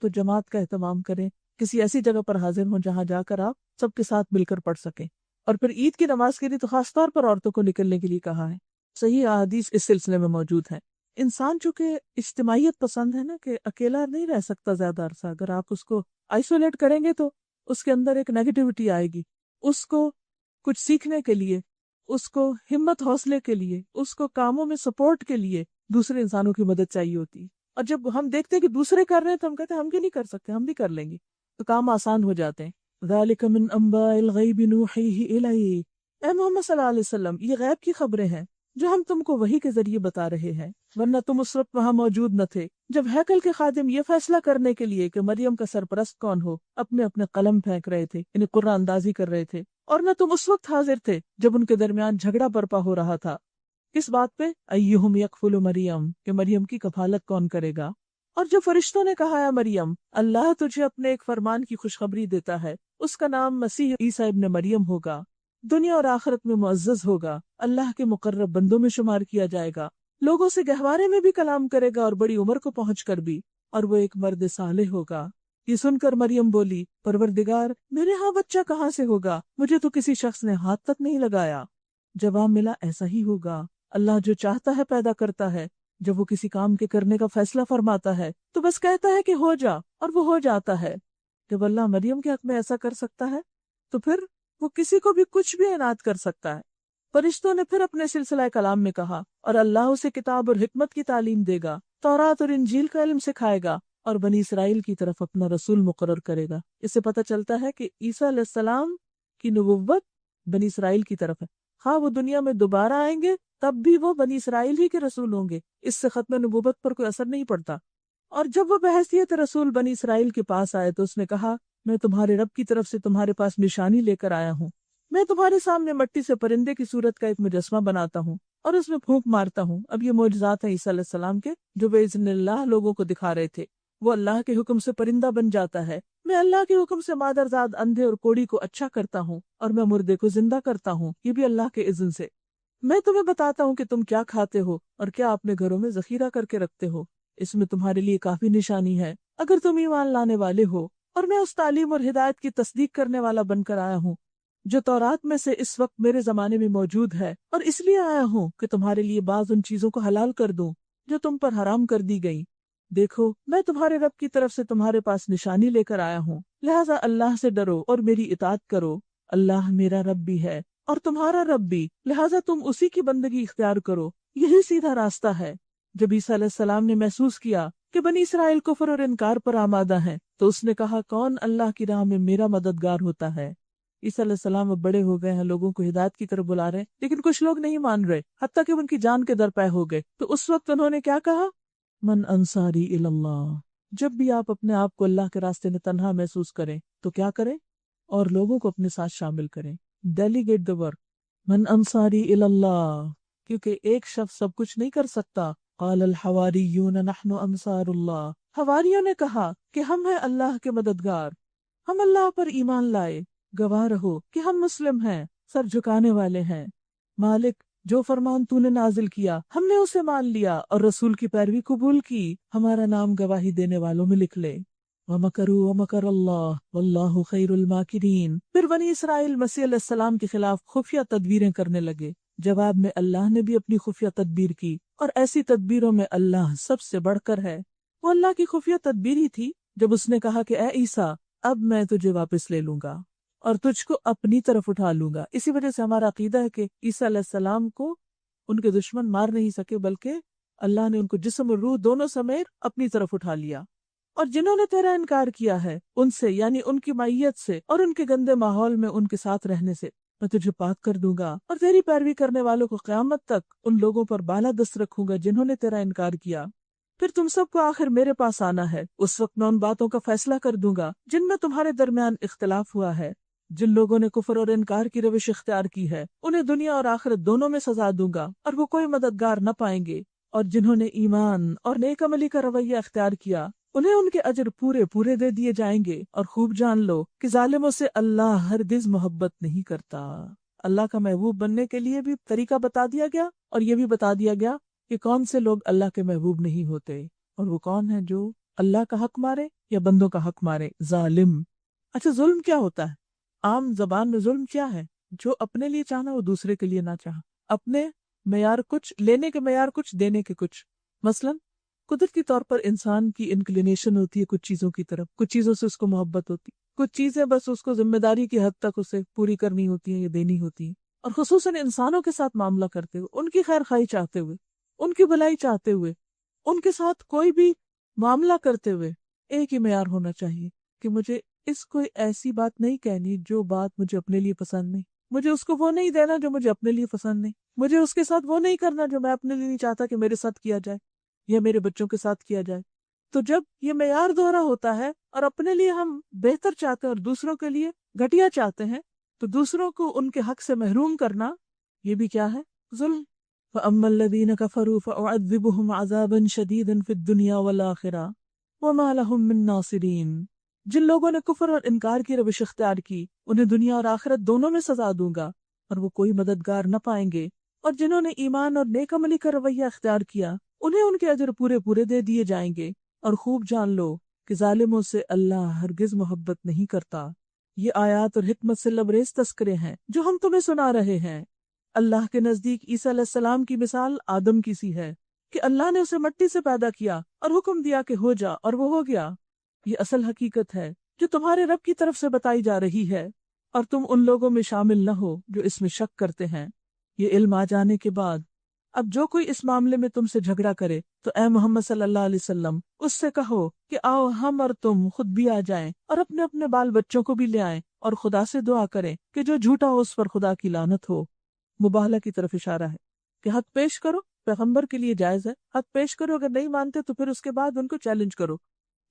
تو جماعت کا اہتمام کریں، کسی ایسی جگہ پر حاضر ہوں جہاں جا کر آپ سب کے ساتھ مل کر پڑھ سکیں۔ اور پھر عید کی نماز کے لیے تو خاص طور پر عورتوں کو نکلنے کے لیے کہا ہے، صحیح احادیث اس سلسلے میں موجود ہیں۔ انسان چونکہ اجتماعیت پسند ہے نا، کہ اکیلا نہیں رہ سکتا زیادہ عرصہ، اگر آپ اس کو آئسولیٹ کریں گے تو اس کے اندر ایک نیگیٹیوٹی آئے گی، اس کو کچھ سیکھنے کے لیے، اس کو ہمت حوصلے کے لیے، اس کو کاموں میں سپورٹ کے لیے دوسرے انسانوں کی مدد چاہیے ہوتی ہے، اور جب ہم دیکھتے ہیں کہ دوسرے کر رہے ہیں تو ہم کہتے ہیں ہم کیوں نہیں کر سکتے، ہم بھی کر لیں گے، تو کام آسان ہو جاتے ہیں۔ ذالک من انباء الغیب نوحیہ الیک، اے محمد صلی اللہ علیہ وسلم یہ غیب کی خبریں ہیں جو ہم تم کو وحی کے ذریعے بتا رہے ہیں، ورنہ تم اس وقت وہاں موجود نہ تھے جب ہیکل کے خادم یہ فیصلہ کرنے کے لیے کہ مریم کا سرپرست کون ہو اپنے اپنے قلم پھینک رہے تھے، یعنی قرآن اندازی کر رہے تھے، اور نہ تم اس وقت حاضر تھے جب ان کے درمیان جھگڑا برپا ہو رہا تھا۔ کس بات پہ؟ ایہم یکفل مریم، کہ مریم کی کفالت کون کرے گا۔ اور جو فرشتوں نے کہا ہے مریم اللہ تجھے اپنے ایک فرمان کی خوشخبری دیتا ہے، اس کا نام مسیح عیسیٰ ابن مریم ہوگا، دنیا اور آخرت میں معزز ہوگا، اللہ کے مقرب بندوں میں شمار کیا جائے گا، لوگوں سے گہوارے میں بھی کلام کرے گا اور بڑی عمر کو پہنچ کر بھی، اور وہ ایک مرد صالح ہوگا۔ یہ سن کر مریم بولی پروردگار میرے ہاں بچہ کہاں سے ہوگا، مجھے تو کسی شخص نے ہاتھ تک نہیں لگایا۔ جواب ملا ایسا ہی ہوگا، اللہ جو چاہتا ہے پیدا کرتا ہے، جب وہ کسی کام کے کرنے کا فیصلہ فرماتا ہے تو بس کہتا ہے کہ ہو جا، اور وہ ہو جاتا ہے۔ جب اللہ مریم کے حق میں ایسا کر سکتا ہے تو پھر وہ کسی کو بھی کچھ بھی عنایت کر سکتا ہے۔ فرشتوں نے پھر اپنے سلسلہ کلام میں کہا، اور اللہ اسے کتاب اور حکمت کی تعلیم دے گا، تورات اور انجیل کا علم سکھائے گا، اور بنی اسرائیل کی طرف اپنا رسول مقرر کرے گا۔ اس سے پتہ چلتا ہے کہ عیسیٰ علیہ السلام کی نبوت بنی اسرائیل کی طرف ہے۔ ہاں وہ دنیا میں دوبارہ آئیں گے تب بھی وہ بنی اسرائیل ہی کے رسول ہوں گے، اس سے ختم نبوت پر کوئی اثر نہیں پڑتا۔ اور جب وہ بحیثیت رسول بنی اسرائیل کے پاس آئے تو اس نے کہا، میں تمہارے رب کی طرف سے تمہارے پاس نشانی لے کر آیا ہوں۔ میں تمہارے سامنے مٹی سے پرندے کی صورت کا ایک مجسمہ بناتا ہوں اور اس میں پھونک مارتا ہوں۔ اب یہ معجزات ہیں عیسیٰ علیہ السلام کے جو باذن اللہ لوگوں کو دکھا رہے تھے۔ وہ اللہ کے حکم سے پرندہ بن جاتا ہے، میں اللہ کے حکم سے مادرزاد اندھے اور کوڑی کو اچھا کرتا ہوں، اور میں مردے کو زندہ کرتا ہوں، یہ بھی اللہ کے اذن سے۔ میں تمہیں بتاتا ہوں کہ تم کیا کھاتے ہو اور کیا اپنے گھروں میں ذخیرہ کر کے رکھتے ہو، اس میں تمہارے لیے کافی نشانی ہے اگر تم ایمان لانے والے ہو۔ اور میں اس تعلیم اور ہدایت کی تصدیق کرنے والا بن کر آیا ہوں جو تورات میں سے اس وقت میرے زمانے میں موجود ہے، اور اس لیے آیا ہوں کہ تمہارے لیے بعض ان چیزوں کو حلال کر دوں جو تم پر حرام کر دی گئیں۔ دیکھو میں تمہارے رب کی طرف سے تمہارے پاس نشانی لے کر آیا ہوں، لہٰذا اللہ سے ڈرو اور میری اطاعت کرو۔ اللہ میرا رب بھی ہے اور تمہارا رب بھی، لہٰذا تم اسی کی بندگی اختیار کرو، یہی سیدھا راستہ ہے۔ جب عیسیٰ علیہ السلام نے محسوس کیا کہ بنی اسرائیل کفر اور انکار پر آمادہ ہیں تو اس نے کہا، کون اللہ کی راہ میں میرا مددگار ہوتا ہے؟ عیسیٰ علیہ السلام اب بڑے ہو گئے ہیں، لوگوں کو ہدایت کی طرف بلا رہے ہیں، لیکن کچھ لوگ نہیں مان رہے، حتیٰ کہ ان کی جان کے در پے ہو گئے۔ تو اس وقت انہوں نے کیا کہا؟ من انصاری الی اللہ۔ جب بھی آپ اپنے آپ کو اللہ کے راستے میں تنہا محسوس کریں تو کیا کریں؟ اور لوگوں کو اپنے ساتھ شامل کریں، ڈیلیگیٹ دا ورک۔ من انصاری الی اللہ، کیونکہ ایک شخص سب کچھ نہیں کر سکتا۔ قال الحواریون نحن انصار اللہ، حواریوں نے کہا کہ ہم ہیں اللہ کے مددگار، ہم اللہ پر ایمان لائے، گواہ رہو کہ ہم مسلم ہیں، سر جھکانے والے ہیں۔ مالک جو فرمان تو نے نازل کیا ہم نے اسے مان لیا اور رسول کی پیروی قبول کی، ہمارا نام گواہی دینے والوں میں لکھ لے۔ وَمَكَرُوا وَمَكَرَ اللَّهُ وَاللَّهُ خَيْرُ الْمَاكِرِينَ۔ پھر بنی اسرائیل مسیح علیہ السلام کے خلاف خفیہ تدبیریں کرنے لگے۔ جواب میں اللہ نے بھی اپنی خفیہ تدبیر کی، اور ایسی تدبیروں میں اللہ سب سے بڑھ کر ہے۔ وہ اللہ کی خفیہ تدبیر ہی تھی جب اس نے کہا کہ اے عیسیٰ، اب میں تجھے واپس لے لوں گا اور تجھ کو اپنی طرف اٹھا لوں گا۔ اسی وجہ سے ہمارا عقیدہ ہے کہ عیسیٰ علیہ السلام کو ان کے دشمن مار نہیں سکے، بلکہ اللہ نے ان کو جسم اور روح دونوں سمیت اپنی طرف اٹھا لیا۔ اور جنہوں نے تیرا انکار کیا ہے ان سے، یعنی ان کی معیت سے اور ان کے گندے ماحول میں ان کے ساتھ رہنے سے، میں تجھے پاک کر دوں گا، اور تیری پیروی کرنے والوں کو قیامت تک ان لوگوں پر بالا دست رکھوں گا جنہوں نے تیرا انکار کیا۔ پھر تم سب کو آخر میرے پاس آنا ہے، اس وقت میں ان باتوں کا فیصلہ کر دوں گا جن میں تمہارے درمیان اختلاف ہوا ہے۔ جن لوگوں نے کفر اور انکار کی روش اختیار کی ہے انہیں دنیا اور آخرت دونوں میں سزا دوں گا، اور وہ کوئی مددگار نہ پائیں گے۔ اور جنہوں نے ایمان اور نیک عملی کا رویہ اختیار کیا انہیں ان کے اجر پورے پورے دے دیے جائیں گے۔ اور خوب جان لو کہ ظالموں سے اللہ ہرگز محبت نہیں کرتا۔ اللہ کا محبوب بننے کے لیے بھی طریقہ بتا دیا گیا، اور یہ بھی بتا دیا گیا کہ کون سے لوگ اللہ کے محبوب نہیں ہوتے، اور وہ کون ہیں جو اللہ کا حق مارے یا بندوں کا حق مارے۔ ظالم۔ اچھا، ظلم کیا ہوتا ہے؟ عام زبان میں ظلم کیا ہے؟ جو اپنے لیے چاہنا وہ دوسرے کے لیے نہ چاہا، اپنے معیار کچھ، لینے کے معیار کچھ، دینے کے کچھ۔ مثلا قدرتی طور پر انسان کی انکلینیشن ہوتی ہے کچھ چیزوں کی طرف، کچھ چیزوں سے اس کو محبت ہوتی، کچھ چیزیں بس اس کو ذمہ داری کی حد تک اسے پوری کرنی ہوتی ہیں یا دینی ہوتی ہیں۔ اور خصوصاً انسانوں کے ساتھ معاملہ کرتے ہوئے، ان کی خیر خواہی چاہتے ہوئے، ان کی بھلائی چاہتے ہوئے، ان کے ساتھ کوئی بھی معاملہ کرتے ہوئے ایک ہی معیار ہونا چاہیے کہ مجھے اس کو ایسی بات نہیں کہنی جو بات مجھے اپنے لیے پسند نہیں، مجھے اس کو وہ نہیں دینا جو مجھے اپنے لیے پسند نہیں، مجھے اس کے ساتھ وہ نہیں کرنا جو میں اپنے لیے نہیں چاہتا کہ میرے ساتھ کیا جائے یا میرے بچوں کے ساتھ کیا جائے۔ تو جب یہ معیار دوہرا ہوتا ہے اور اپنے لیے ہم بہتر چاہتے ہیں اور دوسروں کے لیے گھٹیا چاہتے ہیں، تو دوسروں کو ان کے حق سے محروم کرنا یہ بھی کیا ہے؟ ظلم۔ فَأَمَّا الَّذِينَ كَفَرُوا فَأُعَذِّبُهُمْ عَذَابًا شَدِيدًا فِي الدُّنْيَا وَالْآخِرَةِ وَمَا لَهُم مِّن نَّاصِرِينَ۔ جن لوگوں نے کفر اور انکار کی روش اختیار کی انہیں دنیا اور آخرت دونوں میں سزا دوں گا، اور وہ کوئی مددگار نہ پائیں گے۔ اور جنہوں نے ایمان اور نیک عملی کا رویہ اختیار کیا انہیں ان کے اجر پورے پورے دے دیے جائیں گے۔ اور خوب جان لو کہ ظالموں سے اللہ ہرگز محبت نہیں کرتا۔ یہ آیات اور حکمت سے لبریز تذکرے ہیں جو ہم تمہیں سنا رہے ہیں۔ اللہ کے نزدیک عیسیٰ علیہ السلام کی مثال آدم کی سی ہے، کہ اللہ نے اسے مٹی سے پیدا کیا اور حکم دیا کہ ہو جا، اور وہ ہو گیا۔ یہ اصل حقیقت ہے جو تمہارے رب کی طرف سے بتائی جا رہی ہے، اور تم ان لوگوں میں شامل نہ ہو جو اس میں شک کرتے ہیں۔ یہ علم آ جانے کے بعد اب جو کوئی اس معاملے میں تم سے جھگڑا کرے تو اے محمد صلی اللہ علیہ وسلم اس سے کہو کہ آؤ ہم اور تم خود بھی آ جائیں اور اپنے اپنے بال بچوں کو بھی لے آئیں، اور خدا سے دعا کریں کہ جو جھوٹا ہو اس پر خدا کی لعنت ہو۔ مباہلہ کی طرف اشارہ ہے کہ حق پیش کرو، پیغمبر کے لیے جائز ہے، حق پیش کرو، اگر نہیں مانتے تو پھر اس کے بعد ان کو چیلنج کرو۔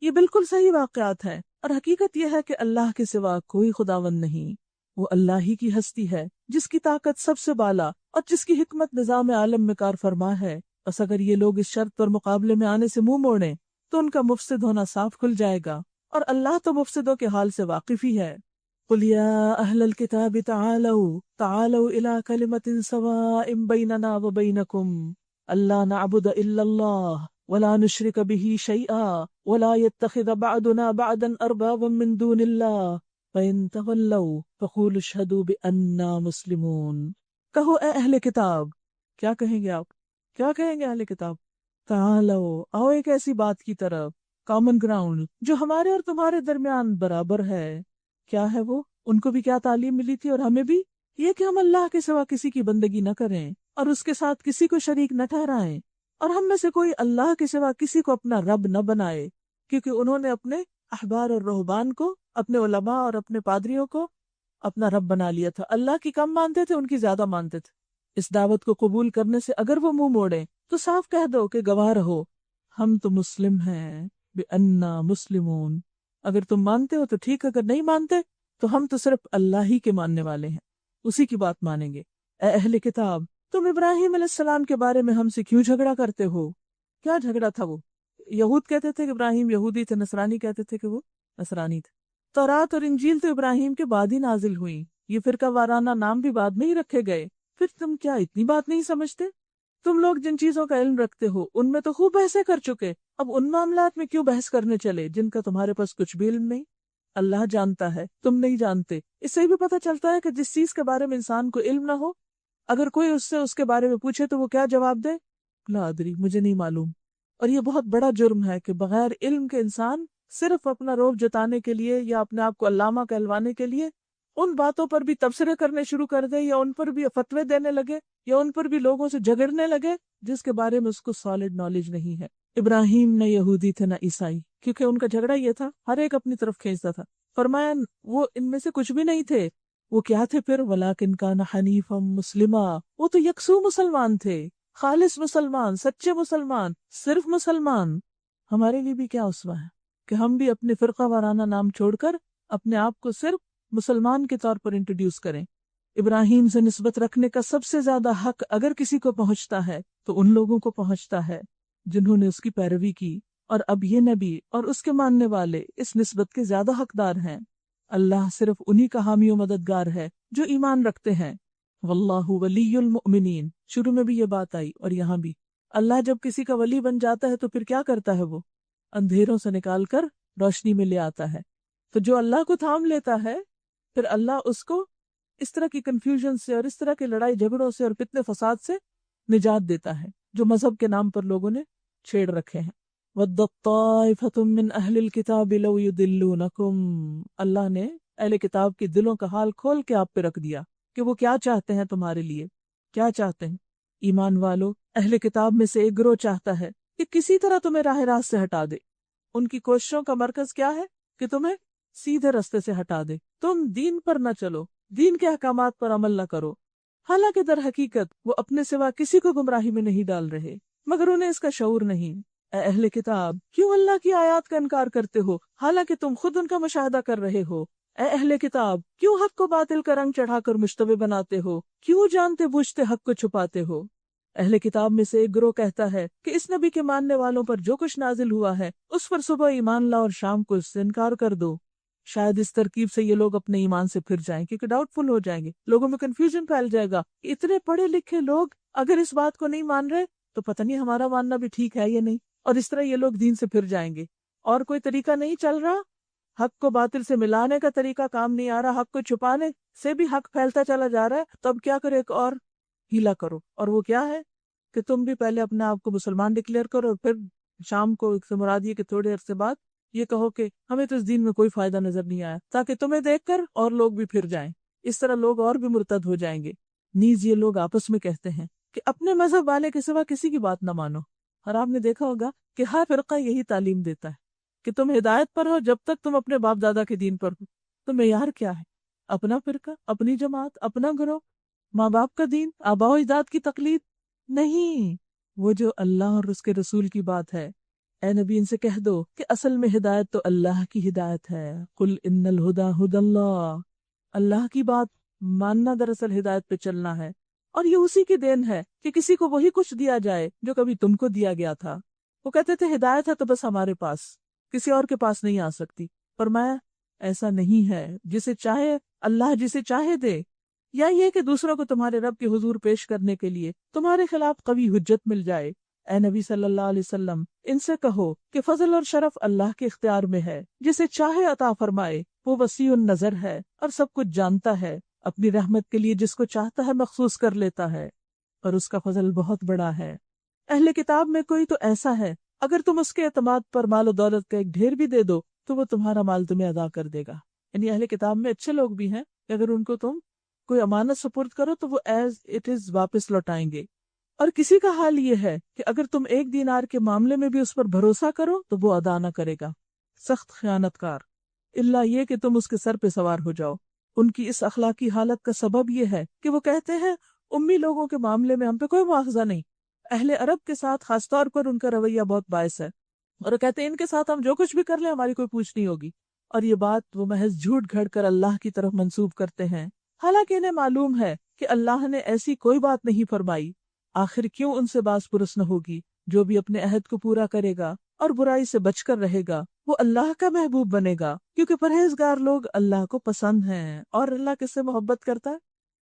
یہ بالکل صحیح واقعات ہیں، اور حقیقت یہ ہے کہ اللہ کے سوا کوئی خداوند نہیں، وہ اللہ ہی کی ہستی ہے جس کی طاقت سب سے بالا اور جس کی حکمت نظام عالم میں کار فرما ہے۔ بس اگر یہ لوگ اس شرط پر مقابلے میں آنے سے منہ موڑیں تو ان کا مفسد ہونا صاف کھل جائے گا، اور اللہ تو مفسدوں کے حال سے واقف ہی ہے۔ قُلْ يَا أَهْلَ الْكِتَابِ تَعَالَوْا إِلَىٰ كَلِمَةٍ سَوَاءٍ بَيْنَنَا وَبَيْنَكُمْ أَلَّا نَعْبُدَ إِلَّا اللَّهَ وَلَا نُشْرِكَ بِهِ شَيْئًا وَلَا يَتَّخِذَ بَعْضُنَا بَعْضًا أَرْبَابًا مِّن دُونِ اللَّهِ فَإِن تَوَلَّوْا فَقُولُوا اشْهَدُوا بِأَنَّا مُسْلِمُونَ۔ کہو اے اہل کتاب، کیا کہیں گے آپ؟ کیا کہیں گے اہل کتاب؟ تعالو، آؤ ایک ایسی بات کی طرف، کامن گراؤنڈ جو ہمارے اور تمہارے درمیان برابر ہے۔ کیا ہے وہ؟ ان کو بھی کیا تعلیم ملی تھی اور ہمیں بھی؟ یہ کہ ہم اللہ کے سوا کسی کی بندگی نہ کریں اور اس کے ساتھ کسی کو شریک نہ ٹھہرائیں، اور ہم میں سے کوئی اللہ کے سوا کسی کو اپنا رب نہ بنائے، کیونکہ انہوں نے اپنے احبار اور رہبان کو، اپنے علماء اور اپنے پادریوں کو اپنا رب بنا لیا تھا۔ اللہ کی کم مانتے تھے، ان کی زیادہ مانتے تھے۔ اس دعوت کو قبول کرنے سے اگر وہ منہ موڑے تو صاف کہہ دو کہ گواہ رہو ہم تو مسلم ہیں، بِأَنَّا مُسْلِمُونَ۔ اگر تم مانتے ہو تو ٹھیک، اگر نہیں مانتے تو ہم تو صرف اللہ ہی کے ماننے والے ہیں، اسی کی بات مانیں گے۔ اے اہل کتاب، تم ابراہیم علیہ السلام کے بارے میں ہم سے کیوں جھگڑا کرتے ہو؟ کیا جھگڑا تھا وہ؟ یہود کہتے تھے کہ ابراہیم یہودی تھے، نصرانی کہتے تھے کہ وہ نصرانی تھے۔ تورات اور انجیل تو ابراہیم کے بعد ہی نازل ہوئی، یہ فرقہ وارانہ نام بھی بعد میں ہی رکھے گئے۔ پھر تم کیا اتنی بات نہیں سمجھتے؟ تم لوگ جن چیزوں کا علم رکھتے ہو ان میں تو خوب بحثیں کر چکے، اب ان معاملات میں کیوں بحث کرنے چلے جن کا تمہارے پاس کچھ بھی علم نہیں؟ اللہ جانتا ہے، تم نہیں جانتے۔ اس سے بھی پتہ چلتا ہے کہ جس چیز کے بارے میں انسان کو علم نہ ہو، اگر کوئی اس سے اس کے بارے میں پوچھے تو وہ کیا جواب دے؟ لا ادری، مجھے نہیں معلوم۔ اور یہ بہت بڑا جرم ہے کہ بغیر علم کے انسان صرف اپنا روب جتانے کے لیے یا اپنے آپ کو علامہ کہلوانے کے لیے ان باتوں پر بھی تبصرے کرنے شروع کر دے، یا ان پر بھی فتوے دینے لگے، یا ان پر بھی لوگوں سے جھگڑنے لگے جس کے بارے میں اس کو سالڈ نالج نہیں ہے۔ ابراہیم نہ یہودی تھے نہ عیسائی، کیونکہ ان کا جھگڑا یہ تھا، ہر ایک اپنی طرف کھینچتا تھا۔ فرمایا وہ ان میں سے کچھ بھی نہیں تھے۔ وہ کیا تھے پھر؟ وَلَٰكِن كَانَ حَنِيفًا مُسْلِمًا، وہ تو یکسو مسلمان تھے، خالص مسلمان، سچے مسلمان، صرف مسلمان۔ ہمارے لیے بھی کیا اسوہ ہے کہ ہم بھی اپنے فرقہ وارانہ نام چھوڑ کر اپنے آپ کو صرف مسلمان کے طور پر انٹروڈیوس کریں۔ ابراہیم سے نسبت رکھنے کا سب سے زیادہ حق اگر کسی کو پہنچتا ہے تو ان لوگوں کو پہنچتا ہے جنہوں نے اس کی پیروی کی، اور اب یہ نبی اور اس کے ماننے والے اس نسبت کے زیادہ حقدار ہیں۔ اللہ صرف انہی کا حامی و مددگار ہے جو ایمان رکھتے ہیں۔ واللہ ولی المؤمنین، شروع میں بھی یہ بات آئی اور یہاں بھی۔ اللہ جب کسی کا ولی بن جاتا ہے تو پھر کیا کرتا ہے؟ وہ اندھیروں سے نکال کر روشنی میں لے آتا ہے۔ تو جو اللہ کو تھام لیتا ہے پھر اللہ اس کو اس طرح کی کنفیوژن سے اور اس طرح کے لڑائی جھگڑوں سے اور فتنے فساد سے نجات دیتا ہے جو مذہب کے نام پر لوگوں نے چھیڑ رکھے ہیں۔ وَدَّت طَّائِفَةٌ مِّنْ أَهْلِ الْكِتَابِ لَوْ يُضِلُّونَكُمْ، اللہ نے اہل کتاب کے دلوں کا حال کھول کے آپ پہ رکھ دیا کہ وہ کیا چاہتے ہیں تمہارے لیے، کیا چاہتے ہیں۔ ایمان والو، اہل کتاب میں سے ایک گروہ چاہتا ہے کہ کسی طرح تمہیں راہ راست سے ہٹا دے۔ ان کی کوششوں کا مرکز کیا ہے؟ کہ تمہیں سیدھے رستے سے ہٹا دے، تم دین پر نہ چلو، دین کے احکامات پر عمل نہ کرو۔ حالانکہ در حقیقت وہ اپنے سوا کسی کو گمراہی میں نہیں ڈال رہے، مگر انہیں اس کا شعور نہیں۔ اے اہل کتاب، کیوں اللہ کی آیات کا انکار کرتے ہو حالانکہ تم خود ان کا مشاہدہ کر رہے ہو؟ اے اہل کتاب، کیوں حق کو باطل کا رنگ چڑھا کر مشتبہ بناتے ہو؟ کیوں جانتے بوجھتے حق کو چھپاتے ہو؟ اہل کتاب میں سے ایک گروہ کہتا ہے کہ اس نبی کے ماننے والوں پر جو کچھ نازل ہوا ہے اس پر صبح ایمان لا اور شام کو اس سے انکار کر دو۔ شاید اس ترکیب سے یہ لوگ اپنے ایمان سے پھر جائیں، کیونکہ ڈاؤٹ فل ہو جائیں گے، لوگوں میں کنفیوژن پھیل جائے گا۔ اتنے پڑھے لکھے لوگ اگر اس بات کو نہیں مان رہے تو پتہ نہیں ہمارا ماننا بھی ٹھیک ہے یا نہیں، اور اس طرح یہ لوگ دین سے پھر جائیں گے۔ اور کوئی طریقہ نہیں چل رہا، حق کو باطل سے ملانے کا طریقہ کام نہیں آ رہا، حق کو چھپانے سے بھی حق پھیلتا چلا جا رہا ہے، تو اب کیا کرو؟ ایک اور ہیلا کرو، اور وہ کیا ہے کہ تم بھی پہلے اپنے آپ کو مسلمان ڈکلیئر کرو اور پھر شام کو سے مراد یہ کہ تھوڑے عرصے بعد یہ کہو کہ ہمیں تو اس دین میں کوئی فائدہ نظر نہیں آیا، تاکہ تمہیں دیکھ کر اور لوگ بھی پھر جائیں، اس طرح لوگ اور بھی مرتد ہو جائیں گے۔ نیز یہ لوگ آپس میں کہتے ہیں کہ اپنے مذہب والے کے سوا کسی کی بات نہ مانو، اور آپ نے دیکھا ہوگا کہ ہر فرقہ یہی تعلیم دیتا ہے کہ تم ہدایت پر ہو جب تک تم اپنے باپ دادا کے دین پر ہو۔ تو معیار کیا ہے؟ اپنا فرقہ، اپنی جماعت، اپنا گروہ، ماں باپ کا دین، آباء و اجداد کی تقلید نہیں، وہ جو اللہ اور اس کے رسول کی بات ہے۔ اے نبی ان سے کہہ دو کہ اصل میں ہدایت تو اللہ کی ہدایت ہے۔ قل ان الہدی ھدی اللہ، اللہ کی بات ماننا دراصل ہدایت پہ چلنا ہے، اور یہ اسی کی دین ہے کہ کسی کو وہی کچھ دیا جائے جو کبھی تم کو دیا گیا تھا۔ وہ کہتے تھے ہدایت ہے تو بس ہمارے پاس، کسی اور کے پاس نہیں آ سکتی۔ فرمایا ایسا نہیں ہے، جسے چاہے اللہ جسے چاہے دے، یا یہ کہ دوسروں کو تمہارے رب کے حضور پیش کرنے کے لیے تمہارے خلاف قوی حجت مل جائے۔ اے نبی صلی اللہ علیہ وسلم ان سے کہو کہ فضل اور شرف اللہ کے اختیار میں ہے، جسے چاہے عطا فرمائے، وہ وسیع النظر ہے اور سب کچھ جانتا ہے، اپنی رحمت کے لیے جس کو چاہتا ہے مخصوص کر لیتا ہے، اور اس کا فضل بہت بڑا ہے۔ اہل کتاب میں کوئی تو ایسا ہے اگر تم اس کے اعتماد پر مال و دولت کا ایک ڈھیر بھی دے دو تو وہ تمہارا مال تمہیں ادا کر دے گا۔ یعنی اہل کتاب میں اچھے لوگ بھی ہیں کہ اگر ان کو تم کوئی امانت سپرد کرو تو وہ ایز اٹ از واپس لوٹائیں گے، اور کسی کا حال یہ ہے کہ اگر تم 1 دینار کے معاملے میں بھی اس پر بھروسہ کرو تو وہ ادا نہ کرے گا، سخت خیانت کار، الا یہ کہ تم اس کے سر پہ سوار ہو جاؤ۔ ان کی اس اخلاقی حالت کا سبب یہ ہے کہ وہ کہتے ہیں امی لوگوں کے معاملے میں ہم پہ کوئی مواخذہ نہیں۔ اہل عرب کے ساتھ خاص طور پر ان کا رویہ بہت باعث ہے، اور وہ کہتے ہیں ان کے ساتھ ہم جو کچھ بھی کر لیں ہماری کوئی پوچھ نہیں ہوگی، اور یہ بات وہ محض جھوٹ گھڑ کر اللہ کی طرف منسوب کرتے ہیں، حالانکہ انہیں معلوم ہے کہ اللہ نے ایسی کوئی بات نہیں فرمائی۔ آخر کیوں ان سے باز پرس نہ ہوگی؟ جو بھی اپنے عہد کو پورا کرے گا اور برائی سے بچ کر رہے گا وہ اللہ کا محبوب بنے گا، کیونکہ پرہیزگار لوگ اللہ کو پسند ہیں، اور اللہ کس سے محبت کرتا ہے؟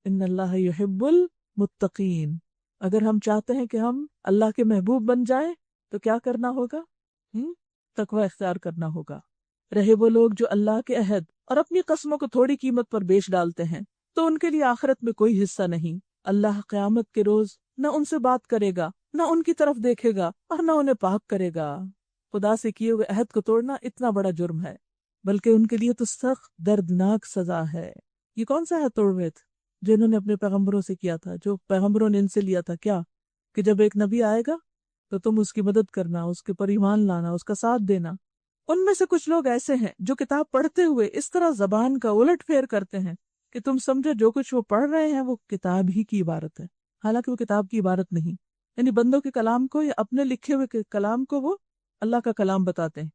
ان اللہ یحب المتقین۔ اگر ہم چاہتے ہیں کہ ہم اللہ کے محبوب بن جائیں تو کیا کرنا ہوگا؟ تقوی اختیار کرنا ہوگا۔ رہے وہ لوگ جو اللہ کے عہد اور اپنی قسموں کو تھوڑی قیمت پر بیچ ڈالتے ہیں تو ان کے لیے آخرت میں کوئی حصہ نہیں۔ اللہ قیامت کے روز نہ ان سے بات کرے گا، نہ ان کی طرف دیکھے گا، اور نہ انہیں پاک کرے گا۔ خدا سے کیے ہوئے عہد کو توڑنا اتنا بڑا جرم ہے، بلکہ ان کے لیے تو سخت دردناک سزا ہے۔ یہ کون سا عہد توڑ ہوئے تھے جو انہوں نے اپنے پیغمبروں سے کیا تھا، جو پیغمبروں نے ان سے لیا تھا؟ کیا کہ جب ایک نبی آئے گا تو تم اس کی مدد کرنا، اس کے پر ایمان لانا، اس کا ساتھ دینا۔ ان میں سے کچھ لوگ ایسے ہیں جو کتاب پڑھتے ہوئے اس طرح زبان کا الٹ پھیر کرتے ہیں کہ تم سمجھو جو کچھ وہ پڑھ رہے ہیں وہ کتاب ہی کی عبارت ہے، حالانکہ وہ کتاب کی عبارت نہیں۔ یعنی بندوں کے کلام کو یا اپنے لکھے ہوئے کلام کو وہ اللہ کا کلام بتاتے ہیں۔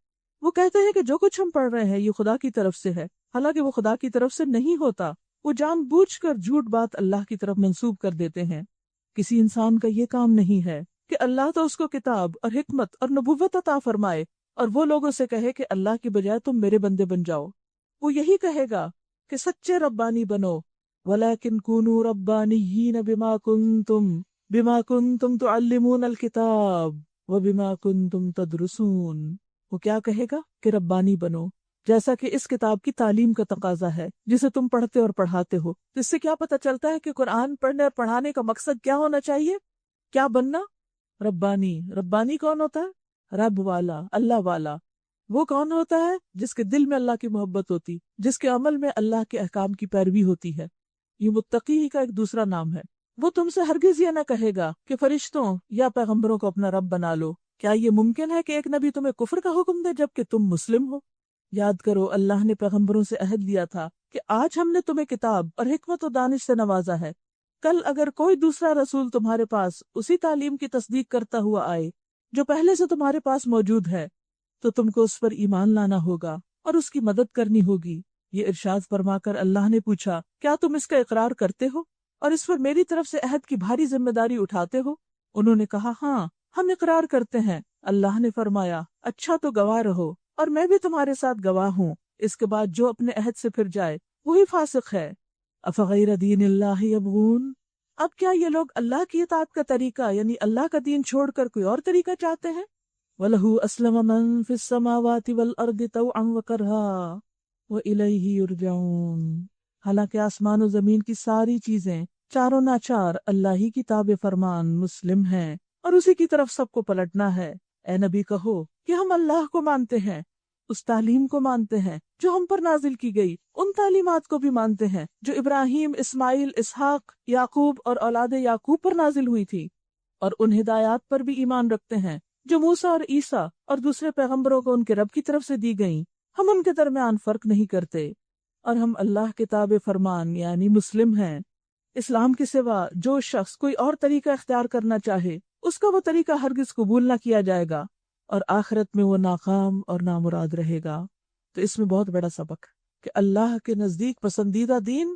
وہ کہتے ہیں کہ جو کچھ ہم پڑھ رہے ہیں یہ خدا کی طرف سے ہے، حالانکہ وہ خدا کی طرف سے نہیں ہوتا۔ وہ جان بوجھ کر جھوٹ بات اللہ کی طرف منسوب کر دیتے ہیں۔ کسی انسان کا یہ کام نہیں ہے کہ اللہ تو اس کو کتاب اور حکمت اور نبوت عطا فرمائے اور وہ لوگوں سے کہے کہ اللہ کی بجائے تم میرے بندے بن جاؤ۔ وہ یہی کہے گا کہ سچے ربانی بنو، وَلَكِنْ كُونُوا رَبَّانِيِّينَ بِمَا كُنْتُمْ تُعَلِّمُونَ الْكِتَابَ وَبِمَا كُنْتُمْ تَدْرُسُونَ۔ وہ کیا کہے گا کہ ربانی بنو، جیسا کہ اس کتاب کی تعلیم کا تقاضا ہے جسے تم پڑھتے اور پڑھاتے ہو۔ اس سے کیا پتہ چلتا ہے کہ قرآن پڑھنے اور پڑھانے کا مقصد کیا ہونا چاہیے؟ کیا بننا؟ ربانی۔ ربانی کون ہوتا ہے؟ رب والا، اللہ والا۔ وہ کون ہوتا ہے؟ جس کے دل میں اللہ کی محبت ہوتی، جس کے عمل میں اللہ کے احکام کی پیروی ہوتی ہے۔ یہ متقی ہی کا ایک دوسرا نام ہے۔ وہ تم سے ہرگز یہ نہ کہے گا کہ فرشتوں یا پیغمبروں کو اپنا رب بنا لو۔ کیا یہ ممکن ہے کہ ایک نبی تمہیں کفر کا حکم دے جبکہ تم مسلم ہو؟ یاد کرو اللہ نے پیغمبروں سے عہد لیا تھا کہ آج ہم نے تمہیں کتاب اور حکمت و دانش سے نوازا ہے، کل اگر کوئی دوسرا رسول تمہارے پاس اسی تعلیم کی تصدیق کرتا ہوا آئے جو پہلے سے تمہارے پاس موجود ہے تو تم کو اس پر ایمان لانا ہوگا اور اس کی مدد کرنی ہوگی۔ یہ ارشاد فرما کر اللہ نے پوچھا کیا تم اس کا اقرار کرتے ہو اور اس پر میری طرف سے عہد کی بھاری ذمہ داری اٹھاتے ہو؟ انہوں نے کہا ہاں ہم اقرار کرتے ہیں۔ اللہ نے فرمایا اچھا تو گواہ رہو اور میں بھی تمہارے ساتھ گواہ ہوں۔ اس کے بعد جو اپنے عہد سے پھر جائے وہی فاسق ہے۔ افغیر دین اللہ یبغون، اب کیا یہ لوگ اللہ کی اطاعت کا طریقہ یعنی اللہ کا دین چھوڑ کر کوئی اور طریقہ چاہتے ہیں؟ وَلَهُ أَسْلَمَ مَن فِي السَّمَاوَاتِ وَالْأَرْضِ طَوْعًا وَكَرْهًا وَإِلَيْهِ يُرْجَعُونَ۔ حالانکہ آسمان و زمین کی ساری چیزیں چاروں ناچار اللہ ہی کی تابع فرمان مسلم ہیں اور اسی کی طرف سب کو پلٹنا ہے۔ اے نبی کہو کہ ہم اللہ کو مانتے ہیں، اس تعلیم کو مانتے ہیں جو ہم پر نازل کی گئی، ان تعلیمات کو بھی مانتے ہیں جو ابراہیم، اسماعیل، اسحاق، یعقوب اور اولاد یعقوب پر نازل ہوئی تھی، اور ان ہدایات پر بھی ایمان رکھتے ہیں جو موسیٰ اور عیسیٰ اور دوسرے پیغمبروں کو ان کے رب کی طرف سے دی گئیں۔ ہم ان کے درمیان فرق نہیں کرتے، اور ہم اللہ کے تابع فرمان یعنی مسلم ہیں۔ اسلام کے سوا جو شخص کوئی اور طریقہ اختیار کرنا چاہے، اس کا وہ طریقہ ہرگز قبول نہ کیا جائے گا، اور آخرت میں وہ ناکام اور نامراد رہے گا۔ تو اس میں بہت بڑا سبق کہ اللہ کے نزدیک پسندیدہ دین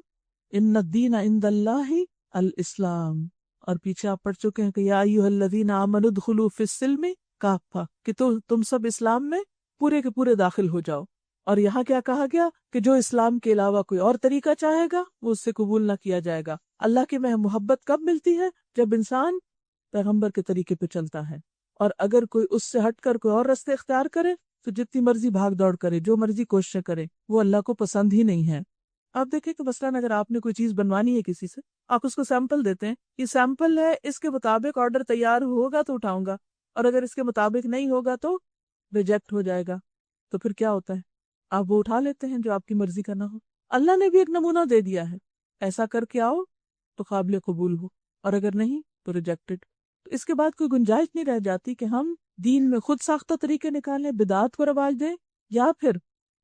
ان الدین عند اللہ الاسلام، اور پیچھے آپ پڑھ چکے ہیں کہ یا ایھا الذین آمنوا ادخلوا فی السلم کافہ، کہ تم سب اسلام میں پورے کے پورے داخل ہو جاؤ۔ اور یہاں کیا کہا گیا کہ جو اسلام کے علاوہ کوئی اور طریقہ چاہے گا وہ اس سے قبول نہ کیا جائے گا۔ اللہ کی محبت کب ملتی ہے؟ جب انسان پیغمبر کے طریقے پہ چلتا ہے، اور اگر کوئی اس سے ہٹ کر کوئی اور راستے اختیار کرے تو جتنی مرضی بھاگ دوڑ کرے، جو مرضی کوششیں کرے، وہ اللہ کو پسند ہی نہیں ہے۔ آپ دیکھیں کہ مثلاً اگر آپ نے کوئی چیز بنوانی ہے کسی سے، آپ اس کو سیمپل دیتے ہیں، یہ سیمپل ہے، اس کے مطابق آرڈر تیار ہوگا تو اٹھاؤں گا، اور اگر اس کے مطابق نہیں ہوگا تو ریجیکٹ ہو جائے گا۔ تو پھر کیا ہوتا ہے؟ آپ وہ اٹھا لیتے ہیں جو آپ کی مرضی کا نہ ہو۔ اللہ نے بھی ایک نمونہ دے دیا ہے، ایسا کر کے آؤ تو قابل قبول ہو، اور اگر نہیں تو ریجیکٹڈ۔ تو اس کے بعد کوئی گنجائش نہیں رہ جاتی کہ ہم دین میں خود ساختہ طریقے نکالیں، بدعات کو رواج دیں، یا پھر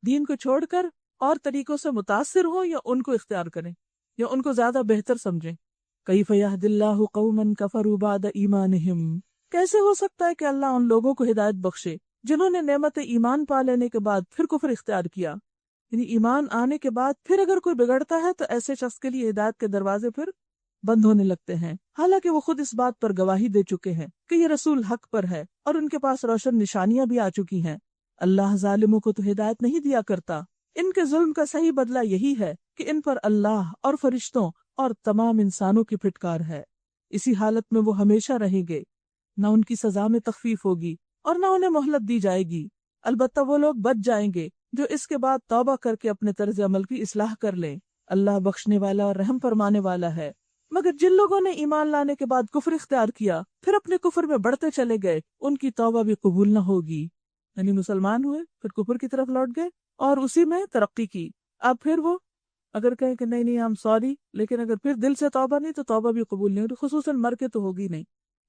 دین کو چھوڑ کر اور طریقوں سے متاثر ہوں یا ان کو اختیار کریں یا ان کو زیادہ بہتر سمجھیں۔ کیف یہدی اللہ قوما کفروا بعد ایمانہم، کیسے ہو سکتا ہے کہ اللہ ان لوگوں کو ہدایت بخشے جنہوں نے نعمت ایمان پا لینے کے بعد پھر کفر اختیار کیا؟ یعنی ایمان آنے کے بعد پھر اگر کوئی بگڑتا ہے تو ایسے شخص کے لیے ہدایت کے دروازے پھر بند ہونے لگتے ہیں، حالانکہ وہ خود اس بات پر گواہی دے چکے ہیں کہ یہ رسول حق پر ہے اور ان کے پاس روشن نشانیاں بھی آ چکی ہیں۔ اللہ ظالموں کو تو ہدایت نہیں دیا کرتا، ان کے ظلم کا صحیح بدلہ یہی ہے کہ ان پر اللہ اور فرشتوں اور تمام انسانوں کی پھٹکار ہے۔ اسی حالت میں وہ ہمیشہ رہیں گے، نہ ان کی سزا میں تخفیف ہوگی اور نہ انہیں مہلت دی جائے گی۔ البتہ وہ لوگ بچ جائیں گے جو اس کے بعد توبہ کر کے اپنے طرز عمل کی اصلاح کر لیں۔ اللہ بخشنے والا اور رحم فرمانے والا ہے۔ مگر جن لوگوں نے ایمان لانے کے بعد کفر اختیار کیا، پھر اپنے کفر میں بڑھتے چلے گئے، ان کی توبہ بھی قبول نہ ہوگی۔ یعنی مسلمان ہوئے، پھر کفر کی طرف لوٹ گئے اور اسی میں ترقی کی۔ اب پھر وہ اگر کہیں کہ نہیں ہم سوری، لیکن اگر پھر دل سے توبہ نہیں تو توبہ بھی قبول نہیں ہوگی، خصوصاً مر کے تو ہوگی نہیں۔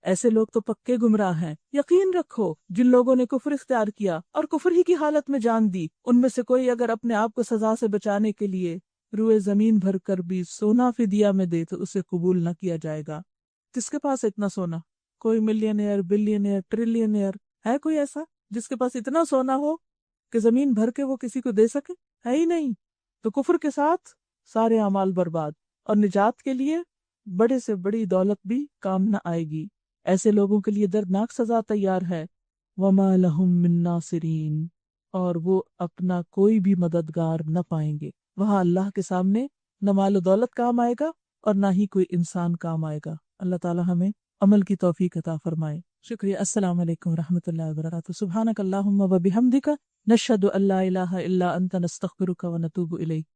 ایسے لوگ تو پکے گمراہ ہیں۔ یقین رکھو جن لوگوں نے کفر اختیار کیا اور کفر ہی کی حالت میں جان دی، ان میں سے کوئی اگر اپنے آپ کو سزا سے بچانے کے لیے روئے زمین بھر کر بھی سونا فدیہ میں دے تو اسے قبول نہ کیا جائے گا۔ کس کے پاس اتنا سونا؟ کوئی ملینئر، بلینئر، ٹریلینئر ہے کوئی ایسا جس کے پاس اتنا سونا ہو کہ زمین بھر کے وہ کسی کو دے سکے؟ ہے ہی نہیں۔ تو کفر کے ساتھ سارے اعمال برباد، اور نجات کے لیے بڑے سے بڑی دولت بھی کام نہ آئے گی۔ ایسے لوگوں کے لیے دردناک سزا تیار ہے۔ وَمَا لَهُم مِّن نَاصِرِينَ، اور وہ اپنا کوئی بھی مددگار نہ پائیں گے۔ وہاں اللہ کے سامنے نہ مال و دولت کام آئے گا اور نہ ہی کوئی انسان کام آئے گا۔ اللہ تعالی ہمیں عمل کی توفیق عطا فرمائے۔ شکریہ۔ السلام علیکم ورحمۃ اللہ وبرکاتہ۔ سبحانک اللہم و بحمدک، نشہد ان لا الہ الا انت، نستغفرک و نتوب الیک۔